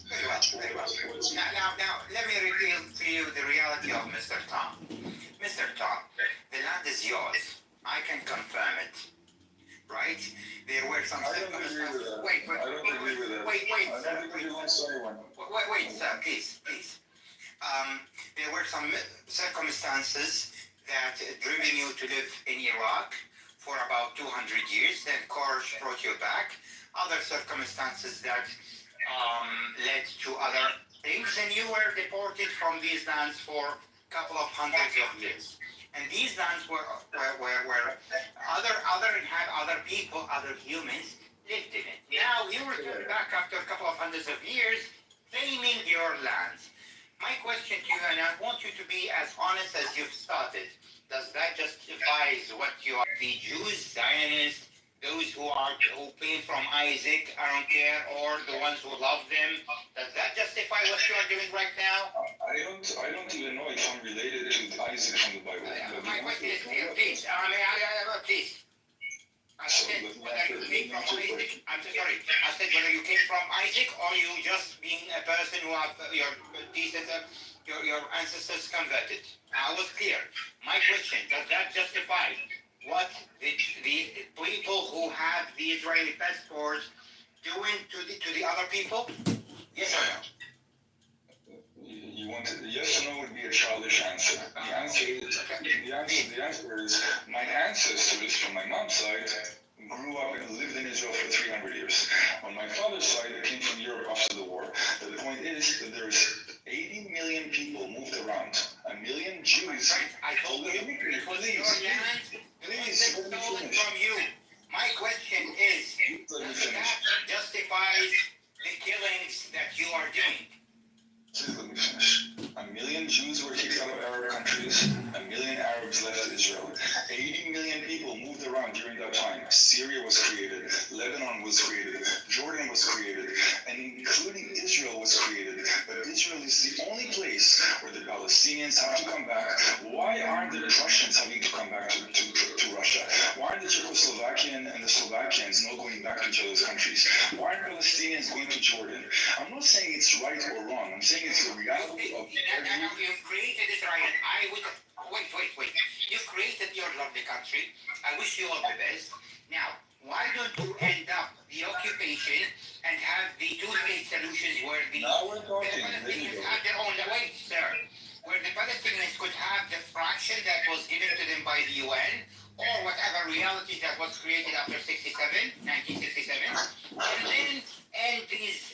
Very well. Now, let me reveal to you the reality of Mr. Tom. Mr. Tom, the land is yours. I can confirm it. Right? There were some circumstances. Wait, sir, please. There were some circumstances that driven you to live in Iraq for about 200 years. Then Koresh brought you back. Other circumstances that led to other things, and you were deported from these lands for a couple of hundreds of years. And these lands were other people, other humans lived in it. Now you return back after a couple of hundreds of years, claiming your lands. My question to you, and I want you to be as honest as you've started, does that justify what you are? The Jews, Zionists, those who came from Isaac, I don't care, or the ones who love them, does that justify what you are doing right now? I don't even know if I'm related to Isaac from the Bible. My question is clear, please. Please. I said whether you came from Isaac. I'm so sorry. I said whether you came from Isaac or you just being a person who have your ancestors converted. I was clear. My question, does that justify what the people who have the Israeli passports doing to the other people? Yes or no? You want yes or no would be a childish answer. The answer is my ancestors from my mom's side grew up and lived in Israel for 300 years. On my father's side, they came from Europe your land, the ones that stolen from you. My question is, does that justifies the killings that you are doing? Please let me finish. 1 million Jews were kicked out of Arab countries. 1 million Arabs left Israel. 80 million people moved around during that time. Syria was created. Lebanon was created. Jordan was created. And including Israel was created. But Israel is the only place where the Palestinians have to come back. Why aren't the Russians having to come back to Russia? Why aren't the Czechoslovakian and the Slovakians not going back to each other's countries? Why aren't Palestinians going to Jordan? I'm not saying it's right or wrong. I'm saying it's the reality of You've created Israel. I would wait. You created your lovely country. I wish you all the best. Now, why don't you end up the occupation and have the two-state solutions where the Palestinians have their own wait, sir, where the Palestinians could have the fraction that was given to them by the UN or whatever reality that was created after 1967, and then end these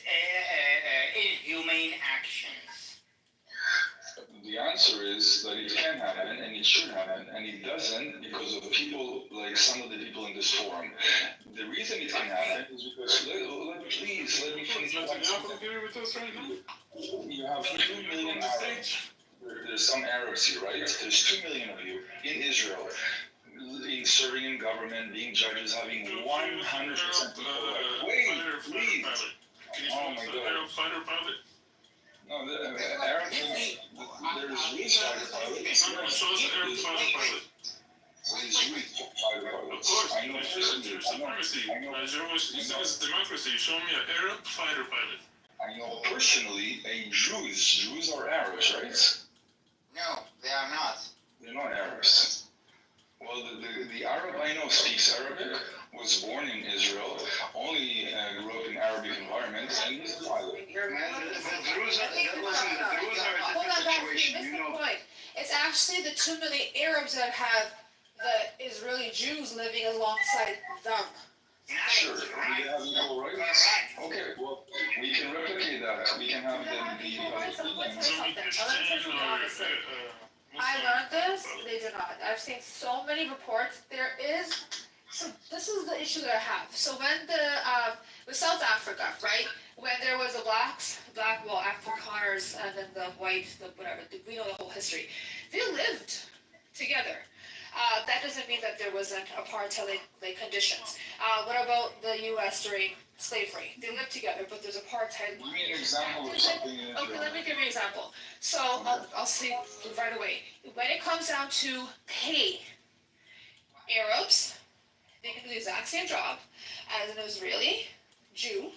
inhumane actions. The answer is that it can happen and it should happen, and it doesn't because of people like some of the people in this forum. The reason it can happen is because, please let me finish. You have 2 million Arabs. There's some Arabs here, right? There's 2 million of you in Israel, in serving in government, being judges, having 100% people. Wait, please. Oh my God. No, Arab, there's Jewish fighter pilots. Of course, I know supremacy. It's democracy. Show me an Arab fighter pilot. I know personally Jews are Arabs, right? No, they are not. They're not Arabs. Well, the Arab I know speaks Arabic, was born in Israel, only grew up in Arabic environment, and he's a pilot. It's actually the 2 million Arabs that have the Israeli Jews living alongside them. Sure, they have equal rights. Okay, well, we can replicate that. We can have I learned this, they do not. I've seen so many reports. So this is the issue that I have. So when with South Africa, right? When there was the Afrikaners and then the white, whatever, we know the whole history. They lived together. That doesn't mean that there wasn't apartheid-like conditions. What about the U.S. during slavery? They lived together, but there's apartheid. Give me an example of something. Okay, let me give you an example. So I'll say right away. When it comes down to pay, Arabs, they can do the exact same job as an Israeli Jew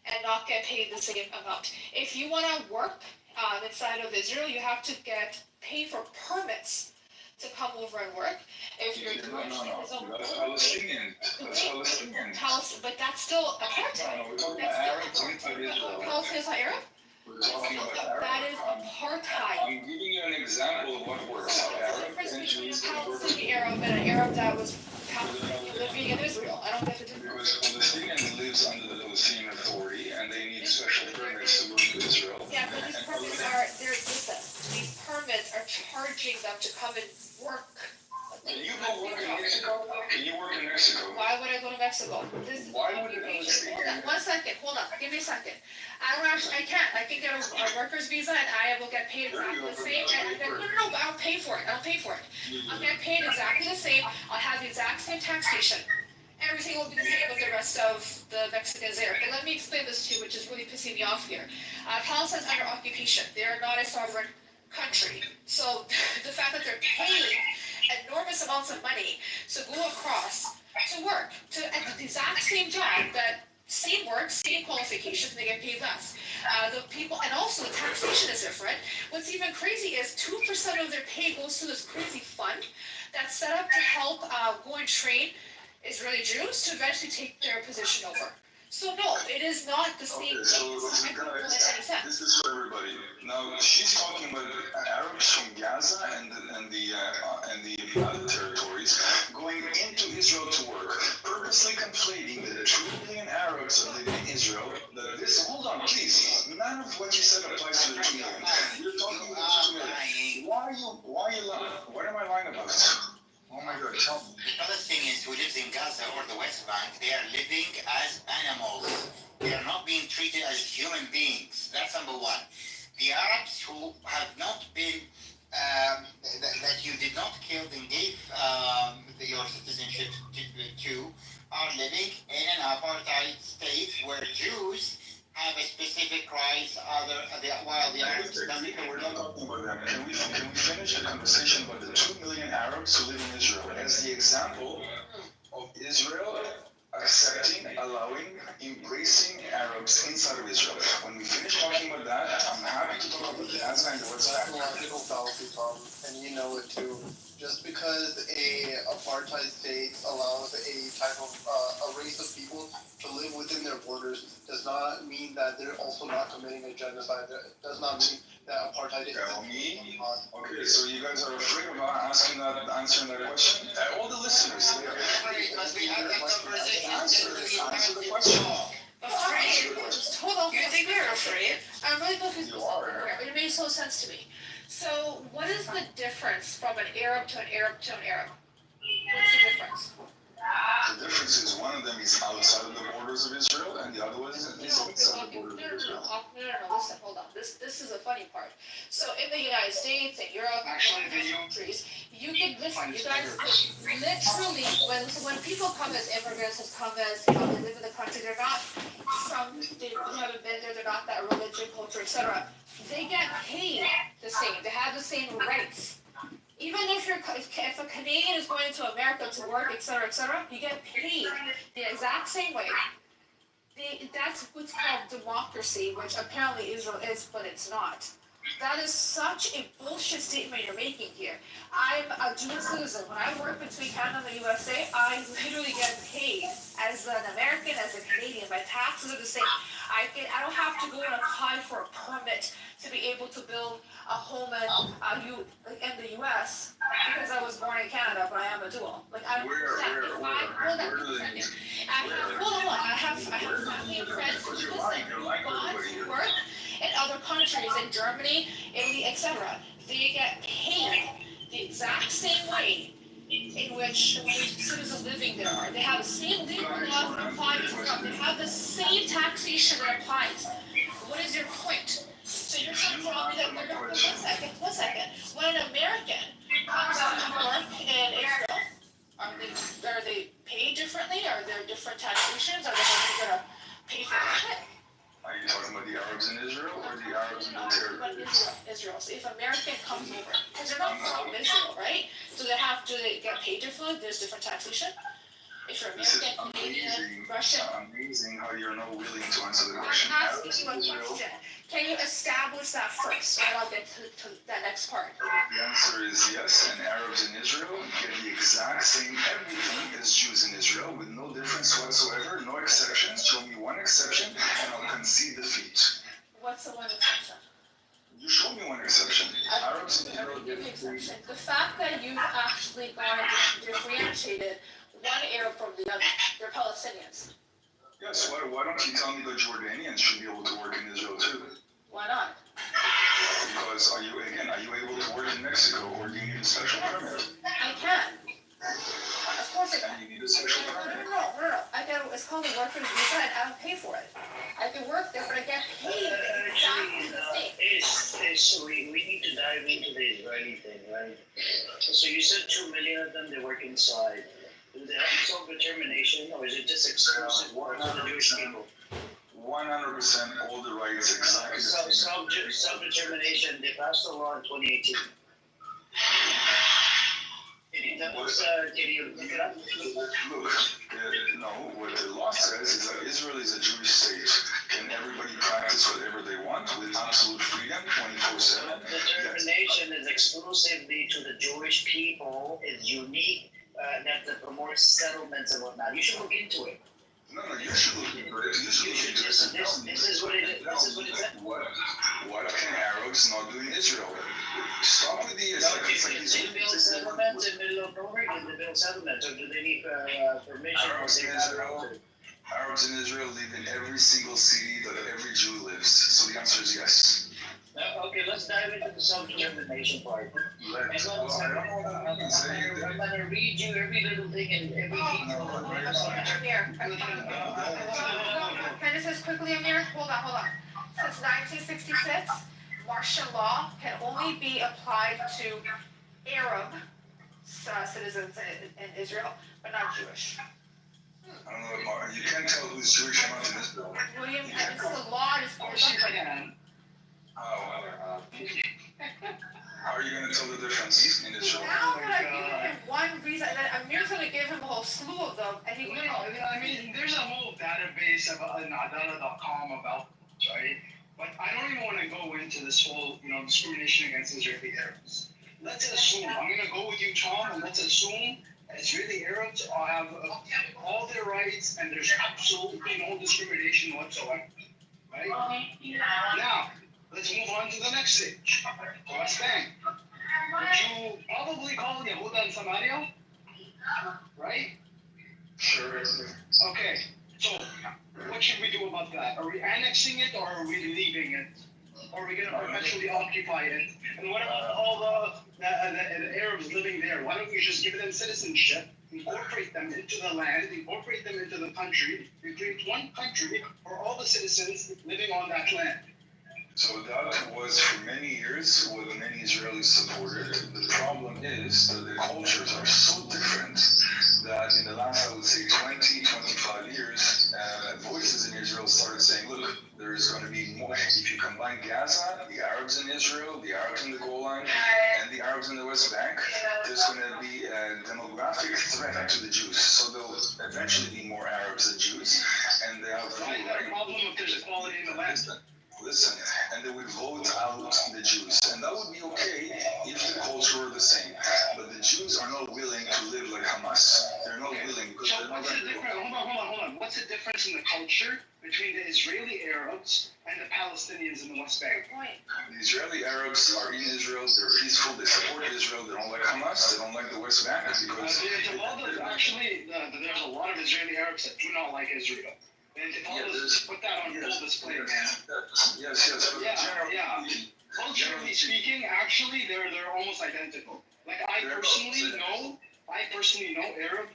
and not get paid the same amount. If you want to work inside of Israel, you have to get paid for permits to come over and work. If you're That's Palestinian. But that's still apartheid. We're talking about Arabs inside Israel. Palestine is not Arab? We're talking about That is apartheid. I'm giving you an example of what works. How Arab and Jews can work. Palestinian Arab and an Arab that was living in Israel. I don't get the difference. Because Palestinians lives under the Palestinian Authority and they need special permits to move to Israel. Yeah, but these permits are charging them to come and work. Can you go work in Mexico? Can you work in Mexico? Why would I go to Mexico? Why would the Palestinians? Hold on, give me a second. I can't. I can get a worker's visa and I will get paid exactly the same. No, but I'll pay for it. I'll get paid exactly the same. I'll have the exact same taxation. Everything will be the same with the rest of the Mexicans there. But let me explain this to you, which is really pissing me off here. Palestine's under occupation. They are not a sovereign country. So the fact that they're paying enormous amounts of money to go across to work at the exact same job, that same work, same qualifications, and they get paid less. The people, and also the taxation is different. What's even crazy is 2% of their pay goes to this crazy fund that's set up to help go and train Israeli Jews to eventually take their position over. So no, it is not the same. Okay, so this is for everybody. Now she's talking about Arabs from Gaza and the other territories going into Israel to work, purposely conflating that 2 million Arabs are living in Israel. Hold on, please. None of what you said applies to the 2 million. You're talking about 2 million. Why are you lying? What am I lying about? Oh my God, tell me. The Palestinians who live in Gaza or the West Bank, they are living as animals. They are not being treated as human beings. That's number one. The Arabs who have not been, that you did not kill and gave your citizenship to, are living in an apartheid state where Jews have a specific rights, while the Arabs doesn't. We're not talking about that. Can we finish the conversation about the 2 million Arabs who live in Israel as the example of Israel accepting, allowing, embracing Arabs inside of Israel? When we finish talking about that, I'm happy to talk about the Gaza and the West Bank. Psychological fallacy, Tom, and you know it too. Just because a apartheid state allows a type of a race of people to live within their borders does not mean that they're also not committing a genocide. That does not mean that apartheid is. Tell me. Okay, so you guys are afraid of answering that question? All the listeners, they are afraid. Answer the question. Afraid? Hold on. You think we're afraid? I'm really confused. You are. It makes no sense to me. So, what is the difference from an Arab to an Arab to an Arab? What's the difference? The difference is one of them is outside of the borders of Israel, and the other one is inside the borders of Israel. No, listen, hold on. This is a funny part. So in the United States and Europe, Actually, and other countries, you can listen. You guys literally, when people come as immigrants, they live in the country. They're not from. They haven't been there. They're not that religion, culture, etc. They get paid the same. They have the same rights. Even if a Canadian is going to America to work, etc., you get paid the exact same way. That's what's called democracy, which apparently Israel is, but it's not. That is such a bullshit statement you're making here. I'm a dual citizen. When I work between Canada and the USA, I literally get paid as an American, as a Canadian. My taxes are the same. I don't have to go and apply for a permit to be able to build a home in the US because I was born in Canada, but I am a dual. I don't understand. I have family and friends who gone to work in other countries, in Germany, Italy, etc. They get paid the exact same way in which citizens living there are. They have the same legal laws that apply to them. They have the same taxation that applies. What is your point? So you're trying to tell me that one second. When an American comes to work in Israel, are they paid differently? Are there different taxations? Are they going to pay for it? Are you talking about the Arabs in Israel or the Arabs in the territory? Israel. So if an American comes over, because they're not from Israel, right? Do they get paid differently? There's different taxation? If you're American, Canadian, Russian. Amazing how you're not willing to answer the question. I'm asking you a question. Can you establish that first, and I'll get to that next part? The answer is yes, and Arabs in Israel get the exact same everything as Jews in Israel with no difference whatsoever, no exceptions. Show me one exception, and I'll concede defeat. What's the one exception? You show me one exception. Arabs in Israel get the exception. The fact that you've actually gone and differentiated one Arab from the other, they're Palestinians. Yes, why don't you tell me that Jordanians should be able to work in Israel too? Why not? Because are you able to work in Mexico, or do you need a special permit? I can. Of course I can. And you need a special permit? No. It's called a worker's visa, and I don't pay for it. I can work there, but I get paid exactly the same. We need to dive into the Israeli thing, right? So you said 2 million of them, they work inside. Do they have self-determination, or is it just exclusive work for the Jewish people? 100% all the rights exactly the same. Self-determination, they passed a law in 2018. Can you look it up? Look, no, what the law says is that Israel is a Jewish state. Can everybody practice whatever they want with absolute freedom, 24/7? Determination is exclusively to the Jewish people, is unique, that promotes settlements and whatnot. You should look into it. No, you should look into it. You should look into it. This is what it is. This is what it is. What can Arabs not do in Israel? Stop with the... They build settlements in the middle of nowhere, they build settlements, or do they need permission? Arabs in Israel live in every single city that every Jew lives. So the answer is yes. Okay, let's dive into the self-determination part. And I'm gonna read you every little thing and every detail. Amir, can I just say quickly, Amir? Hold on. Since 1966, martial law can only be applied to Arab citizens in Israel, but not Jewish. I don't know, Martin. You can't tell who's Jewish or not in Israel. William, and it's the law is How are you going to tell the difference in Israel? Now that I've given him one reason, and then Amir's going to give him a whole slew of them, and he No, I mean, there's a whole database of Adala.com about this, right? But I don't even want to go into this whole, discrimination against Israeli Arabs. Let's assume, I'm going to go with you, Tom, and let's assume Israeli Arabs have all their rights and there's absolutely no discrimination whatsoever, right? Now, let's move on to the next stage, the West Bank. Would you probably call Yehuda and Samaria? Right? Sure. Okay, so what should we do about that? Are we annexing it or are we leaving it? Or are we going to perpetually occupy it? And what about all the Arabs living there? Why don't we just give them citizenship, incorporate them into the land, incorporate them into the country, we create one country for all the citizens living on that land? So that was for many years what many Israelis supported. The problem is that the cultures are so different that in the last, I would say, 20, 25 years, voices in Israel started saying, look, there is going to be more. If you combine Gaza, the Arabs in Israel, the Arabs in the Golan, and the Arabs in the West Bank, there's going to be a demographic threat to the Jews. So there'll eventually be more Arabs than Jews, and they have... Why is that a problem if there's equality in the land? Listen, and they would vote out the Jews. And that would be okay if the culture were the same. But the Jews are not willing to live like Hamas. They're not willing. Because so what's the difference? Hold on. What's the difference in the culture between the Israeli Arabs and the Palestinians in the West Bank? The Israeli Arabs are in Israel. They're peaceful. They support Israel. They don't like Hamas. They don't like the West Bank because... there's a lot of Israeli Arabs that do not like Israel. And put that on full display, man. Yes. Culturally speaking, actually, they're almost identical. Like I personally know Arabs,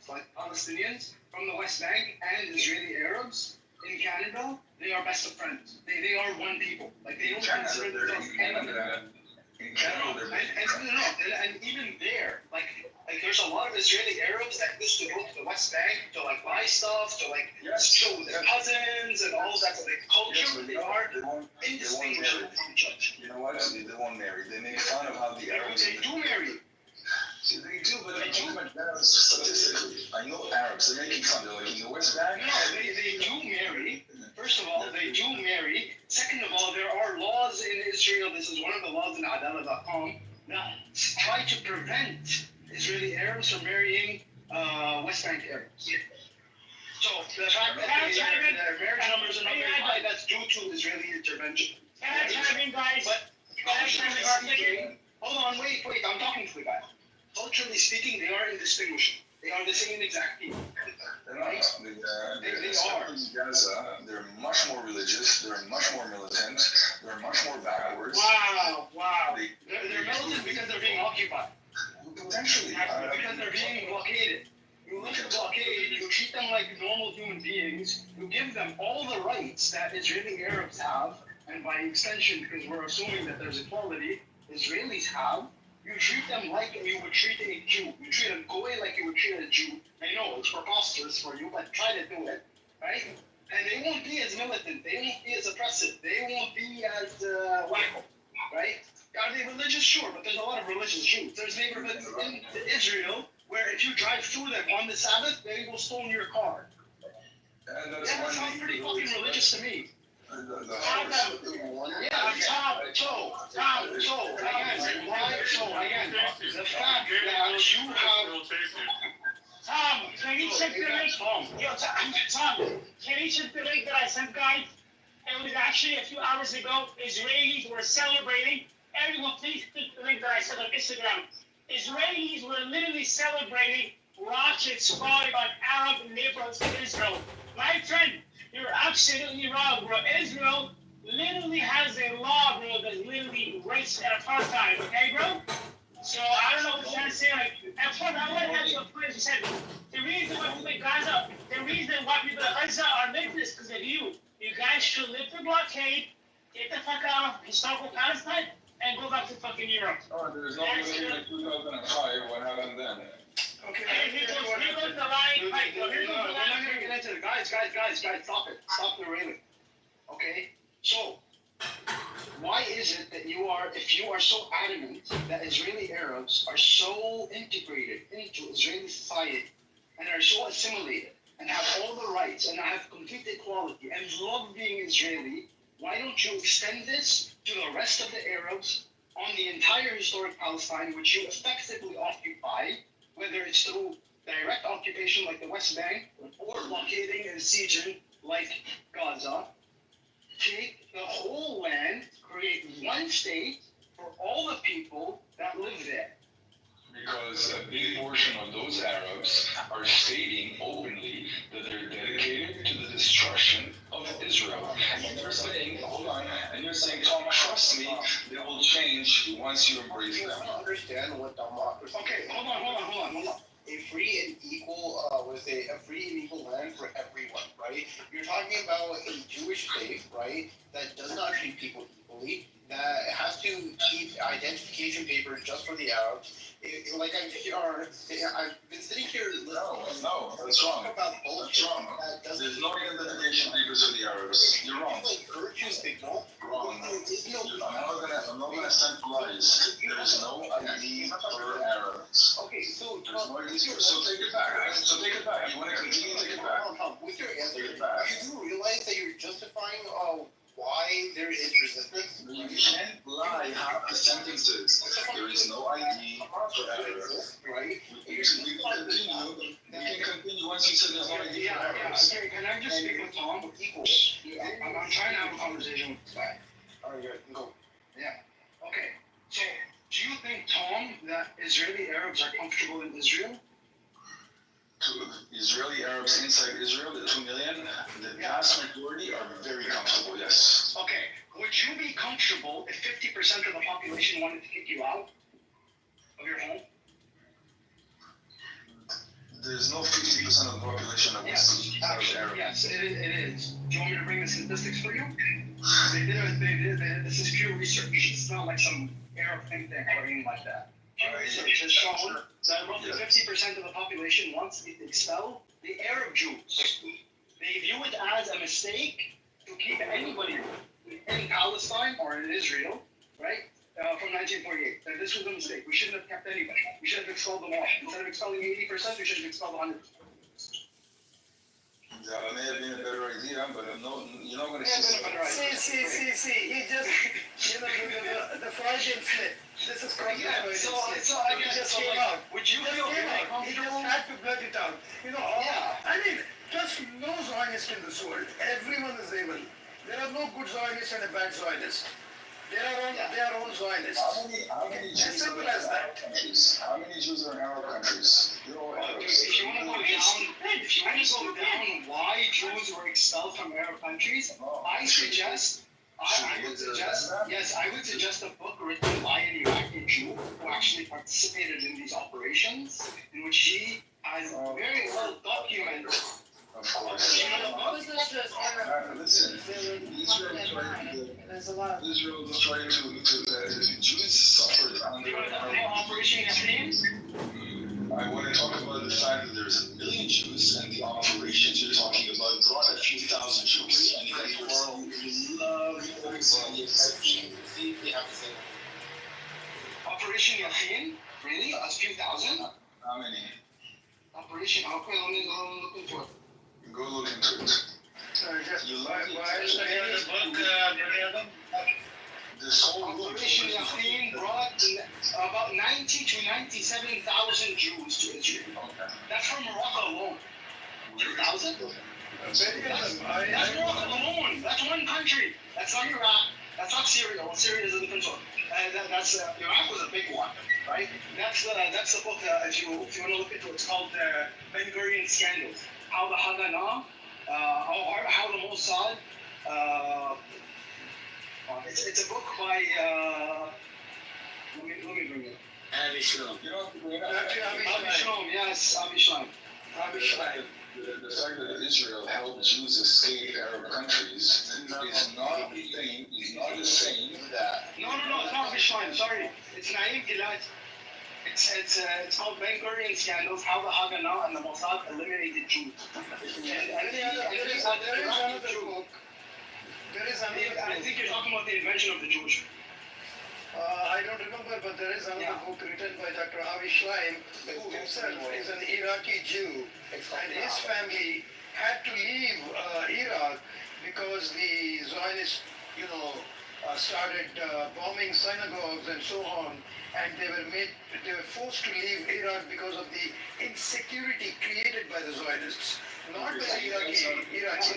like Palestinians, from the West Bank and Israeli Arabs in Canada. They are best of friends. They are one people. Like they don't consider themselves enemies. And even there, like there's a lot of Israeli Arabs that used to go to the West Bank to like buy stuff, to like show their cousins and all that. So the culture, they are indistinguishable from each other. You know what? They won't marry. They make fun of how the Arabs... They do marry. They do, but they do. Statistically, I know Arabs. They're making fun. They're like in the West Bank. No, they do marry. First of all, they do marry. Second of all, there are laws in Israel. This is one of the laws in Adala.com that try to prevent Israeli Arabs from marrying West Bank Arabs. So the fact that their marriage numbers are not very high, that's due to Israeli intervention. Can I chime in, guys? But culturally speaking, hold on, wait, I'm talking to the guy. Culturally speaking, they are indistinguishable. They are the same exact people. Right? They are. In Gaza, they're much more religious, they're much more militant, they're much more backwards. Wow. They're militant because they're being occupied. Potentially. Because they're being blockaded. You look at blockade, you treat them like normal human beings, you give them all the rights that Israeli Arabs have, and by extension, because we're assuming that there's equality, Israelis have. You treat them like you would treat a Jew. You treat a Goy like you would treat a Jew. I know it's preposterous for you, but try to do it, right? And they won't be as militant. They won't be as oppressive. They won't be as wacko, right? Are they religious? Sure, but there's a lot of religious Jews. There's neighborhoods in Israel where if you drive through them on the Sabbath, they will stone your car. That sounds pretty fucking religious to me. Tom, again, the fact that you have... Tom, can you check the link? Tom, can you check the link that I sent, guys? It was actually a few hours ago. Israelis were celebrating. Everyone, please click the link that I sent on Instagram. Israelis were literally celebrating rockets falling on Arab neighborhoods in Israel. My friend, you're absolutely wrong, bro. Israel literally has a law, bro, that's literally rights and apartheid, okay, bro? So I don't know what you're trying to say. Like, at first, I want to have your point. You said the reason why people in Gaza, the reason why people in Gaza are making this because of you. You guys should lift the blockade, get the fuck out of historical Palestine, and go back to fucking Europe. Oh, there's no blockade in 2005. What happened then? Okay, here goes the line. Right, here goes the We're not line. gonna get into it. Guys, stop it. Stop the railing. Okay? So, why is it that if you are so adamant that Israeli Arabs are so integrated into Israeli society and are so assimilated and have all the rights and have complete equality and love being Israeli, why don't you extend this to the rest of the Arabs on the entire historic Palestine, which you effectively occupy, whether it's through direct occupation like the West Bank or blockading and sieging like Gaza? Take the whole land, create one state for all the people that live there. Because a big portion of those Arabs are stating openly that they're dedicated to the destruction of Israel. And you're saying, hold on, and you're saying, Tom, trust me, they will change once you embrace them. I don't understand what democracy. Okay, hold on. A free and equal, a free and equal land for everyone, right? You're talking about a Jewish state, right, that does not treat people equally, that has to keep identification papers just for the Arabs. I've been sitting here. No, that's wrong. About that's wrong. There's no identification papers for the Arabs. You're wrong. Wrong. I'm not gonna centralize. There is no ID for Arabs. Okay, so there's no ID. So take it back. So take it back. You want to continue? Take it back. With your answer, you do realize that you're justifying why there is resistance? You can't lie half the sentences. There is no ID for Arabs. Right? We can continue once you said there's no ID for Arabs. Okay, can I just speak with Tom? I'm trying to have a conversation with this guy. Alright, go. Yeah. Okay. So, do you think, Tom, that Israeli Arabs are comfortable in Israel? Israeli Arabs inside Israel, the 2 million, the vast majority are very comfortable, yes. Okay. Would you be comfortable if 50% of the population wanted to kick you out of your home? There's no 50% of the population that wants to be Arab. Yes, it is. Do you want me to bring the statistics for you? This is pure research. It's not like some Arab think tank or anything like that. Pure research has shown that roughly 50% of the population wants to expel the Arab Jews. They view it as a mistake to keep anybody in Palestine or in Israel, right? From 1948. That this was a mistake. We shouldn't have kept anybody. We should have expelled them all. Instead of expelling 80%, we should have expelled 100%. That may have been a better idea, but you're not going to See, he just, the Freudian slip. This is called the Freudian slip. It just came out. Would you feel very comfortable? He just had to blurt it out. I mean, just no Zionist in this world. Everyone is evil. There are no good Zionists and a bad Zionist. They are all Zionists. How many Jews as simple as that. How many Jews are in Arab countries? They're all Arabs. If you want to go down why Jews were expelled from Arab countries, I would suggest a book written by an Iraqi Jew who actually participated in these operations, in which he has very well documented. Of course. Listen, Israel is trying to Jews suffered under Operation Yasmin? I want to talk about the fact that there's 1 million Jews, and the operations you're talking about brought a few thousand Jews. And the world loved the exception. Operation Yasmin? Really? A few thousand? How many? Operation, okay, let me look into it. Go look into it. You love this whole Operation Yasmin brought about 90 to 97,000 Jews to Israel. Okay. That's from Morocco alone. 2,000? That's Morocco alone. That's one country. That's not Iraq. That's not Syria. Well, Syria is a different one. Iraq was a big one, right? That's the book. If you want to look into it, it's called Ben Gurion Scandals. How the Haganah, how the Mossad It's a book by let me bring it. Avi Shalom. You know, Avi Shalom. Yes, Avi Shalom. Avi Shalom. The fact that Israel helped Jews escape Arab countries is not the same that. No, it's not Avi Shalom. Sorry, it's Naim Gilad. It's called Ben Gurion scandals, how the Haganah and the Mossad eliminated Jews. There is another book. I think you're talking about the invention of the Jewish. I don't remember, but there is another book written by Dr. Avi Schleim, who himself is an Iraqi Jew, and his family had to leave Iraq because the Zionists, started bombing synagogues and so on, and they were forced to leave Iraq because of the insecurity created by the Zionists, not by the Iraqis.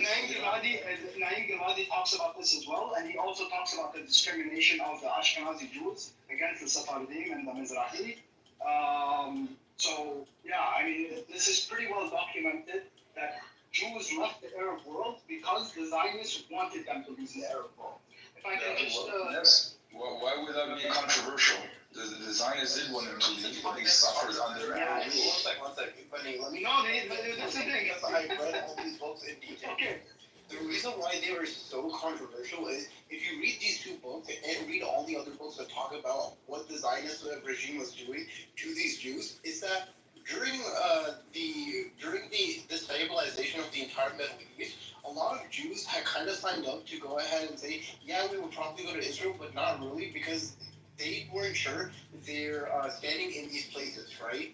Naim Giladi talks about this as well, and he also talks about the discrimination of the Ashkenazi Jews against the Sephardim and the Mizrahi. So, yeah, I mean, this is pretty well documented that Jews left the Arab world because the Zionists wanted them to leave the Arab world. If I can just... Yes. Why would that be controversial? The Zionists did want them to leave, but they suffered under Arab rule. One second. Funny, let me... No, that's the thing. I read all these books in detail. Okay. The reason why they were so controversial is if you read these two books and read all the other books that talk about what the Zionist regime was doing to these Jews, is that during the destabilization of the entire Middle East, a lot of Jews had kind of signed up to go ahead and say, yeah, we would probably go to Israel, but not really, because they weren't sure they're standing in these places, right?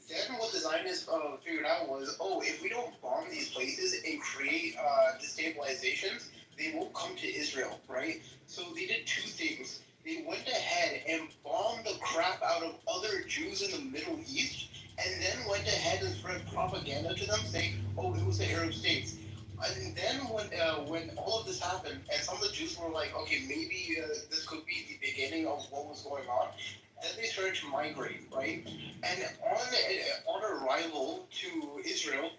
Then what the Zionists figured out was, if we don't bomb these places and create destabilizations, they won't come to Israel, right? So they did two things. They went ahead and bombed the crap out of other Jews in the Middle East, and then went ahead and spread propaganda to them, saying, it was the Arab states. And then when all of this happened, and some of the Jews were like, okay, maybe this could be the beginning of what was going on, then they started to migrate, right? And on arrival to Israel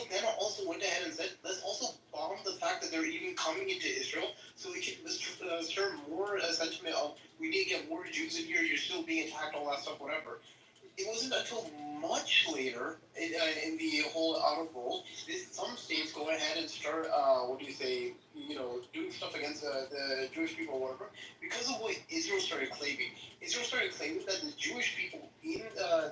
then also went ahead and said, let's also bomb the fact that they're even coming into Israel, so we can stir more sentiment of, we need to get more Jews in here, you're still being attacked, all that stuff, whatever. It wasn't until much later in the whole Arab world, some states go ahead and start, doing stuff against the Jewish people or whatever, because of what Israel started claiming. Israel started claiming that the Jewish people in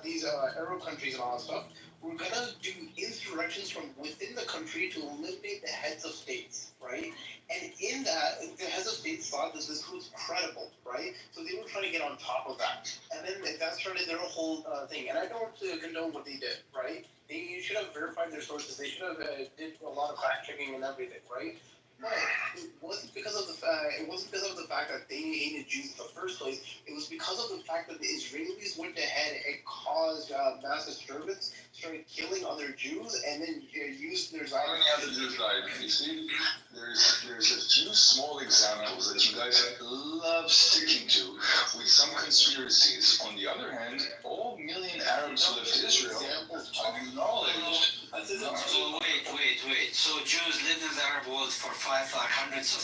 these Arab countries and all that stuff were gonna do insurrections from within the country to eliminate the heads of states, right? And in that, the heads of states thought that this was credible, right? So they were trying to get on top of that. And then that started their whole thing. And I don't condone what they did, right? They should have verified their sources. They should have did a lot of fact checking and everything, right? But it wasn't because of the fact that they hated Jews in the first place. It was because of the fact that the Israelis went ahead and caused mass disturbance, started killing other Jews, and then used their How many other Jews died? You see, there's a few small examples that you guys love sticking to with some conspiracies. On the other hand, all million Arabs who left Israel acknowledged. Wait. So Jews lived in the Arab world for hundreds of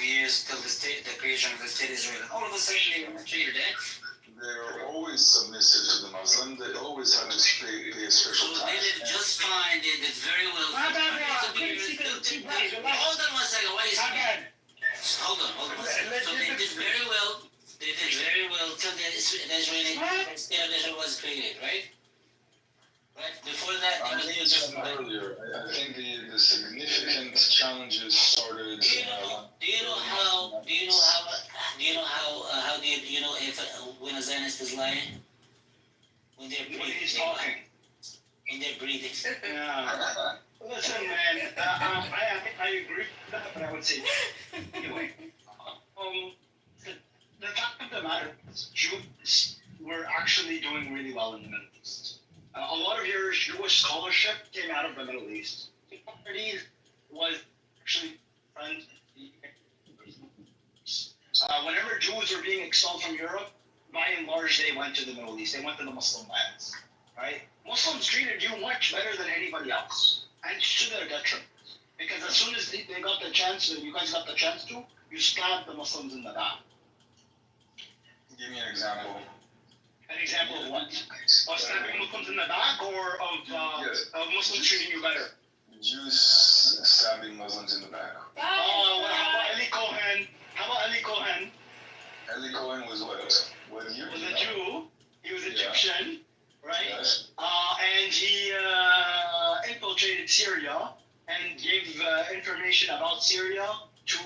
years till the creation of the state Israel. All of a sudden they were treated, They were always submissive to the Muslim. They always had to pay a special tax. They did just fine. They did very well. Hold on one second. What is Hold on one second. So they did very well. They did very well till the Israeli state of Israel was created, right? Right. Before that, I think it's just earlier. I think the significant challenges started. Do you know how if when a Zionist is lying? When they're breathing. When they're breathing. Yeah. Listen, man, I agree with that, but I would say anyway. The fact of the matter is, Jews were actually doing really well in the Middle East. A lot of your Jewish scholarship came out of the Middle East. Socrates was actually friends. Whenever Jews were being expelled from Europe, by and large, they went to the Middle East. They went to the Muslim lands, right? Muslims treated you much better than anybody else, and to their detriment. Because as soon as they got the chance, and you guys got the chance to, you stabbed the Muslims in the back. Give me an example. An example of what? Of stabbing Muslims in the back, or of Muslims treating you better? Jews stabbing Muslims in the back. How about Ali Cohen? How about Ali Cohen? Ali Cohen was what? What year? Was a Jew. He was Egyptian, right? Yes. And he infiltrated Syria and gave information about Syria to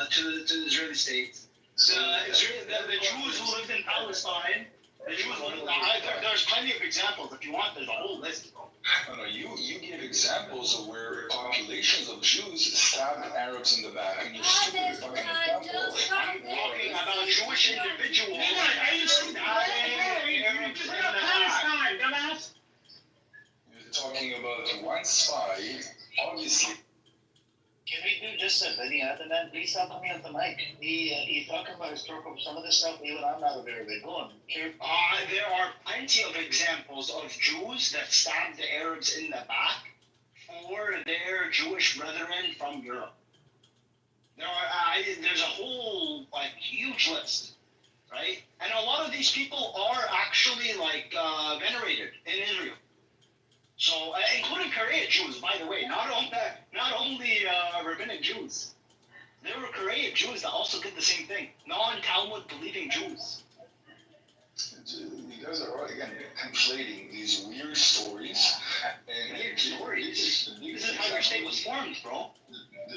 the Israeli state. The Jews who lived in Palestine, there's plenty of examples. If you want, there's a whole list. No, you give examples of where populations of Jews stabbed Arabs in the back, and you're stupid fucking examples. I'm talking about Jewish individuals. You're talking about one spy, obviously. Can we do just a video and then please stop coming off the mic? He's talking about historical, some of the stuff even I'm not aware of it. Go on. There are plenty of examples of Jews that stabbed the Arabs in the back for their Jewish brethren from Europe. There's a whole huge list, right? And a lot of these people are actually venerated in Israel. So, including Korean Jews, by the way, not only rabbinic Jews. There were Korean Jews that also did the same thing. Non-Talmud believing Jews. You guys are again conflating these weird stories. Weird stories? This is how your state was formed, bro.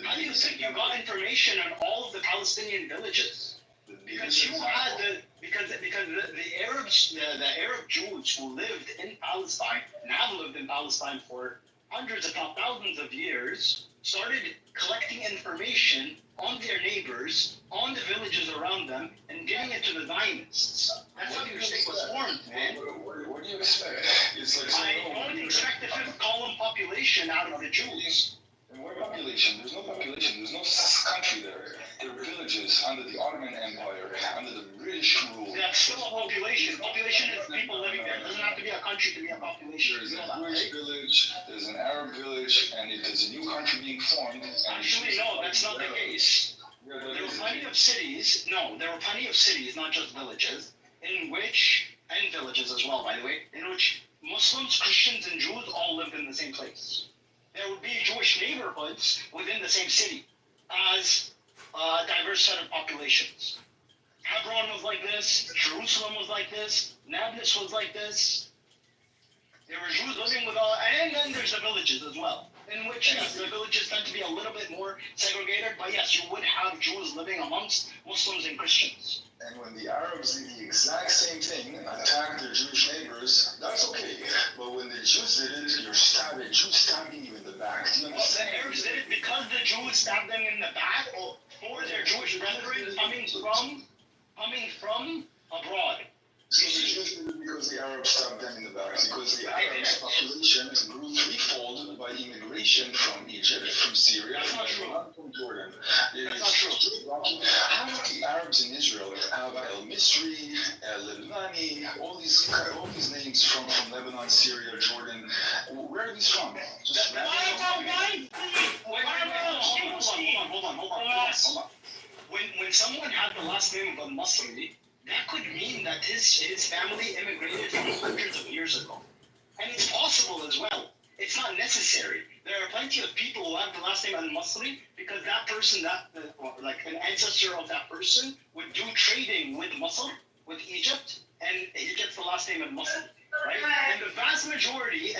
How do you think you got information on all of the Palestinian villages? Because you had the Arabs, the Arab Jews who lived in Palestine and have lived in Palestine for hundreds, if not thousands of years, started collecting information on their neighbors, on the villages around them, and giving it to the Zionists. That's how your state was formed, man. What do you expect? It's like I don't expect the fifth column population out of the Jews. And what population? There's no population. There's no country there. There are villages under the Ottoman Empire, under the British rule. That's still a population. Population is people living there. It doesn't have to be a country to be a population. There's a Jewish village, there's an Arab village, and if there's a new country being formed... Actually, no, that's not the case. There were plenty of cities, not just villages, and villages as well, by the way, in which Muslims, Christians, and Jews all lived in the same place. There would be Jewish neighborhoods within the same city as a diverse set of populations. Hebron was like this, Jerusalem was like this, Nablus was like this. There were Jews living with all, and then there's the villages as well, in which the villages tend to be a little bit more segregated, but yes, you would have Jews living amongst Muslims and Christians. And when the Arabs did the exact same thing, attacked their Jewish neighbors, that's okay. But when the Jews did it, you're stabbing you in the back. Do you understand? The Arabs did it because the Jews stabbed them in the back, or for their Jewish brethren coming from abroad. So the Jews did it because the Arabs stabbed them in the back, because the Arabs' population grew threefold by immigration from Egypt, from Syria, from Jordan. That's not true. How do the Arabs in Israel have El-Misri, El-Lebnani, all these names from Lebanon, Syria, Jordan? Where are these from? Hold on. When someone had the last name of al-Masri, that could mean that his family immigrated from hundreds of years ago. And it's possible as well. It's not necessary. There are plenty of people who have the last name al-Masri because that person, an ancestor of that person, would do trading with Masr, with Egypt, and Egypt's the last name al-Masri, right? And the vast majority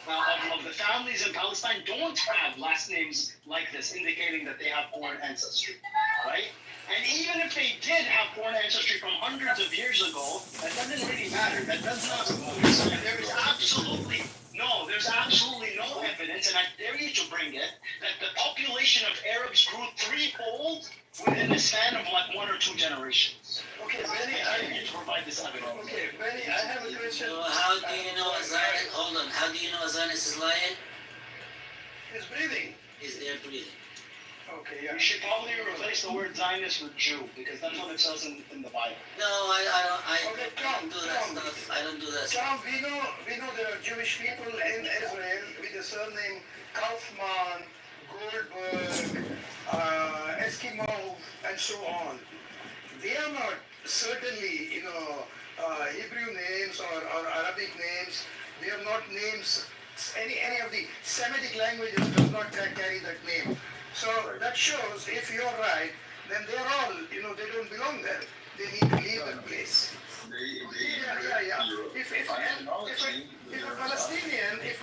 of the families in Palestine don't have last names like this, indicating that they have foreign ancestry, right? And even if they did have foreign ancestry from hundreds of years ago, that doesn't really matter. That does not. And there's absolutely no evidence, and I dare you to bring it, that the population of Arabs grew threefold within the span of 1 or 2 generations. Okay, Benny, I need to provide this evidence. Okay, Benny, I have a question. So how do you know a Zionist? Hold on. How do you know a Zionist is lying? He's breathing. Is there breathing? Okay, you should probably replace the word Zionist with Jew, because that's what it says in the Bible. No, I don't do that stuff. I don't do that stuff. Tom, we know there are Jewish people in Israel with the surname Kaufman, Goldberg, Eskimo, and so on. They are not certainly, Hebrew names or Arabic names. They are not names. Any of the Semitic languages does not carry that name. So that shows, if you're right, then they're all, they don't belong there. They need to leave that place. Yeah. If a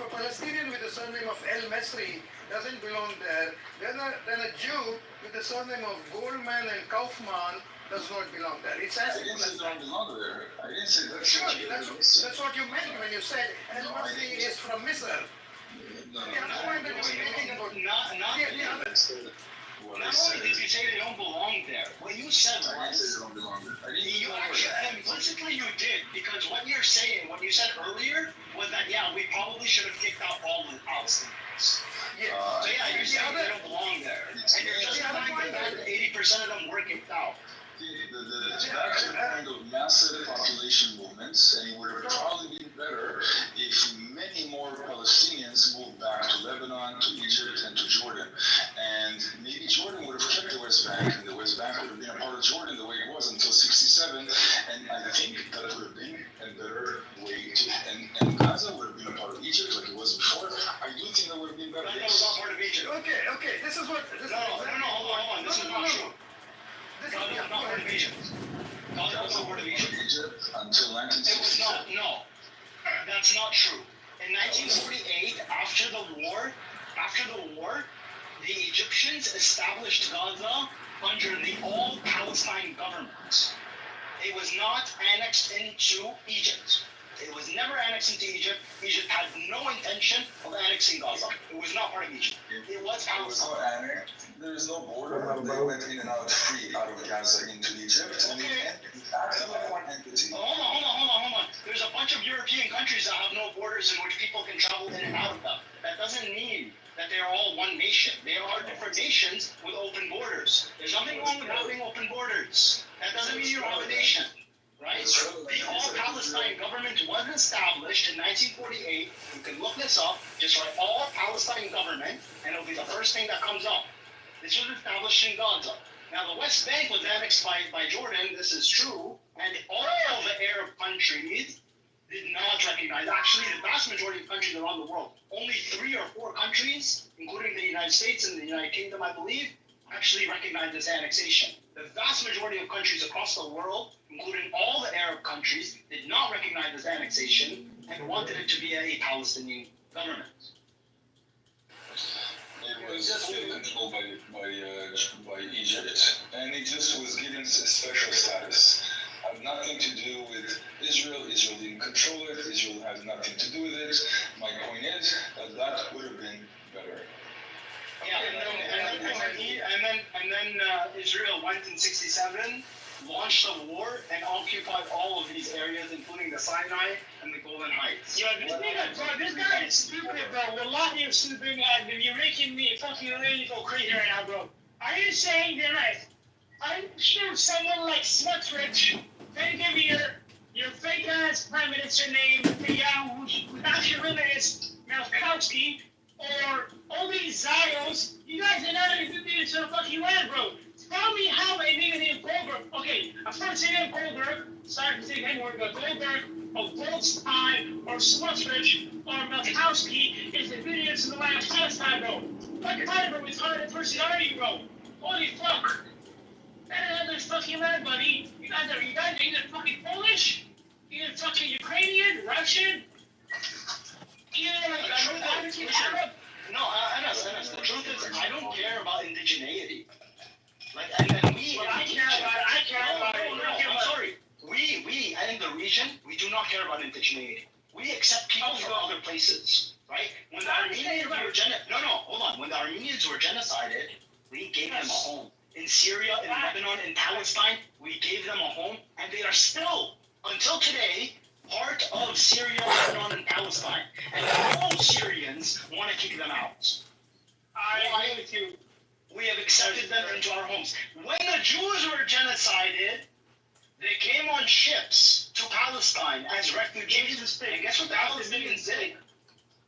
Palestinian with the surname of El Mesri doesn't belong there, then a Jew with the surname of Goldman and Kaufman does not belong there. It's as simple as that. I didn't say that. Sure, that's what you meant when you said El Mesri is from Misr. Not only did you say they don't belong there, what you said was, you actually, implicitly you did, because what you're saying, what you said earlier, was that, yeah, we probably should have kicked out all the Palestinians. So yeah, you're saying they don't belong there. And you're just justifying the fact that 80% of them were kicked out. That's a kind of massive population movements, and it would have probably been better if many more Palestinians moved back to Lebanon, to Egypt, and to Jordan. And maybe Jordan would have kept the West Bank, and the West Bank would have been a part of Jordan the way it was until '67. And I think that would have been a better way to. And Gaza would have been a part of Egypt like it was before. I do think that would have been better. That was not part of Egypt. Okay. This is what. No, hold on. This is not true. Gaza was not part of Egypt. Gaza was not part of Egypt. Until 1967. It was not. No, that's not true. In 1948, after the war, the Egyptians established Gaza under the All-Palestine government. It was not annexed into Egypt. It was never annexed into Egypt. Egypt had no intention of annexing Gaza. It was not part of Egypt. It was Palestine. It was not annexed. There is no border. They went in and out free out of Gaza into Egypt. And they acted like one entity. Hold on. There's a bunch of European countries that have no borders in which people can travel in and out of them. That doesn't mean that they're all one nation. They are different nations with open borders. There's nothing wrong with having open borders. That doesn't mean you don't have a nation. Right? The All-Palestine government was established in 1948. You can look this up. Just write All-Palestine government, and it'll be the first thing that comes up. This was established in Gaza. Now, the West Bank was annexed by Jordan. This is true. And all the Arab countries did not recognize. Actually, the vast majority of countries around the world, only 3 or 4 countries, including the United States and the United Kingdom, I believe, actually recognized this annexation. The vast majority of countries across the world, including all the Arab countries, did not recognize this annexation and wanted it to be a Palestinian government. It was fully controlled by Egypt, and it just was given a special status. Had nothing to do with Israel. Israel didn't control it. Israel had nothing to do with it. My point is that would have been better. Yeah, and then Israel went in '67, launched a war, and occupied all of these areas, including the Sinai and the Golan Heights. Yo, this guy is stupid, bro. Wallahi, you're stupid, and you're making me fucking really go crazy right now, bro. Are you saying that I'm sure someone like Smotrich can give me your fake ass prime minister name, who actually really is Malkowski, or all these Zios? You guys are not even good to the fucking land, bro. Tell me how a nigga named Goldberg, okay, I'm starting to say Goldberg, sorry to say the N-word, but Goldberg, or Goldstein, or Smotrich, or Malkowski is the idiots in the land of Palestine, bro. What kind of retarded person are you, bro? Holy fuck. That is fucking land, buddy. You guys are either fucking Polish, either fucking Ukrainian, Russian, either like Arab. No, Anas, the truth is, I don't care about indigeneity. Like, and we... Well, I care about it. I'm sorry. We, and the region, we do not care about indigeneity. We accept people from other places, right? When the Armenians were When the Armenians were genocided, we gave them a home. In Syria, in Lebanon, in Palestine, we gave them a home, and they are still, until today, part of Syria, Lebanon, and Palestine. And all Syrians want to kick them out. I agree with you. We have accepted them into our homes. When the Jews were genocided, they came on ships to Palestine as refugees. And guess what the Palestinians did?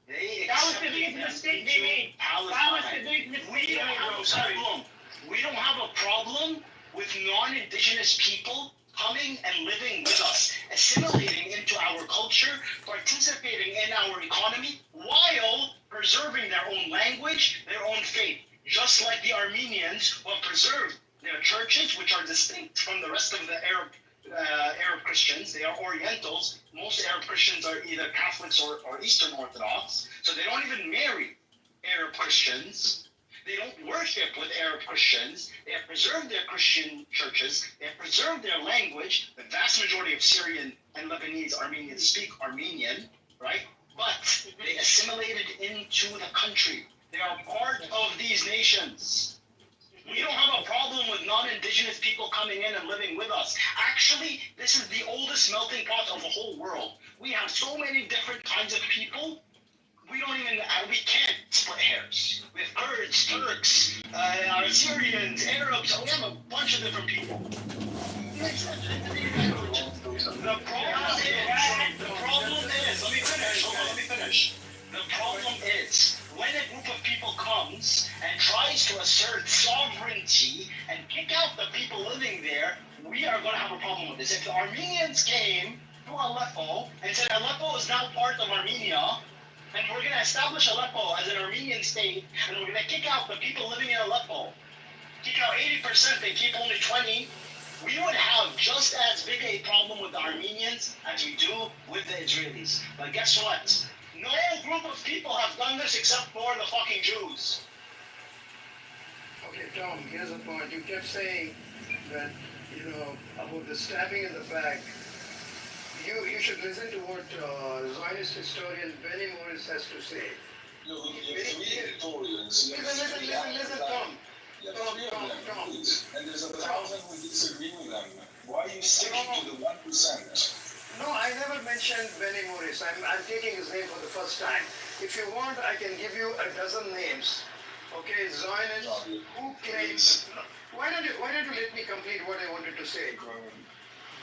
They That was the biggest mistake they made. Palestine. That was the biggest mistake they made. We don't have a problem with non-indigenous people coming and living with us, assimilating into our culture, participating in our economy, while preserving their own language, their own faith. Just like the Armenians who have preserved their churches, which are distinct from the rest of the Arab Christians. They are Orientals. Most Arab Christians are either Catholics or Eastern Orthodox, so they don't even marry Arab Christians. They don't worship with Arab Christians. They have preserved their Christian churches. They have preserved their language. The vast majority of Syrian and Lebanese Armenians speak Armenian, right? But they assimilated into the country. They are part of these nations. We don't have a problem with non-indigenous people coming in and living with us. Actually, this is the oldest melting pot of the whole world. We have so many different kinds of people. We can't split hairs. We have Kurds, Turks, Syrians, Arabs. We have a bunch of different people. The problem is, let me finish. The problem is, when a group of people comes and tries to assert sovereignty and kick out the people living there, we are going to have a problem with this. If the Armenians came to Aleppo and said Aleppo is now part of Armenia, and we're going to establish Aleppo as an Armenian state, and we're going to kick out the people living in Aleppo, kick out 80% and keep only 20%, we would have just as big a problem with the Armenians as we do with the Israelis. But guess what? No group of people have done this except for the fucking Jews. Okay, Tom, here's the point. You kept saying that, about the stabbing in the back. You should listen to what Zionist historian Benny Morris has to say. Listen, Tom. Tom. And there's 1,000 who disagree with them. Why are you sticking to the 1%? No, I never mentioned Benny Morris. I'm taking his name for the first time. If you want, I can give you a dozen names. Okay, Zionists who claim. Why don't you let me complete what I wanted to say?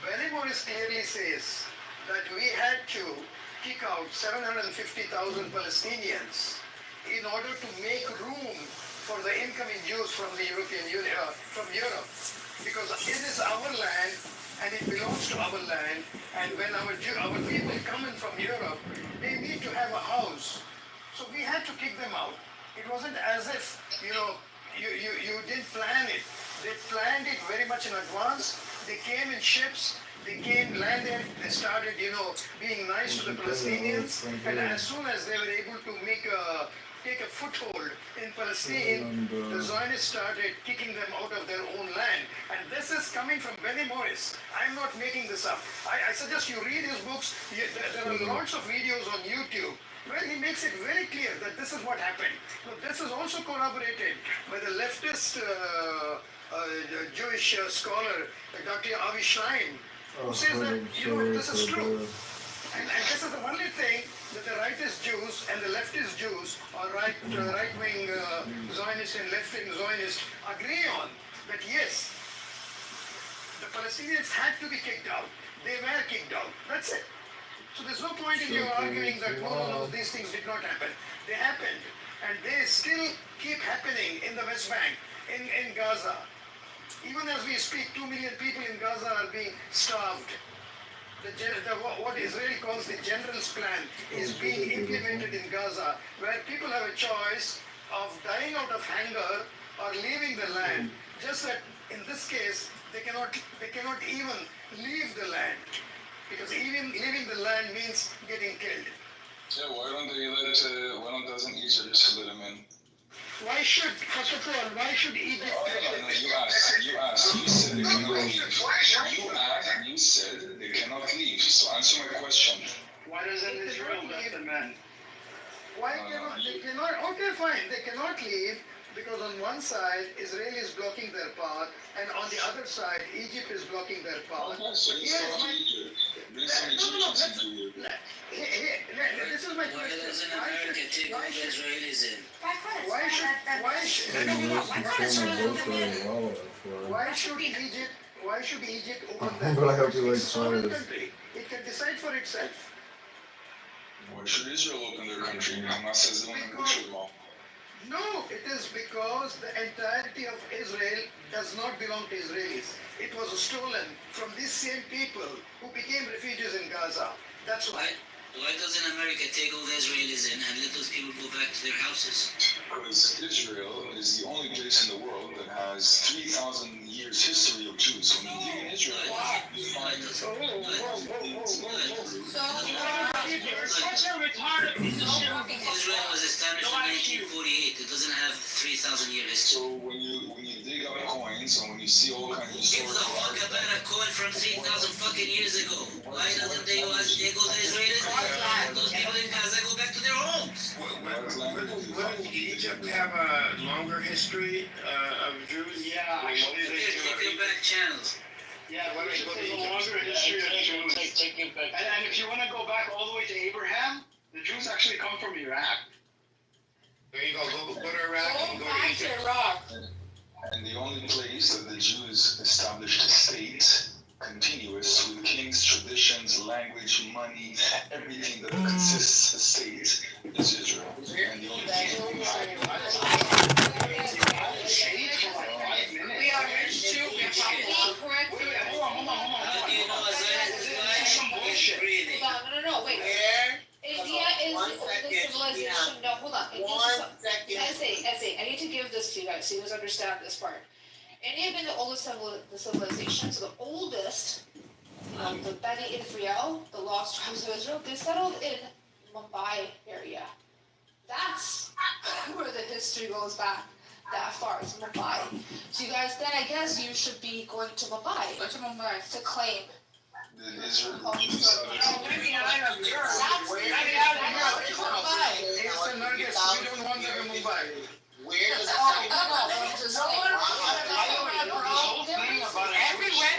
Benny Morris clearly says that we had to kick out 750,000 Palestinians in order to make room for the incoming Jews from the European Union, from Europe, because it is our land and it belongs to our land. And when our people come in from Europe, they need to have a house. So we had to kick them out. It wasn't as if you didn't plan it. They planned it very much in advance. They came in ships. They came, landed, they started, being nice to the Palestinians, and as soon as they were able to take a foothold in Palestine, the Zionists started kicking them out of their own land. And this is coming from Benny Morris. I'm not making this up. I suggest you read his books. There are lots of videos on YouTube where he makes it very clear that this is what happened. But this is also corroborated by the leftist Jewish scholar, Dr. Avi Schlein, who says that, this is true. And this is the only thing that the rightist Jews and the leftist Jews, or right-wing Zionists and left-wing Zionists agree on, that yes, the Palestinians had to be kicked out. They were kicked out. That's it. So there's no point in you arguing that no, these things did not happen. They happened. And they still keep happening in the West Bank, in Gaza. Even as we speak, 2 million people in Gaza are being starved. What Israel calls the general's plan is being implemented in Gaza, where people have a choice of dying out of hunger or leaving the land. Just that in this case, they cannot even leave the land, because even leaving the land means getting killed. Yeah, why doesn't Egypt let them in? Why should Egypt? No, you asked. You said they cannot leave. You said they cannot leave. So answer my question. Why doesn't Israel let them in? They cannot? Okay, fine. They cannot leave because on one side Israel is blocking their path, and on the other side Egypt is blocking their path. Okay, so This is my question. Why doesn't America take all the Israelis in? Why should Egypt open But I their hope you like It's a sovereign Cyrus. country. It can decide for itself. Why should Israel open their country? Hamas says they don't have to them all. No, it is because the entirety of Israel does not belong to Israelis. It was stolen from these same people who became refugees in Gaza. That's why. Why doesn't America take all the Israelis in and let those people go back to their houses? Because Israel is the only place in the world that has 3,000 years history of Jews. So when you dig in Israel, you find You're such a retarded piece of shit. Israel was established in 1948. It doesn't have 3,000 year history. So when you dig up coins and when you see all kinds of Who gives a historical fuck about a coin from 3,000 fucking years ago? Why doesn't they go to the Israelis and those people in Gaza go back to their homes? Wouldn't Egypt have a longer history of Jews? Yeah, actually they do. Taking back channels. Yeah, Egypt has a longer history of Jews. And if you want to go back all the way to Abraham, the Jews actually come from Iraq. There you go. Go to Iraq and go to Back Egypt. to Iraq. And the only place that the Jews established a state continuous with kings, traditions, language, money, everything that consists a state is Israel. And the only We are rich too. We are correct. Hold on. How do you know a Zionist is lying? Some bullshit. Breathing. No, wait. India is the oldest civilization. No, hold on. Essay. I need to give this to you guys so you guys understand this part. India being the oldest civilization, so the oldest, the Bani Israel, the lost tribes of Israel, they settled in Mumbai area. That's where the history goes back that far. It's Mumbai. So you guys, then I guess you should be going to Mumbai to claim. Everywhere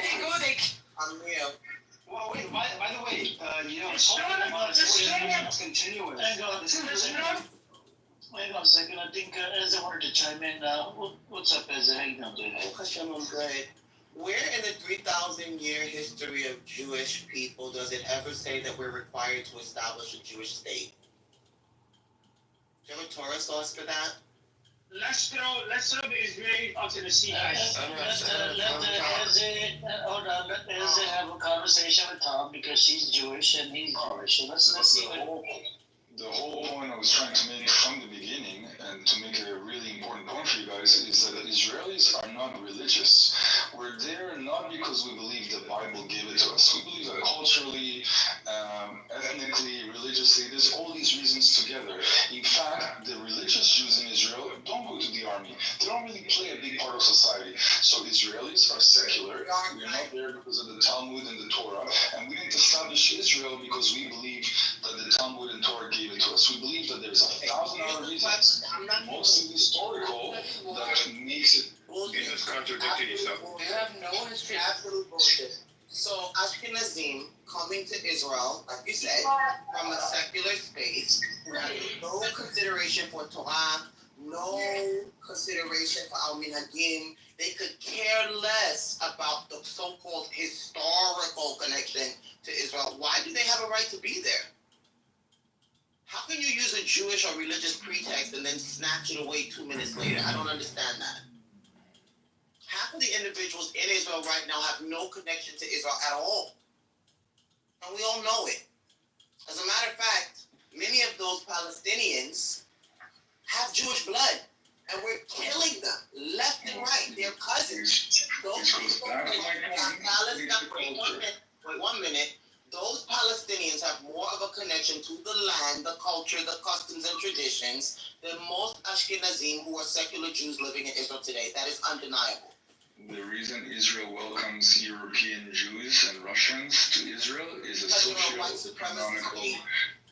they go, they. Well, wait. By the way, it's continuous. Hang on a second. I think Eze wanted to chime in. What's up, Eze? How you doing, Hashem, I'm good. Where in the 3,000-year history of Jewish people does it ever say that we're required to establish a Jewish state? Do you have a Torah source for that? Let's throw the Israeli out to the sea, guys. Let Eze have a conversation with Tom because she's Jewish and he's Jewish. So let's see what. The whole point I was trying to make from the beginning, and to make a really important point for you guys, is that Israelis are not religious. We're there not because we believe the Bible gave it to us. We believe that culturally, ethnically, religiously, there's all these reasons together. In fact, the religious Jews in Israel don't go to the army. They don't really play a big part of society. So Israelis are secular. We're not there because of the Talmud and the Torah. And we didn't establish Israel because we believe that the Talmud and Torah gave it to us. We believe that there's 1,000 other reasons, mostly historical, that makes it. You just contradicted yourself. You have no history. Absolute bullshit. So Ashkenazim coming to Israel, like you said, from a secular space, having no consideration for Torah, no consideration for Al Minhagim. They could care less about the so-called historical connection to Israel. Why do they have a right to be there? How can you use a Jewish or religious pretext and then snatch it away 2 minutes later? I don't understand that. Half of the individuals in Israel right now have no connection to Israel at all. And we all know it. As a matter of fact, many of those Palestinians have Jewish blood. And we're killing them left and right. They're cousins. Those people, wait 1 minute. Those Palestinians have more of a connection to the land, the culture, the customs and traditions than most Ashkenazim who are secular Jews living in Israel today. That is undeniable. The reason Israel welcomes European Jews and Russians to Israel is a socio-economical.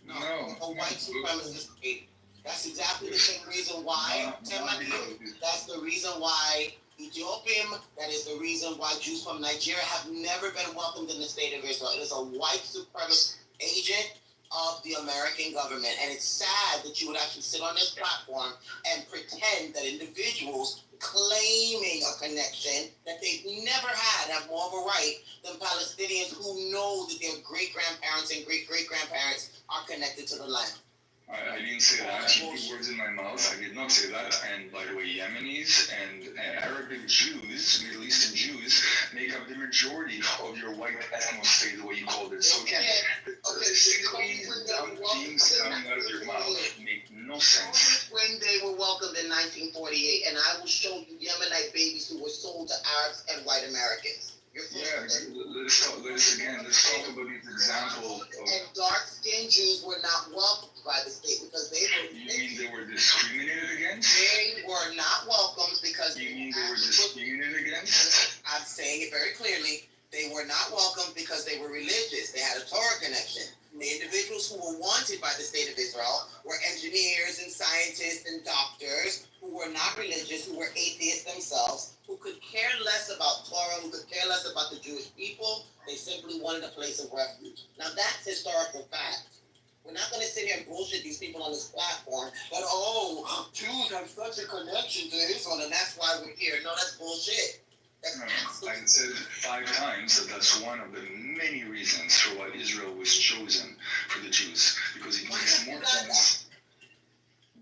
No, a white supremacist state. That's exactly the same reason why. That's the reason why Ethiopian, that is the reason why Jews from Nigeria have never been welcomed in the state of Israel. It is a white supremacist agent of the American government. And it's sad that you would actually sit on this platform and pretend that individuals claiming a connection that they've never had have more of a right than Palestinians who know that their great-grandparents and great-great-grandparents are connected to the land. I didn't say that. You put words in my mouth. I did not say that. And by the way, Yemenis and Arabic Jews, Middle Eastern Jews, make up the majority of your white ethno state, the way you called it. So again, these dumb things coming out of your mouth make no sense. When they were welcomed in 1948, and I will show you Yemenite babies who were sold to Arabs and white Americans. Yeah, let's talk about these examples of... And dark-skinned Jews were not welcomed by the state because they were... You mean they were discriminated against? They were not welcomed because... You mean they were discriminated against? I'm saying it very clearly. They were not welcomed because they were religious. They had a Torah connection. The individuals who were wanted by the state of Israel were engineers and scientists and doctors who were not religious, who were atheists themselves, who could care less about Torah, who could care less about the Jewish people. They simply wanted a place of refuge. Now that's historical fact. We're not going to sit here and bullshit these people on this platform that, oh, Jews have such a connection to Israel and that's why we're here. No, that's bullshit. No, I said 5 times that that's one of the many reasons for why Israel was chosen for the Jews. Because it makes more sense.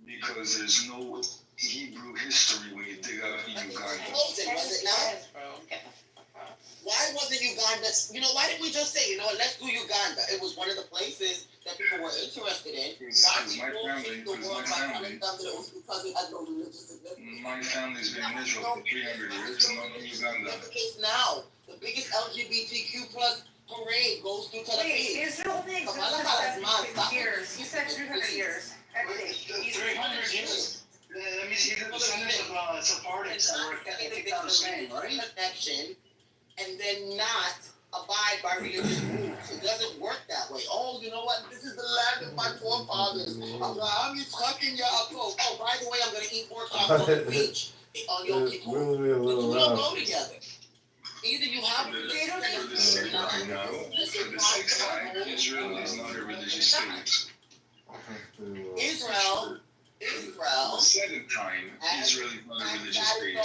Because there's no Hebrew history when you dig up Uganda. Was it not? Why wasn't Uganda? You know, why didn't we just say, you know what, let's do Uganda? It was one of the places that people were interested in. Why my family, it was because it had no religious significance. My family's been in Israel for 300 years and not in Uganda. That's the case now. The biggest LGBTQ plus parade goes through Tel Aviv. Wait, Israel only exists for 76 years. You said 300 years. 300 years. That means even the descendants of Sephardics were kicked out of Spain, right? Connection, and then not abide by religious rules. It doesn't work that way. Oh, you know what? This is the land of my forefathers. I'm Yitzchak and Yaakov. Oh, by the way, I'm going to eat pork chops on the beach on Yom Kippur. We don't go together. Either you have a religion For the second time now, for the 6th time, Israel is not a religious state. Israel. For the 7th time, Israel is not a religious state.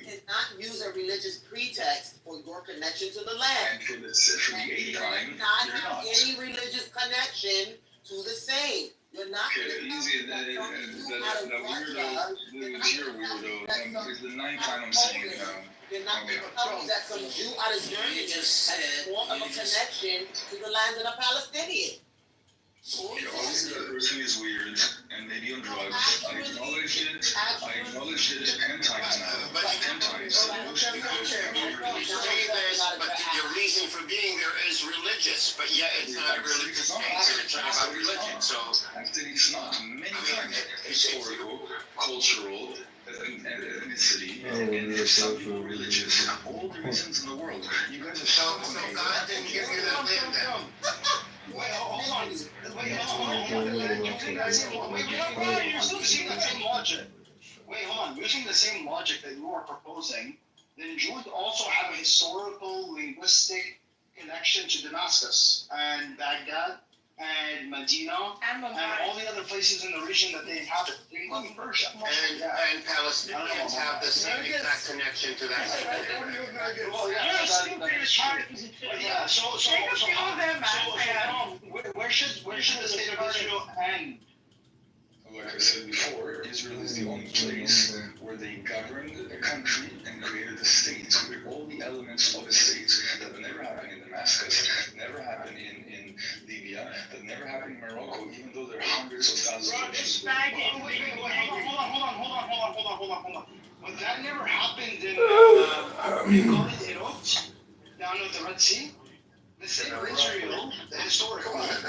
Did not use a religious pretext for your connection to the land. And for the 8th time, not you're have not. any religious connection to the same. You're not. Okay, easy. That weirdo, it's your weirdo. It's the 9th time I'm saying it now. You're not going to tell me that some Jew out of Germany has a form of a connection to the land of a Palestinian. Okay, obviously that person is weird and maybe on drugs. I acknowledged it 10 times now. 10 times. You say this, but your reason for being there is religious, but yet it's not a religious state, so it's not about religion, so. I think it's not. Many times historical, cultural, ethnicity, and there's something religious. All the reasons in the world. You guys are So God didn't give you that land then. Wait, hold on. You're still using the same logic. Wait, hold on. Using the same logic that you are proposing, then Jews also have a historical, linguistic connection to Damascus and Baghdad and Medina and all the other places in the region that they inhabit, including Persia. And Palestinians have the same exact connection to that state. Where should the state of Israel end? Like I said before, Israel is the only place where they governed a country and created a state with all the elements of a state. That never happened in Damascus, never happened in Libya, that never happened in Morocco, even though there are hundreds of thousands of Jews. Hold on. But that never happened in, you call it Iraq, down at the Red Sea? The state of Israel, the historical, has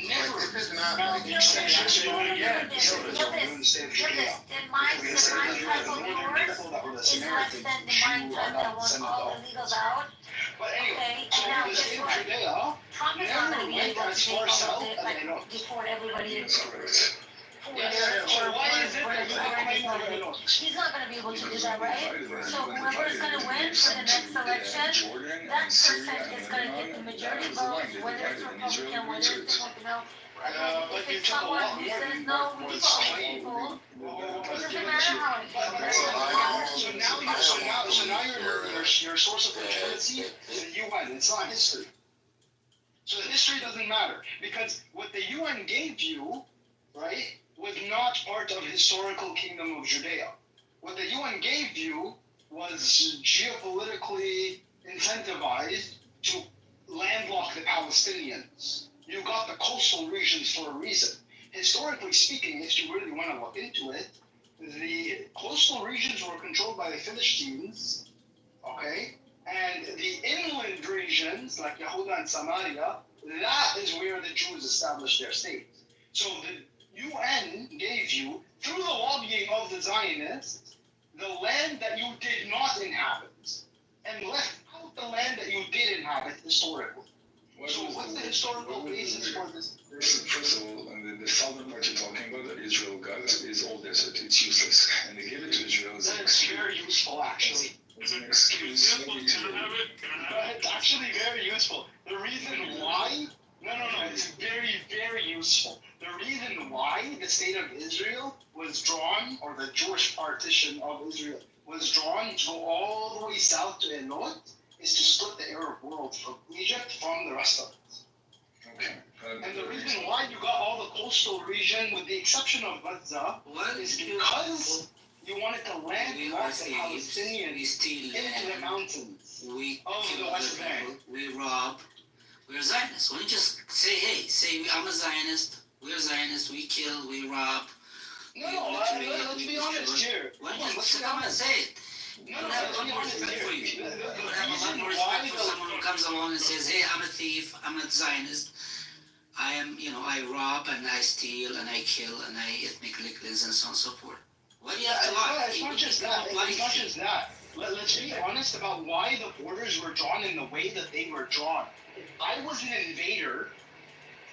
never found exception again. My type of war is less than the mind type that wants all illegals out. But anyway, Okay, so and now the guess state of what? Judea Trump is not never going to be went able to as take far all south of it, as like, Iraq. deport everybody. So why is it that He's not going to be able to do that, right? So whoever's going to win for the next election, that person is going to get the majority votes, whether it's Republican, whether it's Democrat. but If you it's took a someone lot who more says than no, we need all people, it doesn't matter how it goes. So now your source of legitimacy is the UN. It's not history. So history doesn't matter because what the UN gave you, right, was not part of historical kingdom of Judea. What the UN gave you was geopolitically incentivized to landlock the Palestinians. You got the coastal regions for a reason. Historically speaking, if you really want to look into it, the coastal regions were controlled by the Philistines, okay? And the inland regions, like Yehuda and Samaria, that is where the Jews established their state. So the UN gave you, through the lobbying of the Zionists, the land that you did not inhabit, and left out the land that you did inhabit historically. So what's the historical basis for this? First of all, the southern part you're talking about that Israel got is all desert. It's useless, and they gave it to Israel as an That's very useful, actually. As an excuse. It's actually very useful. The reason why? No, it's very, very useful. The reason why the state of Israel was drawn, or the Jewish partition of Israel was drawn to go all the way south to Enot, is to split the Arab world from Egypt from the rest of it. Okay. And the reason why you got all the coastal region, with the exception of Gaza, is because you wanted to landlock the Palestinians into the mountains of the West Bank. We rob. We're Zionists. Why don't you just say, I'm a Zionist, we're Zionists, we kill, we rob. No, let's be honest here. Why don't you just come and say it? You would have a lot more respect for you. You would have a lot more respect for someone who comes along and says, hey, I'm a thief, I'm a Zionist. I am, I rob and I steal and I kill and I ethnically cleanse and so on and so forth. Why do you have to lie? It's not just that. It's not just that. Let's be honest about why the borders were drawn in the way that they were drawn. If I was an invader,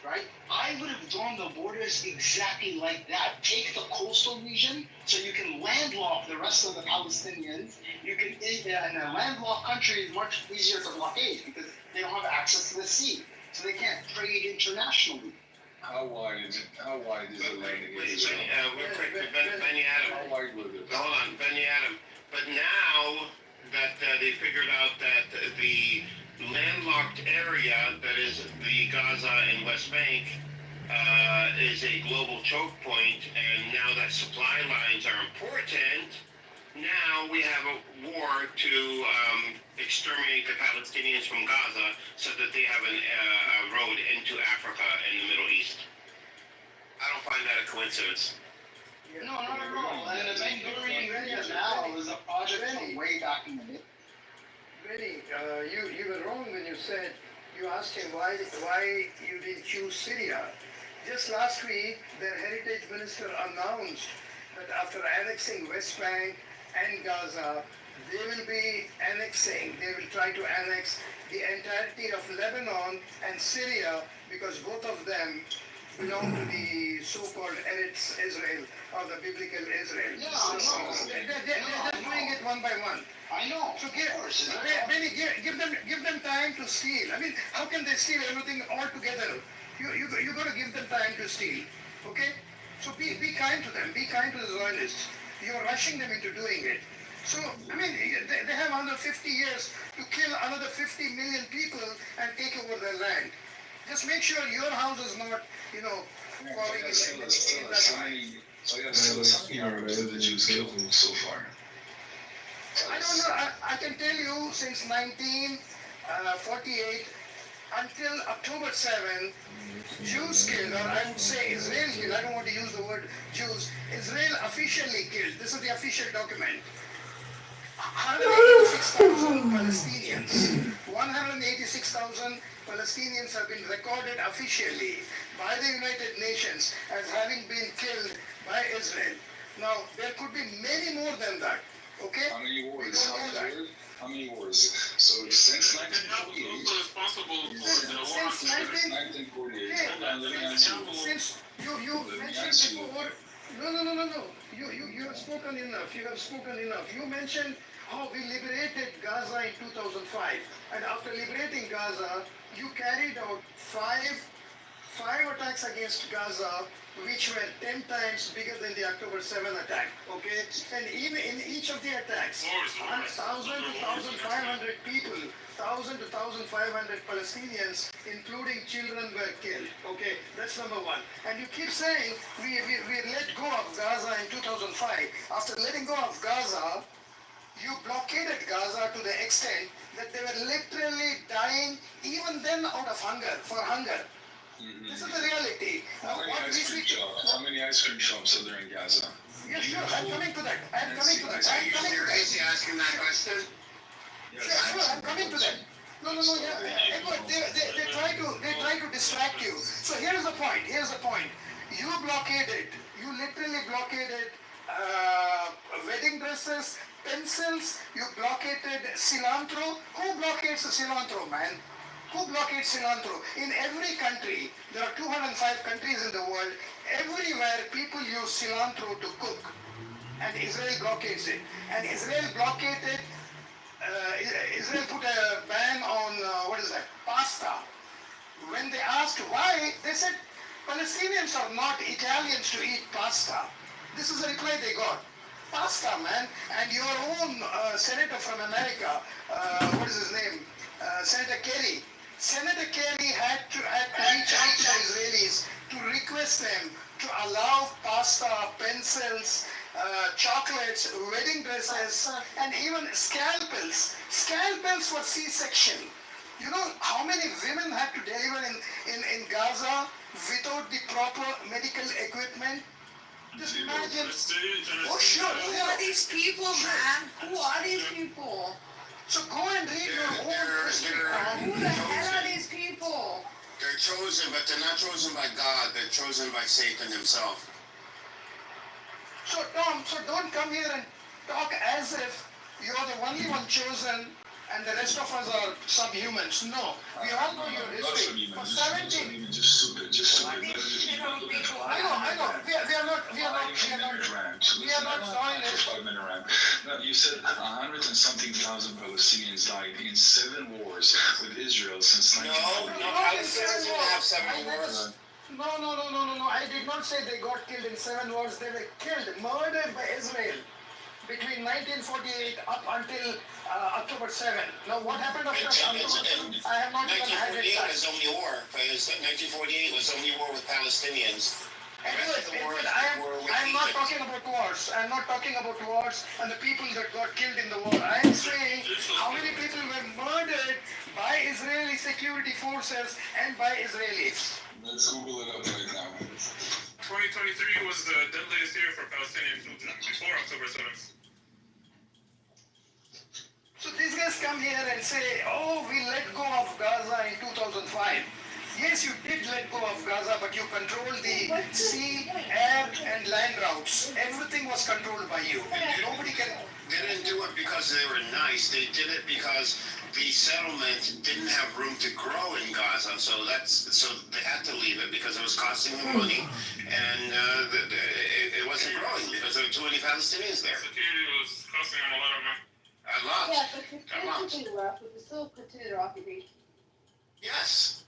right, I would have drawn the borders exactly like that. Take the coastal region so you can landlock the rest of the Palestinians. And a landlocked country is much easier to blockade because they don't have access to the sea. So they can't trade internationally. How wide is the land against Israel? Real quick, Benny Adam. How wide was it? Hold on, Benny Adam. But now that they figured out that the landlocked area that is the Gaza and West Bank is a global choke point, and now that supply lines are important, now we have a war to exterminate the Palestinians from Gaza so that they have a road into Africa and the Middle East. I don't find that a coincidence. No, not at all. And the Ben Gurion now is a project from way back in the day. Benny, you were wrong when you said, you asked him why you didn't choose Syria. Just last week, their heritage minister announced that after annexing West Bank and Gaza, they will try to annex the entirety of Lebanon and Syria because both of them belong to the so-called Eretz Israel or the biblical Israel. Yeah, I know. They're just doing it one by one. I know. So give them time to steal. I mean, how can they steal everything all together? You got to give them time to steal. Okay? So be kind to them. Be kind to the Zionists. You're rushing them into doing it. So, I mean, they have another 50 years to kill another 50 million people and take over their land. Just make sure your house is not, falling in that line. So yeah, still how many Arabs have the Jews killed so far? I don't know. I can tell you since 1948 until October 7, Jews killed, or I would say Israel killed. I don't want to use the word Jews. Israel officially killed. This is the official document. 186,000 Palestinians. 186,000 Palestinians have been recorded officially by the United Nations as having been killed by Israel. Now, there could be many more than that. Okay? How many wars? How many wars? So since 1948. Since you mentioned before. No. You have spoken enough. You mentioned how we liberated Gaza in 2005. And after liberating Gaza, you carried out five 5 attacks against Gaza, which were 10 times bigger than the October 7 attack, okay? And even in each of the attacks, 1,000 to 1,500 people, 1,000 to 1,500 Palestinians, including children, were killed, okay? That's number one. And you keep saying, we let go of Gaza in 2005. After letting go of Gaza, you blockaded Gaza to the extent that they were literally dying even then out of hunger, for hunger. Mm-hmm. This is the reality. How many ice cream shops are there in Gaza? Yeah, sure, I'm coming to that. I'm coming to that. Are you seriously asking that question? Sure, I'm coming to that. No, yeah, Edward, they try to distract you. So here's the point, You literally blockaded wedding dresses, pencils, you blockaded cilantro. Who blockades cilantro, man? Who blockades cilantro? In every country, there are 205 countries in the world, everywhere people use cilantro to cook. And Israel blockades it. And Israel blockaded, Israel put a ban on, pasta. When they asked why, they said, Palestinians are not Italians to eat pasta. This is the reply they got. Pasta, man. And your own senator from America, what is his name? Senator Kerry. Senator Kerry had to reach out to the Israelis to request them to allow pasta, pencils, chocolates, wedding dresses, and even scalpels. Scalpels for C-section. You know how many women had to deliver in Gaza without the proper medical equipment? Just imagine. Oh, sure. Who are these people, man? Who are these people? So go and read your own history. Who the hell are these people? They're chosen, but they're not chosen by God. They're chosen by Satan himself. So Tom, don't come here and talk as if you're the only one chosen and the rest of us are subhumans. No, we all know your history. For 70. Just stupid. I know. We are not Zionists. 5-minute rant. No, you said 100 and something thousand Palestinians died in 7 wars with Israel since 1948. No, Palestinians didn't have 7 wars. No. I did not say they got killed in 7 wars. They were killed, murdered by Israel between 1948 up until October 7. Now, what happened after October 7? I have not even had it. 1948 was only war. 1948 was only war with Palestinians. Edward, I'm not talking about wars. I'm not talking about wars and the people that got killed in the war. I am saying how many people were murdered by Israeli security forces and by Israelis. Let's Google it up right now. 2023 was the deadliest year for Palestinian children before October 7th. So these guys come here and say, oh, we let go of Gaza in 2005. Yes, you did let go of Gaza, but you controlled the sea, air, and land routes. Everything was controlled by you. Nobody can... They didn't do it because they were nice. They did it because the settlement didn't have room to grow in Gaza. So they had to leave it because it was costing them money, and it wasn't growing because there were too many Palestinians there. Security was costing them a lot of money. A lot. Yeah, but they left, but they still continued their occupation. Yes.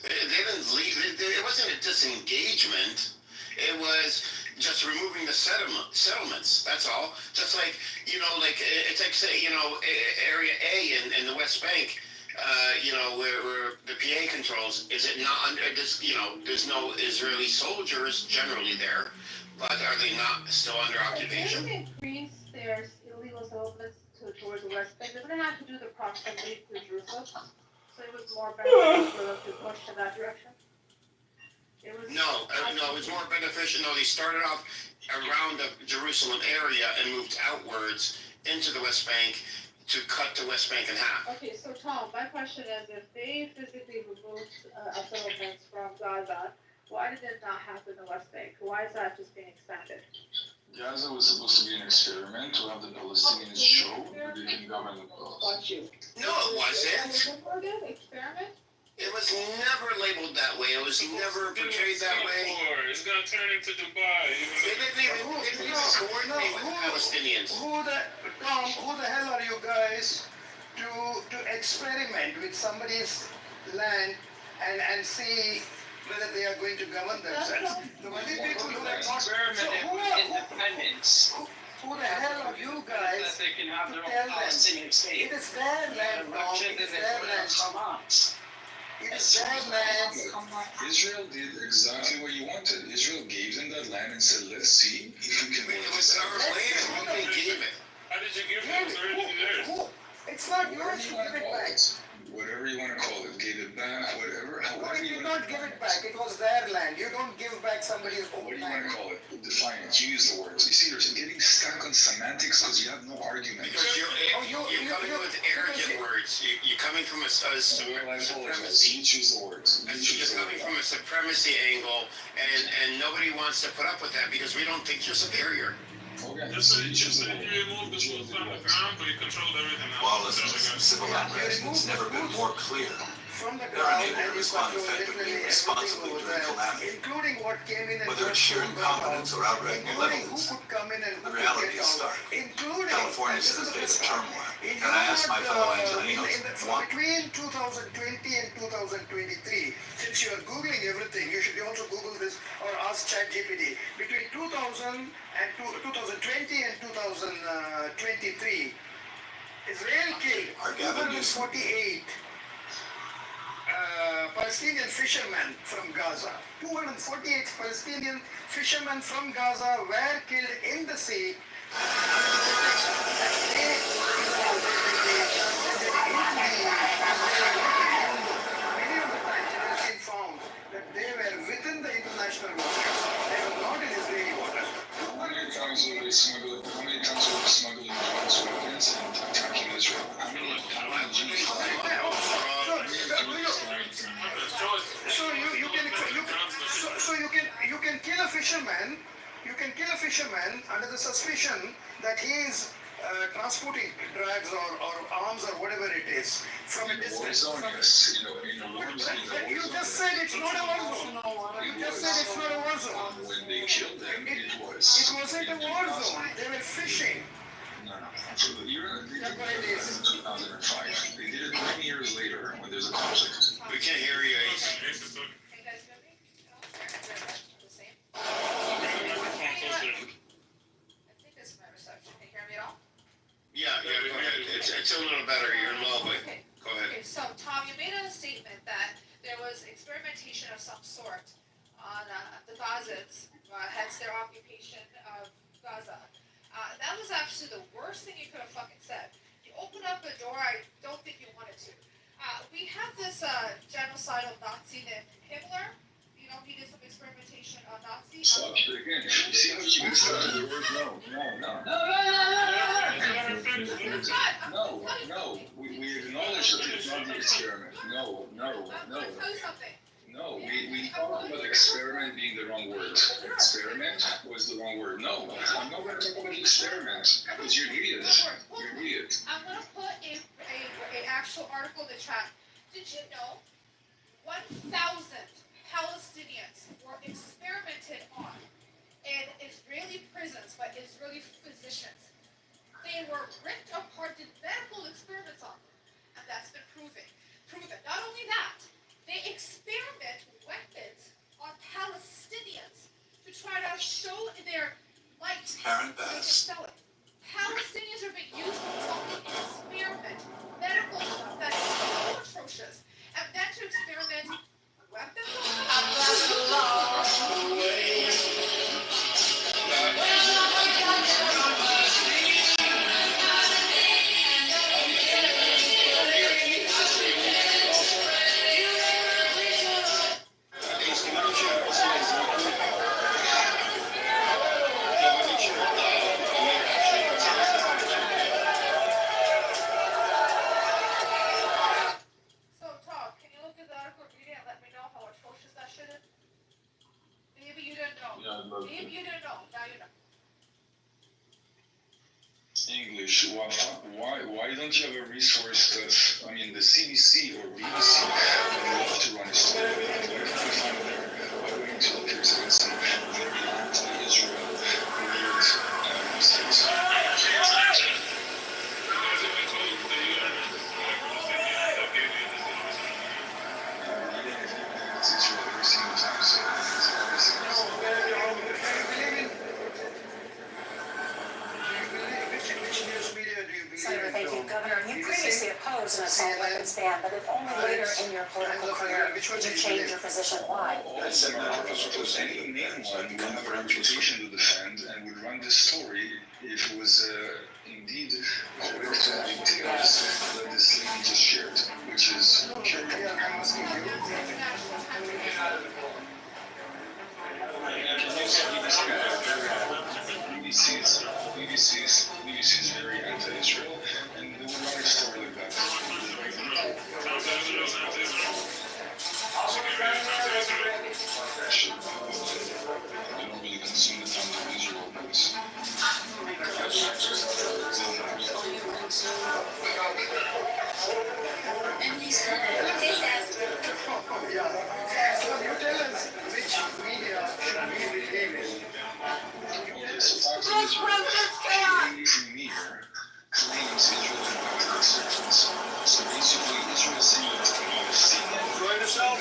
They didn't leave. It wasn't a disengagement. It was just removing the settlements. That's all. Just like, it's like, say, Area A in the West Bank, where the PA controls, is it not under this, there's no Israeli soldiers generally there, but are they not still under occupation? They increase their illegal settlements towards the West Bank. Doesn't it have to do with the proximity to Jerusalem? So it was more beneficial for them to push in that direction? No, it was more beneficial. No, they started off around the Jerusalem area and moved outwards into the West Bank to cut the West Bank in half. Okay, so Tom, my question is, if they physically removed settlements from Gaza, why did it not happen in the West Bank? Why is that just being expanded? Gaza was supposed to be an experiment to have the Palestinians show that they can govern themselves. Got you. No, it wasn't. Experiment? It was never labeled that way. It was never portrayed that way. It's gonna turn into Dubai. They didn't even coordinate with the Palestinians. Who the hell are you guys to experiment with somebody's land and see whether they are going to govern themselves. The only people who have not. Independence. Who the hell are you guys That they can have to their tell own them? Palestinian state. It is their land, Tom. It is their land. Hamas. It is their land. Israel did exactly what you wanted. Israel gave them that land and said, let's see if we can work It this was out. our land when they gave it. How did you give it? It was already theirs. It's not Whatever yours to you want give to it call back. it. Whatever you want to call it. Gave it back, whatever. No, However you you did want not to give call it back. It was their land. You don't give back somebody's What own do you want land. to call it? Define it. You use the words. You see, you're getting stuck on semantics because you have no argument. Because you're coming with arrogant words. You're coming from a Well, I apologize. supremacy. You choose the words. You choose You're the coming words. from a supremacy angle, and nobody wants to put up with that because we don't think you're superior. Okay, Just so so you choose the you words. removed the boots on the ground, but you controlled everything else. Lawlessness and civil unrest has never been more clear. From the They're ground, unable and to you respond control effectively literally and everything responsibly over during there, calamity. including what came in and Whether it's just sheer got out, incompetence or outright including who malevolence, could come in and who the could reality get is out, stark. including, California and this is is in a the state best of part, turmoil. in And I ask my fellow Angelinos, between 2020 and 2023, since you are Googling everything, you should also Google this or ask ChatGPT. Between 2020 and 2023, Israel killed Our Gavin Newsom. 248 Palestinian fishermen from Gaza. 248 Palestinian fishermen from Gaza were killed in the sea. Many of the times it has been found that they were within the international waters. They were not in Israeli waters. How many times were they smuggling drugs, weapons, and attacking Israel? How many Jews died? You can kill a fisherman. You can kill a fisherman under the suspicion that he is transporting drugs or arms or whatever it is from a distance. You just said it's not a war zone. You just said it's not a war zone. When they killed them, it was. It wasn't a war zone. They were fishing. No. So they did it in 2005. They did it many years later when there's a conflict. We can't hear you, Ace. Can you guys hear me? The same? I think it's my reception. Can you hear me at all? Yeah, go ahead. It's a little better. You're low, but Okay. go ahead. Okay, so Tom, you made a statement that there was experimentation of some sort on the Gazans, hence their occupation of Gaza. That was actually the worst thing you could have fucking said. You opened up a door I don't think you wanted to. We have this genocidal Nazi named Himmler. You know, he did some experimentation on Nazis. Stop it again. You see how you can start the word no. No. We acknowledge that it's not the experiment. No. I'm gonna tell you something. No, we talked about experiment being the wrong word. Experiment was the wrong word. No, I'm not going to talk about experiment because you're an idiot. You're an idiot. I'm gonna put a actual article in the chat. Did you know 1,000 Palestinians were experimented on in Israeli prisons by Israeli physicians? They were ripped apart, did medical experiments on them, and that's been proven. Not only that, they experiment weapons on Palestinians to try to show their might. Karen They can Bass. sell it. Palestinians are being used to experiment medical stuff that is so atrocious, and then to experiment weapons on So, Tom, can you look at the article, read it, and let me know how atrocious that shit is? Maybe you didn't know. Yeah, I'd love to. Maybe you didn't know. Now you know. English, why don't you have a resource that, the CBC or BBC would love to run a story? Why can't we find there? Why wouldn't you look here some very anti-Israel weird mistakes? It's Israel every single oppose an assault weapons ban, but if only later in your political career did you change your position, why? Because any name one would have a reputation to defend and would run this story if it was indeed correct to the details that this lady just shared, which is pure propaganda. BBC is very anti-Israel, and they would run a story like that. Actually, I don't really consume the time of Israel news. So you tell us which media should we believe in? Every premier claims Israel conducted insurgents. So basically, Israel is saying that CNN official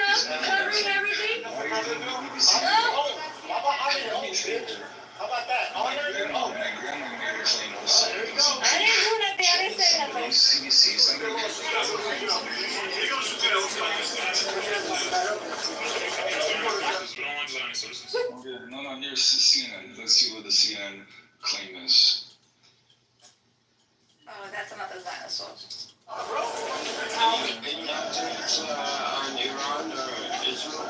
is covering everything? why are you doing BBC? How about that? My grandma made a claim also. I didn't do nothing. I didn't say nothing. CBC, somebody No, here's CNN. Let's see what the CNN claim is. Oh, that's another dinosaur. Any updates on Iran or Israel?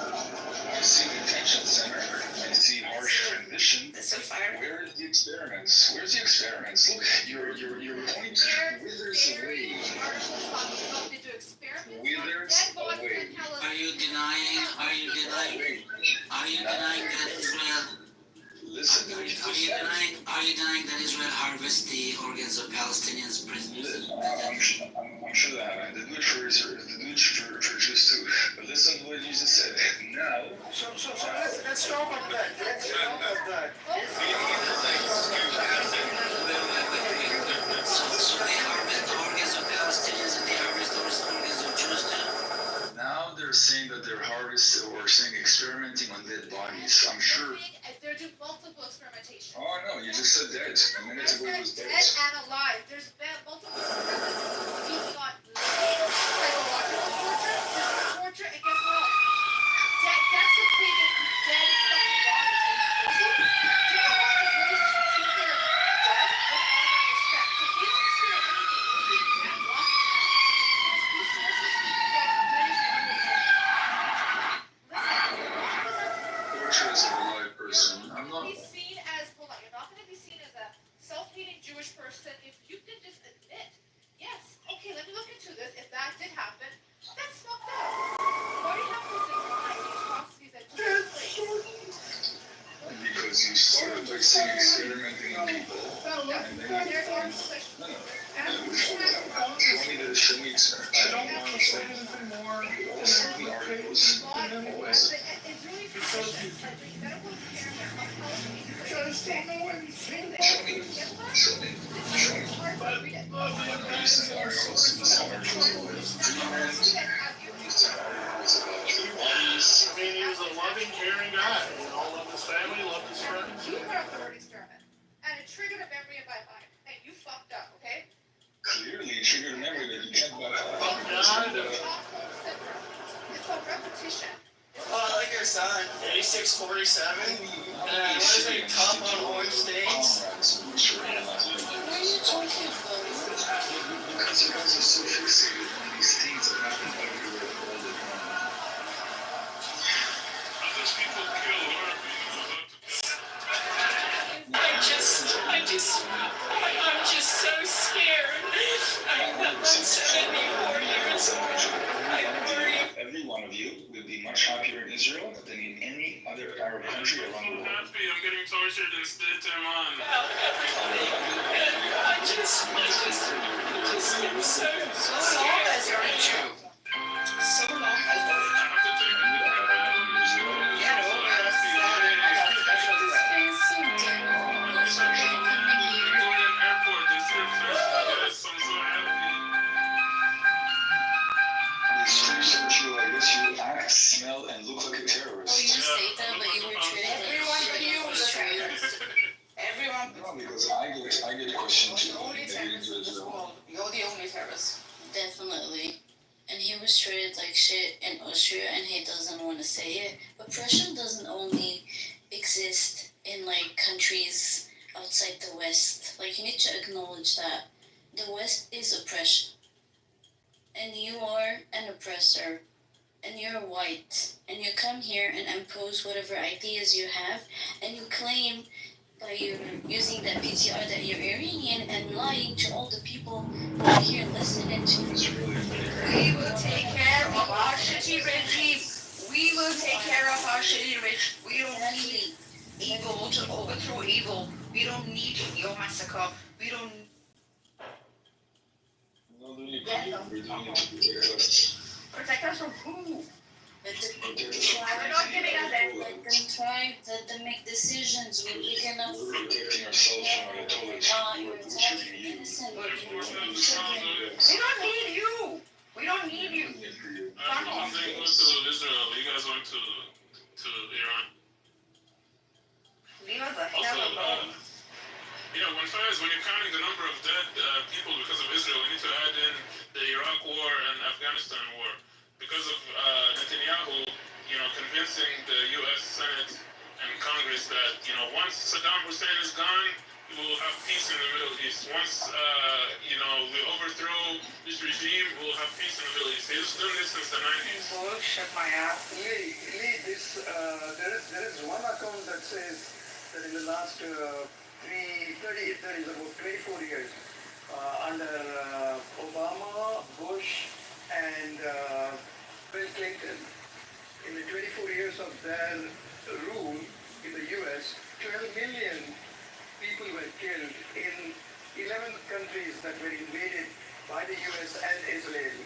I see detention center. I see harsh rendition. Where is the experiments? Where's the experiments? Look, your point withers away. Withers away. Are you denying that Israel? Listen, Are you denying that Israel harvests the organs of Palestinians prisoners? I'm sure that happened. They do it for Jews too. But listen to what you just said. Now. So let's talk about that. So they harvest the organs of Palestinians and they harvest the organs of Jews too? Now they're saying that they're harvesting or saying experimenting on dead bodies. I'm sure. They're doing multiple experimentations. Oh no, you just said dead. A minute ago it was dead. Dead and alive. There's been multiple experimentations being on psychological torture, and guess what? Desecrating dead fucking bodies. Do you know how Israelis treat their dead with honor and respect? So if you don't steal anything, if you're dead, lock it up. Because these sources speak about British Torture is a live person. I'm not. be seen as, hold on, you're not going to be seen as a self-hating Jewish person if you can just admit, yes, okay, let me look into this. If that did happen, that's fucked up. Why do you have to deny the atrocities that took place? Because you started by saying experimenting on people, and then you There's found. articles. No. Show me experiments. I don't want to say anything more. Send me articles. It's really because medical experiments on healthy. Just don't know anything. Show me. You send articles. You send articles about treatment. You send articles about bodies. I mean, he was a loving, caring guy. You know, loved his family, loved his friends. You put up the word experiment, and it triggered a memory in my mind. And you fucked up, okay? Clearly, it triggered a memory that you can't back up. It's called repetition. Oh, I like your son. 8647. What is it? Top on orange stains. What are you talking about? Because you guys are so fixated on these things that happen everywhere all the time. Others people kill her. I'm just so scared. I'm 74 years old. I worry. Every one of you would be much happier in Israel than in any other Arab country around the world. Happy, I'm getting tortured instead, Tehran. I just am so long as you're a Jew. So long as you're a Jew. Get over the sun. I got special Victorian Airport, they said first, yes, I'm so happy. It's strange that you, I guess you act, smell, and look like a terrorist. Well, you say that, but you were treated. Everyone but you was a terrorist. Everyone. No, because I get questioned too. was treated like shit in Austria and he doesn't want to say it. Oppression doesn't only exist in like countries outside the West. Like you need to acknowledge that the West is oppression. And you are an oppressor. And you're white. And you come here and impose whatever ideas you have and you claim by you using that PTR that you're Iranian and lying to all the people who are here listening to you. We will take care of our shitty regime. We will take care of our shitty regime. We don't need evil to overthrow evil. We don't need your massacre. We don't. Protect us from who? We're not giving us that. Let them try, let them make decisions. We're big enough. Protecting ourselves from Ayatollahs. You're attacking innocent children. We don't need you. We don't need you. I'm saying went to Israel. You guys went to Iran. Leave us the hell alone. Yeah, when you're counting the number of dead people because of Israel, we need to add in the Iraq war and Afghanistan war. Because of Netanyahu, convincing the U.S. Senate and Congress that, once Saddam Hussein is gone, we will have peace in the Middle East. Once, we overthrow this regime, we'll have peace in the Middle East. He's done this since the 90s. Bullshit, my ass. Lee, there is one account that says that in the last 30 about 24 years, under Obama, Bush, and Bill Clinton, in the 24 years of their rule in the US, 12 million people were killed in 11 countries that were invaded by the US and Israel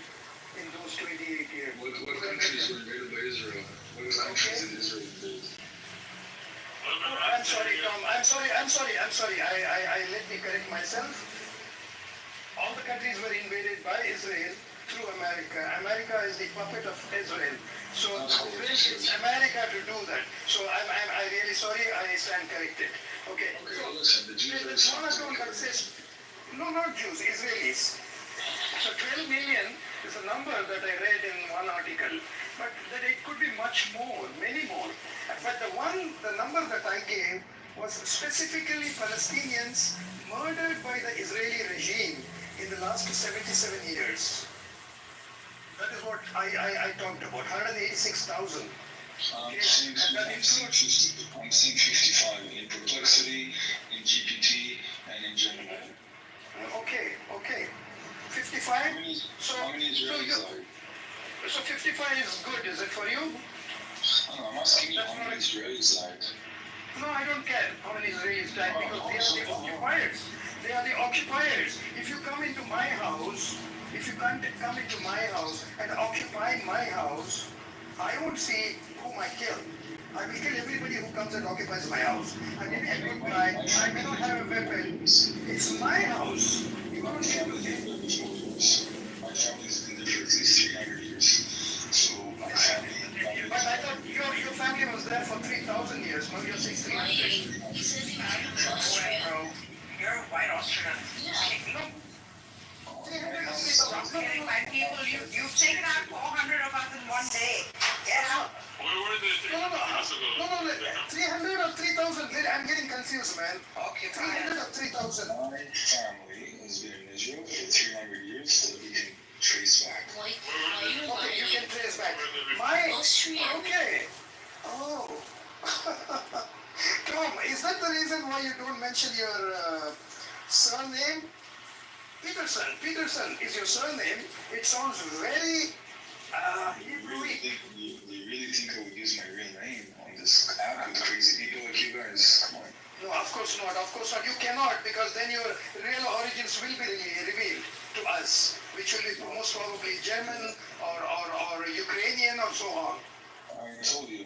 in those 28 years. What countries were invaded by Israel? What countries in Israel invaded? Oh, I'm sorry, Tom. I'm sorry. I let me correct myself. All the countries were invaded by Israel through America. America is the puppet of Israel. So it's America to do that. So I'm really sorry. I stand corrected. Okay. So listen, the Jews there's one account that says, no, not Jews, Israelis. So 12 million is a number that I read in one article, but that it could be much more, many more. But the number that I gave was specifically Palestinians murdered by the Israeli regime in the last 77 years. That is what I talked about, 186,000. I'm seeing 55 in Perplexity, in GPT, and in Gemini. Okay. 55? How many Israelis are you? So 55 is good, is it for you? No, I'm asking you how many Israelis died. No, I don't care how many Israelis died because they are the occupiers. They are the occupiers. If you come into my house, and occupy my house, I won't see whom I kill. I will kill everybody who comes and occupies my house. I may be a good guy, I may not have a weapon. It's my house. You won't be able to kill me. My family's been there for at least 300 years. So my family. But I thought your family was there for 3,000 years. Now you're saying 300. You're a white Austrian. No. My people, you've taken out 400 of us in one day. Get out. Where were they 3 months ago? No, 300 or 3,000. I'm getting confused, man. Okay, 300 or 3,000. My family has been in Israel for 300 years, so we can trace back. Okay, you can trace back. Okay. Oh. Tom, is that the reason why you don't mention your surname? Peterson is your surname. It sounds very Hebrew. You really think I would use my real name on this app with crazy people like you guys? Come on. No, of course not. You cannot, because then your real origins will be revealed to us, which will be most probably German or Ukrainian or so on. I told you,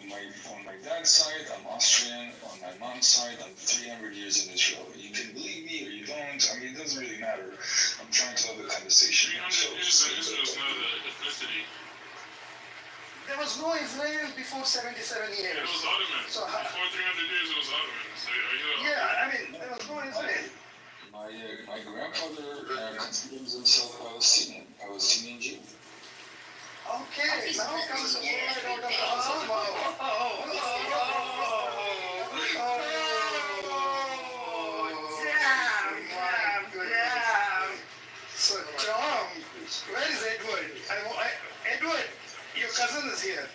on my dad's side, I'm Austrian. On my mom's side, I'm 300 years in Israel. You can believe me or you don't. I mean, it doesn't really matter. I'm trying to have a conversation. 300 years in Israel is not an ethnicity. There was no Israel before 77 years. It was Ottoman. So, before 300 years, it was Ottoman. So are you? Yeah, I mean, there was no Israel. My grandfather considers himself Palestinian Jew. Okay, now comes the word out of the horse's mouth. Damn. So, Tom, where is Edward? Edward, your cousin is here.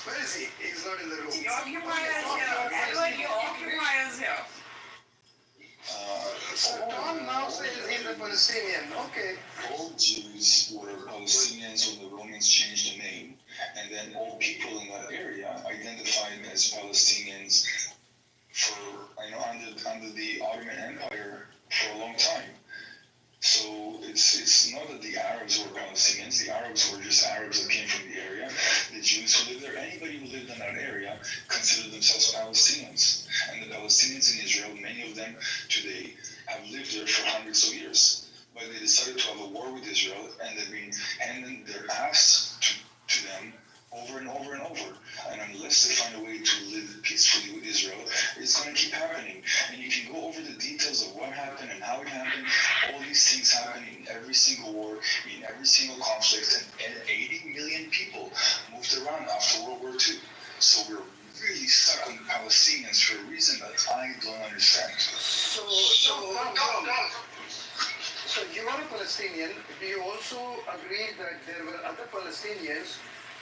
Where is he? He's not in the room. You occupy us here. Edward, you occupy us here. So Tom now says he's a Palestinian. Okay. All Jews were Palestinians when the Romans changed the name, and then all people in that area identified as Palestinians for, under the Ottoman Empire for a long time. So it's not that the Arabs were Palestinians. The Arabs were just Arabs that came from the area. The Jews who lived there, anybody who lived in that area considered themselves Palestinians. And the Palestinians in Israel, many of them today, have lived there for hundreds of years. But they decided to have a war with Israel, and they've been handing their ass to them over and over and over. And unless they find a way to live peacefully with Israel, it's going to keep happening. And you can go over the details of what happened and how it happened. All these things happen in every single war, in every single conflict, and 80 million people moved around after World War II. So we're really stuck on the Palestinians for a reason that I don't understand. So you are a Palestinian. Do you also agree that there were other Palestinians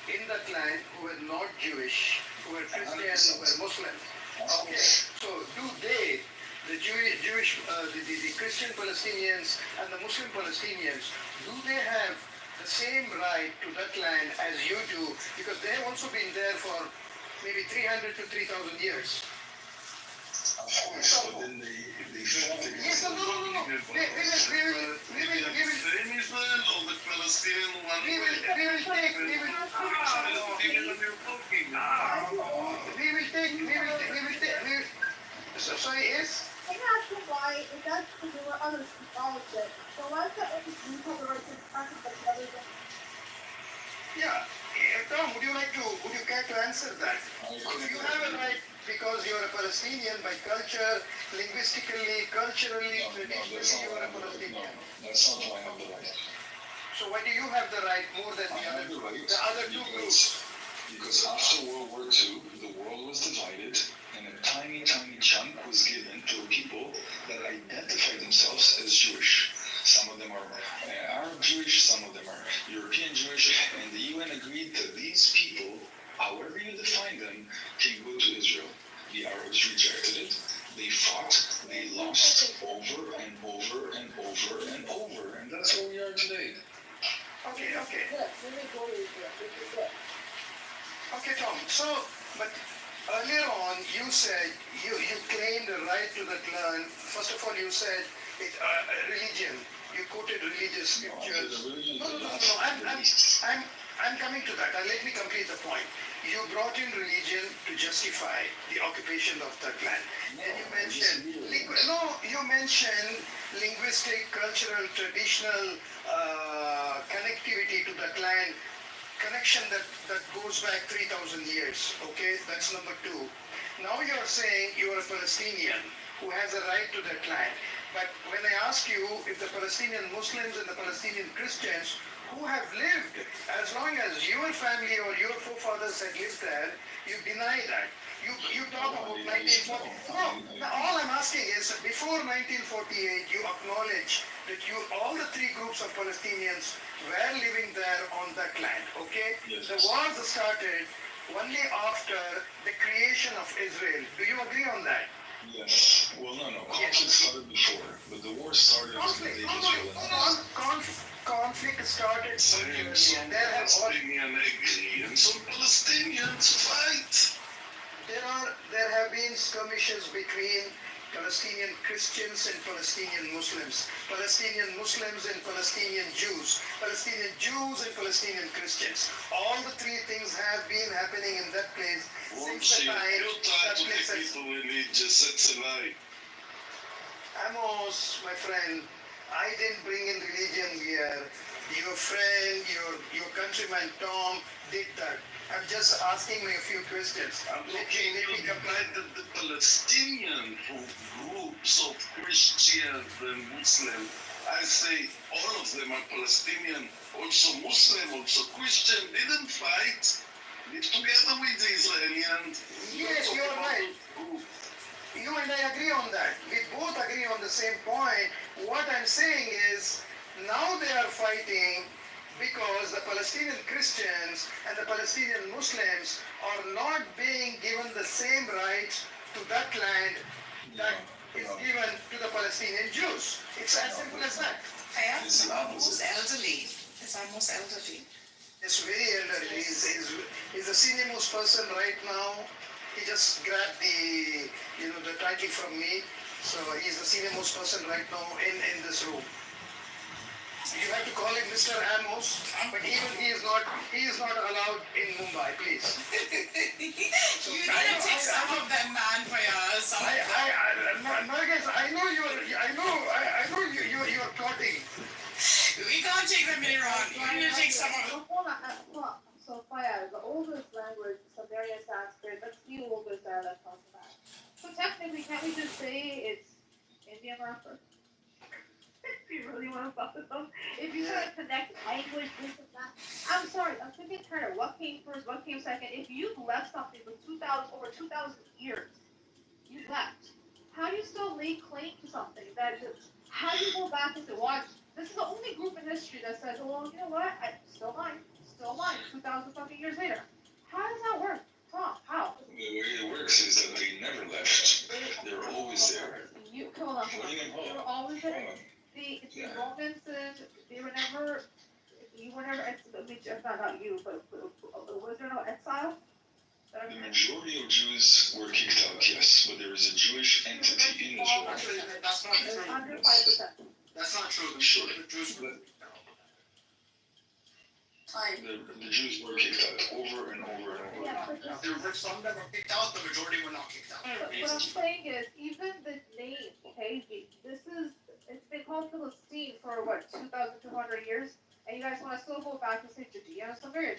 in that land who were not Jewish, who were Christian, who were Muslim? Okay. So do they, the Christian Palestinians and the Muslim Palestinians, do they have the same right to that land as you do? Because they have also been there for maybe 300 to 3,000 years. Of course, but then they fought against Yes, no. We will Israel or the Palestinian one? Sorry, yes? I can ask you why, if that's because there were other politics, so why is that if you have the right to practice like the others? Yeah. Tom, would you care to answer that? You have a right because you are a Palestinian by culture, linguistically, culturally, traditionally, you are a Palestinian. That's not why I have the right. So why do you have the right more than the other two groups? Because after World War II, the world was divided, and a tiny, tiny chunk was given to people that identify themselves as Jewish. Some of them are Arab Jewish, some of them are European Jewish, and the UN agreed that these people, however you define them, can go to Israel. The Arabs rejected it. They fought, they lost over and over and over and over, and that's where we are today. Okay. Okay, Tom. So, but earlier on, you said you claimed the right to that land. First of all, you said religion. You quoted religious scriptures. No. I'm coming to that. Let me complete the point. You brought in religion to justify the occupation of that land. Then you mentioned linguistic, cultural, traditional connectivity to that land. Connection that goes back 3,000 years. Okay, that's number two. Now you're saying you're a Palestinian who has a right to that land. But when I ask you if the Palestinian Muslims and the Palestinian Christians who have lived as long as your family or your forefathers had lived there, you deny that. You talk about 1940. No, all I'm asking is before 1948, you acknowledge that all the three groups of Palestinians were living there on that land. Okay? Yes. The wars started only after the creation of Israel. Do you agree on that? Yes. Well, no. Conflict started before, but the war started with the Israel. Conflict started. Palestinian agree, and some Palestinians fight. There have been skirmishes between Palestinian Christians and Palestinian Muslims, Palestinian Muslims and Palestinian Jews, Palestinian Jews and Palestinian Christians. All the three things have been happening in that place since the time that place has... Amos, my friend, I didn't bring in religion here. Your friend, your countryman Tom did that. I'm just asking me a few questions. I'm looking at the Palestinian groups of Christians and Muslims I say all of them are Palestinian, also Muslim, also Christian, didn't fight. Live together with the Israelis. Yes, you're right. You and I agree on that. We both agree on the same point. What I'm saying is, now they are fighting because the Palestinian Christians and the Palestinian Muslims are not being given the same rights to that land that is given to the Palestinian Jews. It's as simple as that. I am almost elderly. It's almost elderly. It's very elderly. He's the senior most person right now. He just grabbed the title from me. So he's the senior most person right now in this room. You have to call him Mr. Amos, but even he is not allowed in Mumbai, please. So you need to take some of them, man, for yours. Nargis, I know you're plotting. We can't take them in Iran. You need to take some of them. So Faya, the oldest language, Sumerian Sanskrit, that's the oldest dialect of that. So technically, can't we just say it's Indian Rapper? If you really want to fuck with them. If you try to connect language, this and that. I'm sorry, I'm thinking kind of what came first, what came second. If you've left something for over 2,000 years, you left. How do you still lay claim to something how do you go back and say, watch, this is the only group in history that says, well, you know what, still mine, 2,000 fucking years later. How does that work? Tom, how? The way it works is that they never left. They're always there. Hold on. They were always there. The Romans, they were never, not you, but was there no exile? The majority of Jews were kicked out, yes, but there is a Jewish entity in Israel. That's not true. Under 5%. That's not true. The Jews were kicked out. The Jews were kicked out over and over and over. Yeah, there were some that were kicked out, the majority were not kicked out. But what I'm saying is, even the name, okay, it's been called Philistine for what, 2,200 years? And you guys want to still go back and say Judea and Samaria.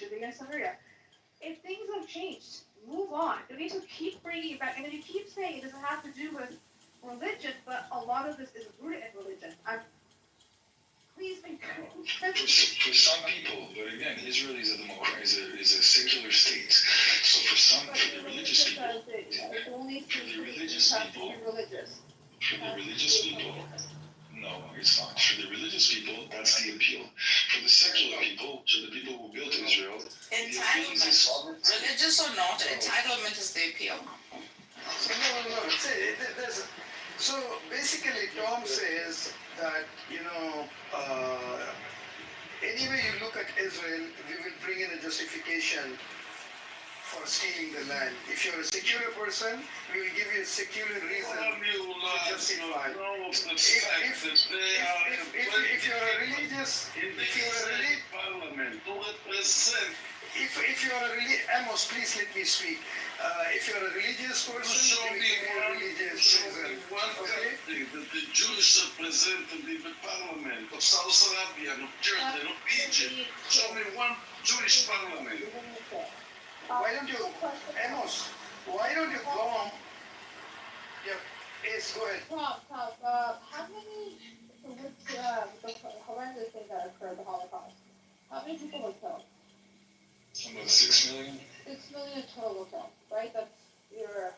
If things have changed, move on. You need to keep bringing it back. And then you keep saying it doesn't have to do with religion, but a lot of this is rooted in religion. Please make For some people, but again, Israel is a secular state. So for the religious people, no, it's not. For the religious people, that's the appeal. For the secular people, to the people who built Israel, Entitlement, religious or not, entitlement is the appeal. No. So basically, Tom says that, any way you look at Israel, we will bring in a justification for stealing the land. If you're a secular person, we will give you a secular reason to justify. If you're a religious, Amos, please let me speak. If you're a religious person, you will give you a religious reason. Okay? That the Jews represented in the parliament of Saudi Arabia, of Jordan, of Egypt. Show me one Jewish parliament. Why don't you, Amos, why don't you go on? Yeah, yes, go ahead. Tom, how many, with the horrendous thing that occurred, the Holocaust, how many people were killed? About 6 million? 6 million total killed, right? That's your...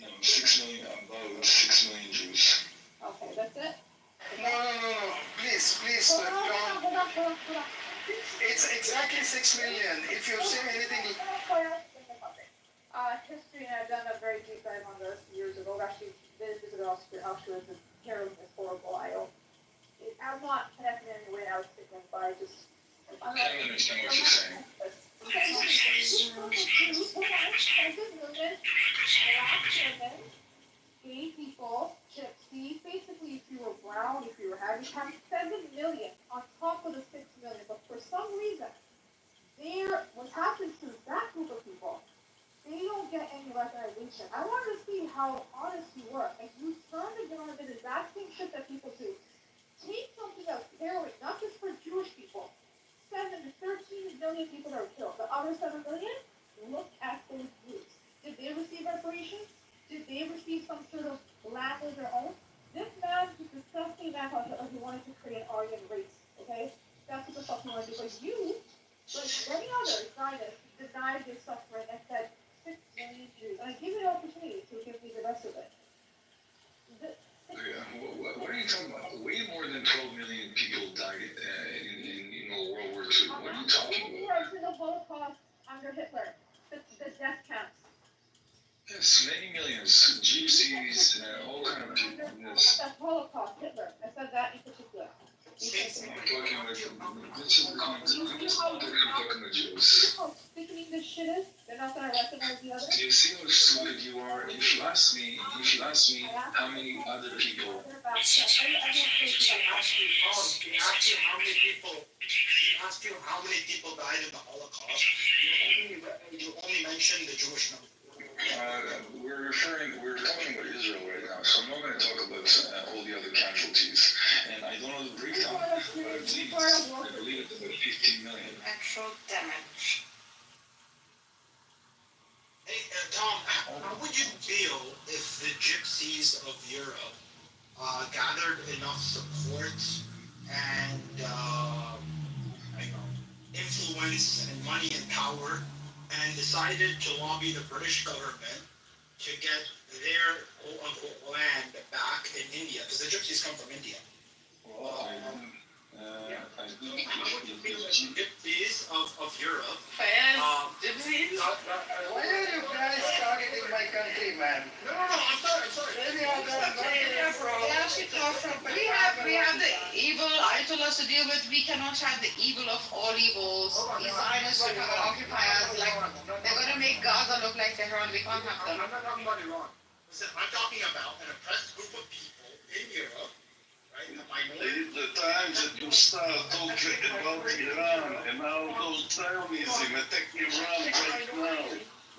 No, 6 million, about 6 million Jews. Okay, that's it? No. Please, Hold on. It's exactly 6 million. If you say anything... History, and I've done a very deep dive on this years ago. Actually, visited Auschwitz. It's terrible, it's horrible. I'm not connected in any way. I was thinking by just... I can't understand what you're saying. Gay people, gypsies, basically if you were brown, if you were having 7 million on top of the 6 million. But for some reason, what happens to that group of people, they don't get any recognition. I wanted to see how honest you were. And you turned again on the exact same shit that people do. Take something that's harrowing, not just for Jewish people. 13 million people are killed. The other 7 million, look at those groups. Did they receive reparations? Did they receive some sort of land of their own? This man, this disgusting man, he wanted to create an race, okay? That's what the fuck you want to do. But you, like many others, denied your suffering and said 6 million Jews. And I give you an opportunity to give me the rest of it. What are you talking about? Way more than 12 million people died in World War II. What are you talking about? In the Holocaust under Hitler, the death counts. Yes, many millions. Gypsies, all kind of people. Yes. That's Holocaust, Hitler. I said that in particular. How sickening this shit is? They're not gonna recognize the other. Do you see how stupid you are? If you ask me how many other people. He asked you how many people died in the Holocaust. You only mentioned the Jewish number. We're talking about Israel right now, so I'm not going to talk about all the other casualties. And I don't know the breakdown, but I believe it's about 15 million. Actual damage. Hey, Tom, how would you feel if the gypsies of Europe gathered enough support and influence and money and power and decided to lobby the British government to get their quote-unquote land back in India? Because the gypsies come from India. Well, How would you feel like gypsies of Europe? Gypsies? Why are you guys targeting my country, man? No, I'm sorry. Maybe I'm We have the evil Ayatollahs to deal with. We cannot have the evil of all evils. These Zionists will come and occupy us. Like, they're going to make Gaza look like Tehran. We can't have them. I'm not talking about Iran. Listen, I'm talking about an oppressed group of people in Europe, right? The times that you start talking about Iran and now those Zionism attack Iran right now,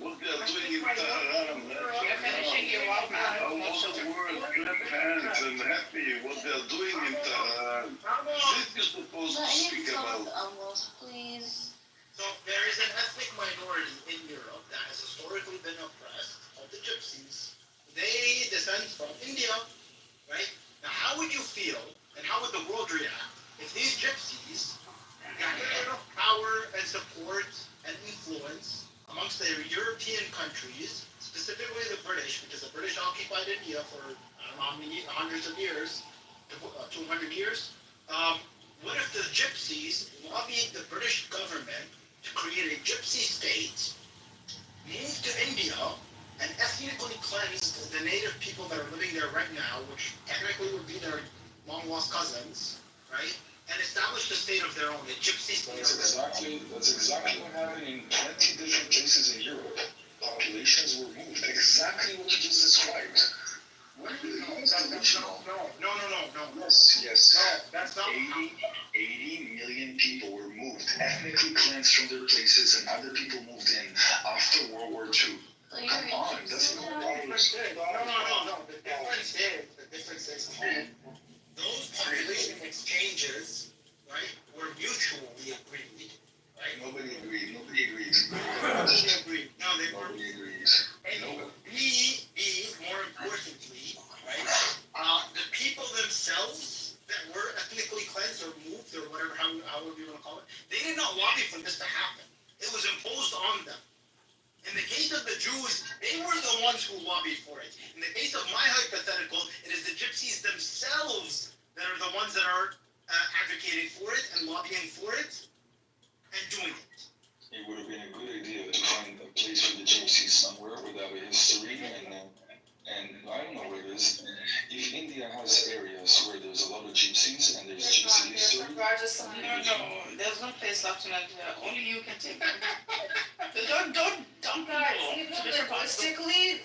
what they are doing in Tehran, We're finishing you up, man. I want the world clap hands and happy what they are doing in Tehran. This is supposed to speak about. Please. So there is an ethnic minority in Europe that has historically been oppressed, called the Gypsies. They descend from India, right? Now, how would you feel, and how would the world react if these Gypsies gathered enough power and support and influence amongst the European countries, specifically the British, because the British occupied India for I don't know how many hundreds of years, 200 years. What if the Gypsies lobbied the British government to create a Gypsy state, moved to India, and ethnically cleansed the native people that are living there right now, which technically would be their long-lost cousins, right? And established a state of their own, a Gypsy state. That's exactly what happened in 20 different places in Europe. Populations were moved. Exactly what you just described. No. Yes. No, that's not 80 million people were moved, ethnically cleansed from their places, and other people moved in after World War II. Come on, that's not No. The difference is those population exchanges, right, were mutually agreed, right? Nobody agreed. No, they were. Nobody agreed. And more importantly, right, the people themselves that were ethnically cleansed or moved or whatever, however you want to call it, they did not lobby for this to happen. It was imposed on them. In the case of the Jews, they were the ones who lobbied for it. In the case of my hypothetical, it is the Gypsies themselves that are the ones that are advocating for it and lobbying for it and doing it. It would have been a good idea to find a place for the Gypsies somewhere where they have a history and I don't know where it is. If India has areas where there's a lot of Gypsies and there's Gypsy history. No, there's no place left in India. Only you can take them. Don't dump people. Even linguistically,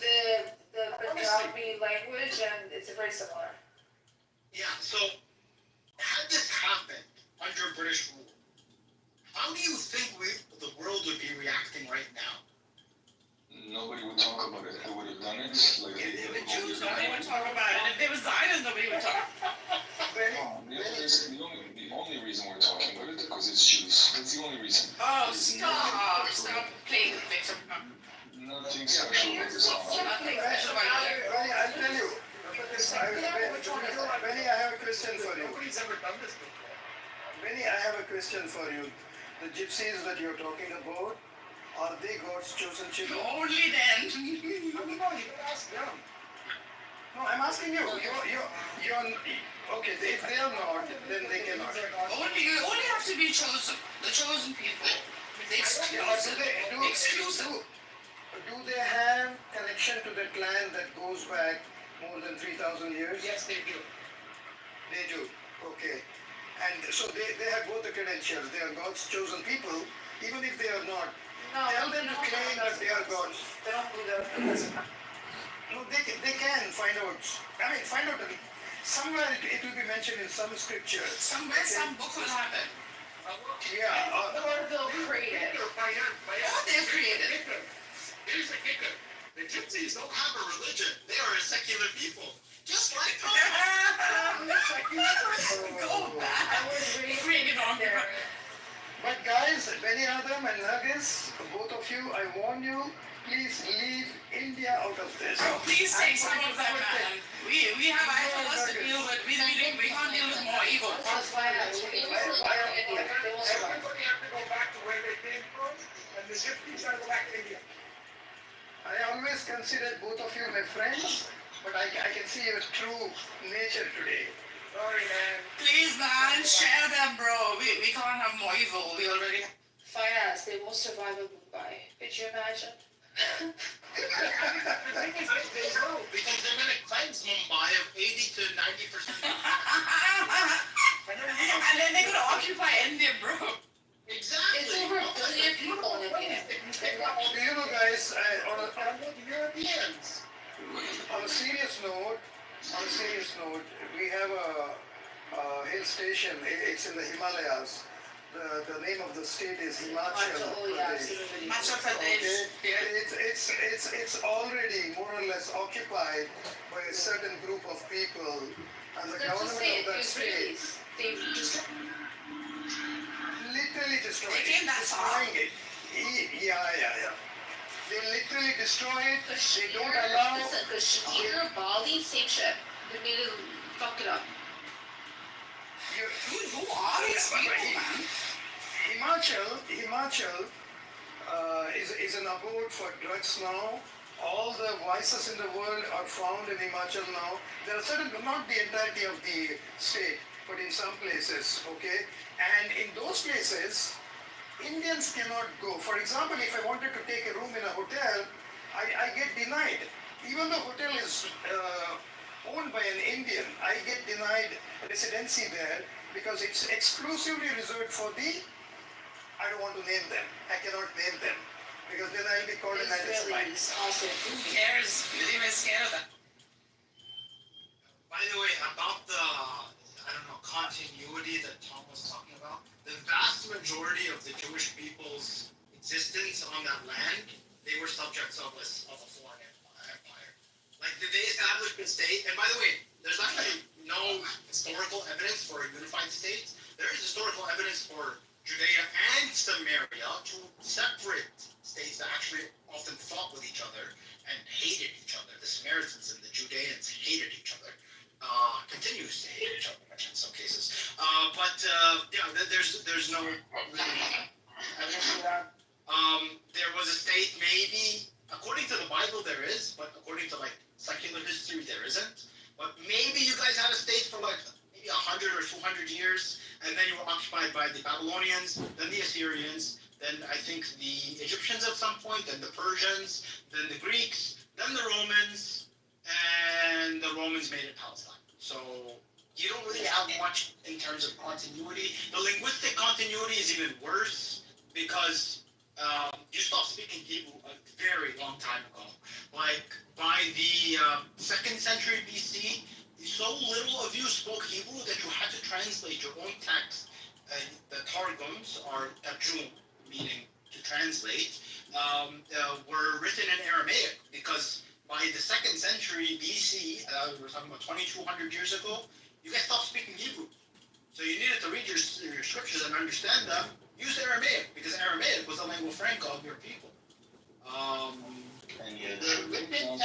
the Punjabi language, and it's very similar. Yeah, so had this happened under British rule, how do you think the world would be reacting right now? Nobody would talk about it. They would have done it. Like If they were Jews, nobody would talk about it. If they were Zionists, nobody would talk. The only reason we're talking about it is because it's Jews. That's the only reason. Oh, stop playing the victim. Nothing special about this song. Nothing special about it. I'll tell you. I have a question for you. Nobody's ever done this before. question for you. The gypsies that you're talking about, are they God's chosen children? Only then. I don't know, you can ask them. No, I'm asking you. You're okay. If they are not, then they cannot. You only have to be chosen. The chosen people. The exclusive. Do they have connection to that land that goes back more than 3,000 years? Yes, they do. They do. Okay. And so they have both the credentials. They are God's chosen people, even if they are not. Tell them to claim that they are God's. They don't do that. No, they can find out. I mean, find out. Somewhere it will be mentioned in some scripture. Somewhere, some book will happen. Yeah. Or they'll create it. Or they've created it. Here's the kicker. The gypsies don't have a religion. They are a secular people. Just like Go back. Bring it on there. But guys, Benny Adam and Nuggets, both of you, I warn you, please leave India out of this. Oh, please take some of them, man. We have idols to deal with. We can't deal with more evil. That's why Everybody have to go back to where they came from, and the gypsies have to go back to India. I always considered both of you my friends, but I can see your true nature today. Sorry, man. Please, man, share them, bro. We can't have more evil. We already have. finance, they will survive in Mumbai. Could you imagine? They will, because they're going to cleanse Mumbai of 80 to 90%. And then they're gonna occupy India, bro. Exactly. It's over a billion people in India. Do you know, guys, Europeans. on a serious note, we have a hill station. It's in the Himalayas. The name of the state is Himachal Pradesh. Himachal Pradesh. Okay? It's already more or less occupied by a certain group of people, and the government of that state literally destroyed it. They came that far. Destroying it. Yeah. They literally destroy it. They don't allow. Listen, Kashmir, Bali, same shit. They made it fuck it up. Who are these people, man? Himachal is an abode for drugs now. All the vices in the world are found in Himachal now. There are certain, not the entirety of the state, but in some places, okay? And in those places, Indians cannot go. For example, if I wanted to take a room in a hotel, I get denied. Even though hotel is owned by an Indian, I get denied residency there because it's exclusively reserved for the, I don't want to name them. I cannot name them because then I'll be called an Israelis, also. Who cares? You're even scared of that. By the way, about the, continuity that Tom was talking about, the vast majority of the Jewish people's existence on that land, they were subjects of a foreign empire. Like, they established a state, and by the way, there's actually no historical evidence for a unified state. There is historical evidence for Judea and Samaria, two separate states that actually often fought with each other and hated each other. The Samaritans and the Judeans hated each other. Continues to hate each other in some cases. There's no really evidence for that. There was a state, maybe, according to the Bible there is, but according to like secular history there isn't. But maybe you guys had a state for like maybe 100 or 200 years, and then you were occupied by the Babylonians, then the Assyrians, then I think the Egyptians at some point, then the Persians, then the Greeks, then the Romans, and the Romans made it Palestine. So you don't really have much in terms of continuity. The linguistic continuity is even worse because you stopped speaking Hebrew a very long time ago. Like by the 2nd century BC, so little of you spoke Hebrew that you had to translate your own text. The Targums are Tarjum, meaning to translate, were written in Aramaic because by the 2nd century BC, we're talking about 2,200 years ago, you guys stopped speaking Hebrew. So you needed to read your scriptures and understand them. Use Aramaic, because Aramaic was the lingua franca of your people. Your written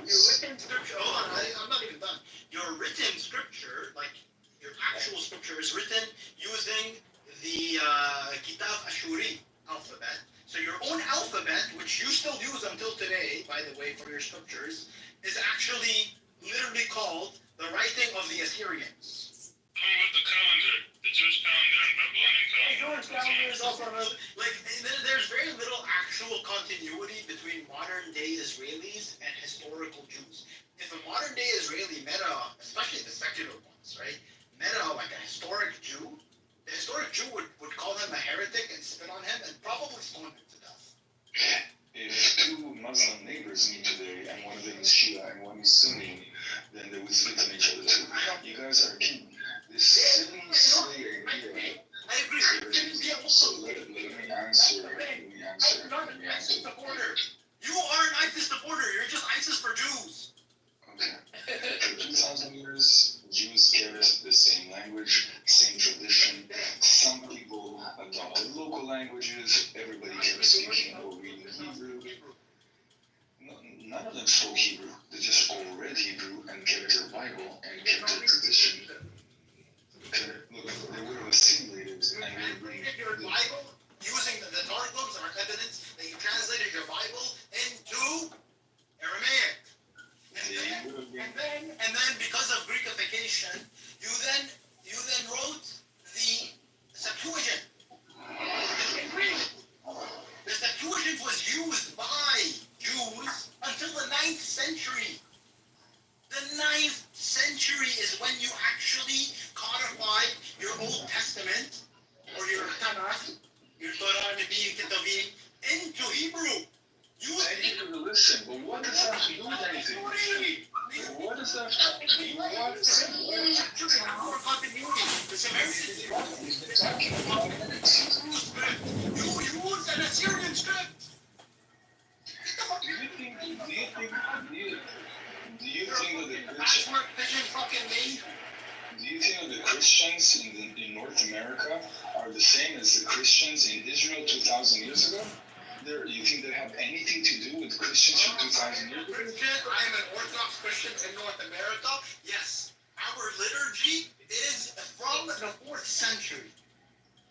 scripture, hold on, I'm not even done. Your written scripture, like your actual scripture, is written using the scriptures, is actually literally called the writing of the Assyrians. With the calendar, the Jewish calendar and Babylonian calendar. Jewish calendar is also another, like, there's very little actual continuity between modern day Israelis and historical Jews. If a modern day Israeli met especially the secular ones, right, met like a historic Jew, the historic Jew would call him a heretic and spit on him and probably stone him to death. If two Muslim neighbors meet today and one of them is Shia and one is Sunni, then they would spit on each other too. You guys are king. This silly idea. I agree. So let me answer. I'm not an ISIS supporter. You are an ISIS supporter. You're just ISIS for Jews. Okay. For 2,000 years, Jews kept the same language, same tradition. Some people adopted local languages. Everybody kept speaking or reading Hebrew. None of them spoke Hebrew. They just all read Hebrew and kept their Bible and kept their tradition. Okay. Look, they would have assimilated and they would bring your Bible using the Targums are evidence that you translated your Bible into Aramaic. And then because of Greekification, you then wrote the Septuagint. The Septuagint was used by Jews until the 9th century. The 9th century is when you actually codified your Old Testament or your Tanakh, your Torah, Nevi'im, Ketuvim, into Hebrew. Listen, but what does that have to do with anything? What does that have to do with The Samaritans you used an Assyrian script. Do you think that the Christians in North America are the same as the Christians in Israel 2,000 years ago? You think they have anything to do with Christians from 2,000 years ago? I am an Orthodox Christian in North America. Yes, our liturgy is from the 4th century.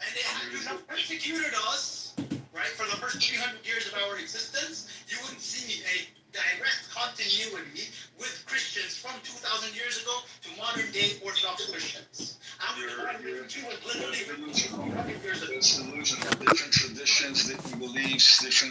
And they have persecuted us, right, for the first 300 years of our existence. You would see a direct continuity with Christians from 2,000 years ago to modern day Orthodox Christians. Our liturgy was literally 200 years ago. It's delusional. Different traditions, different beliefs, different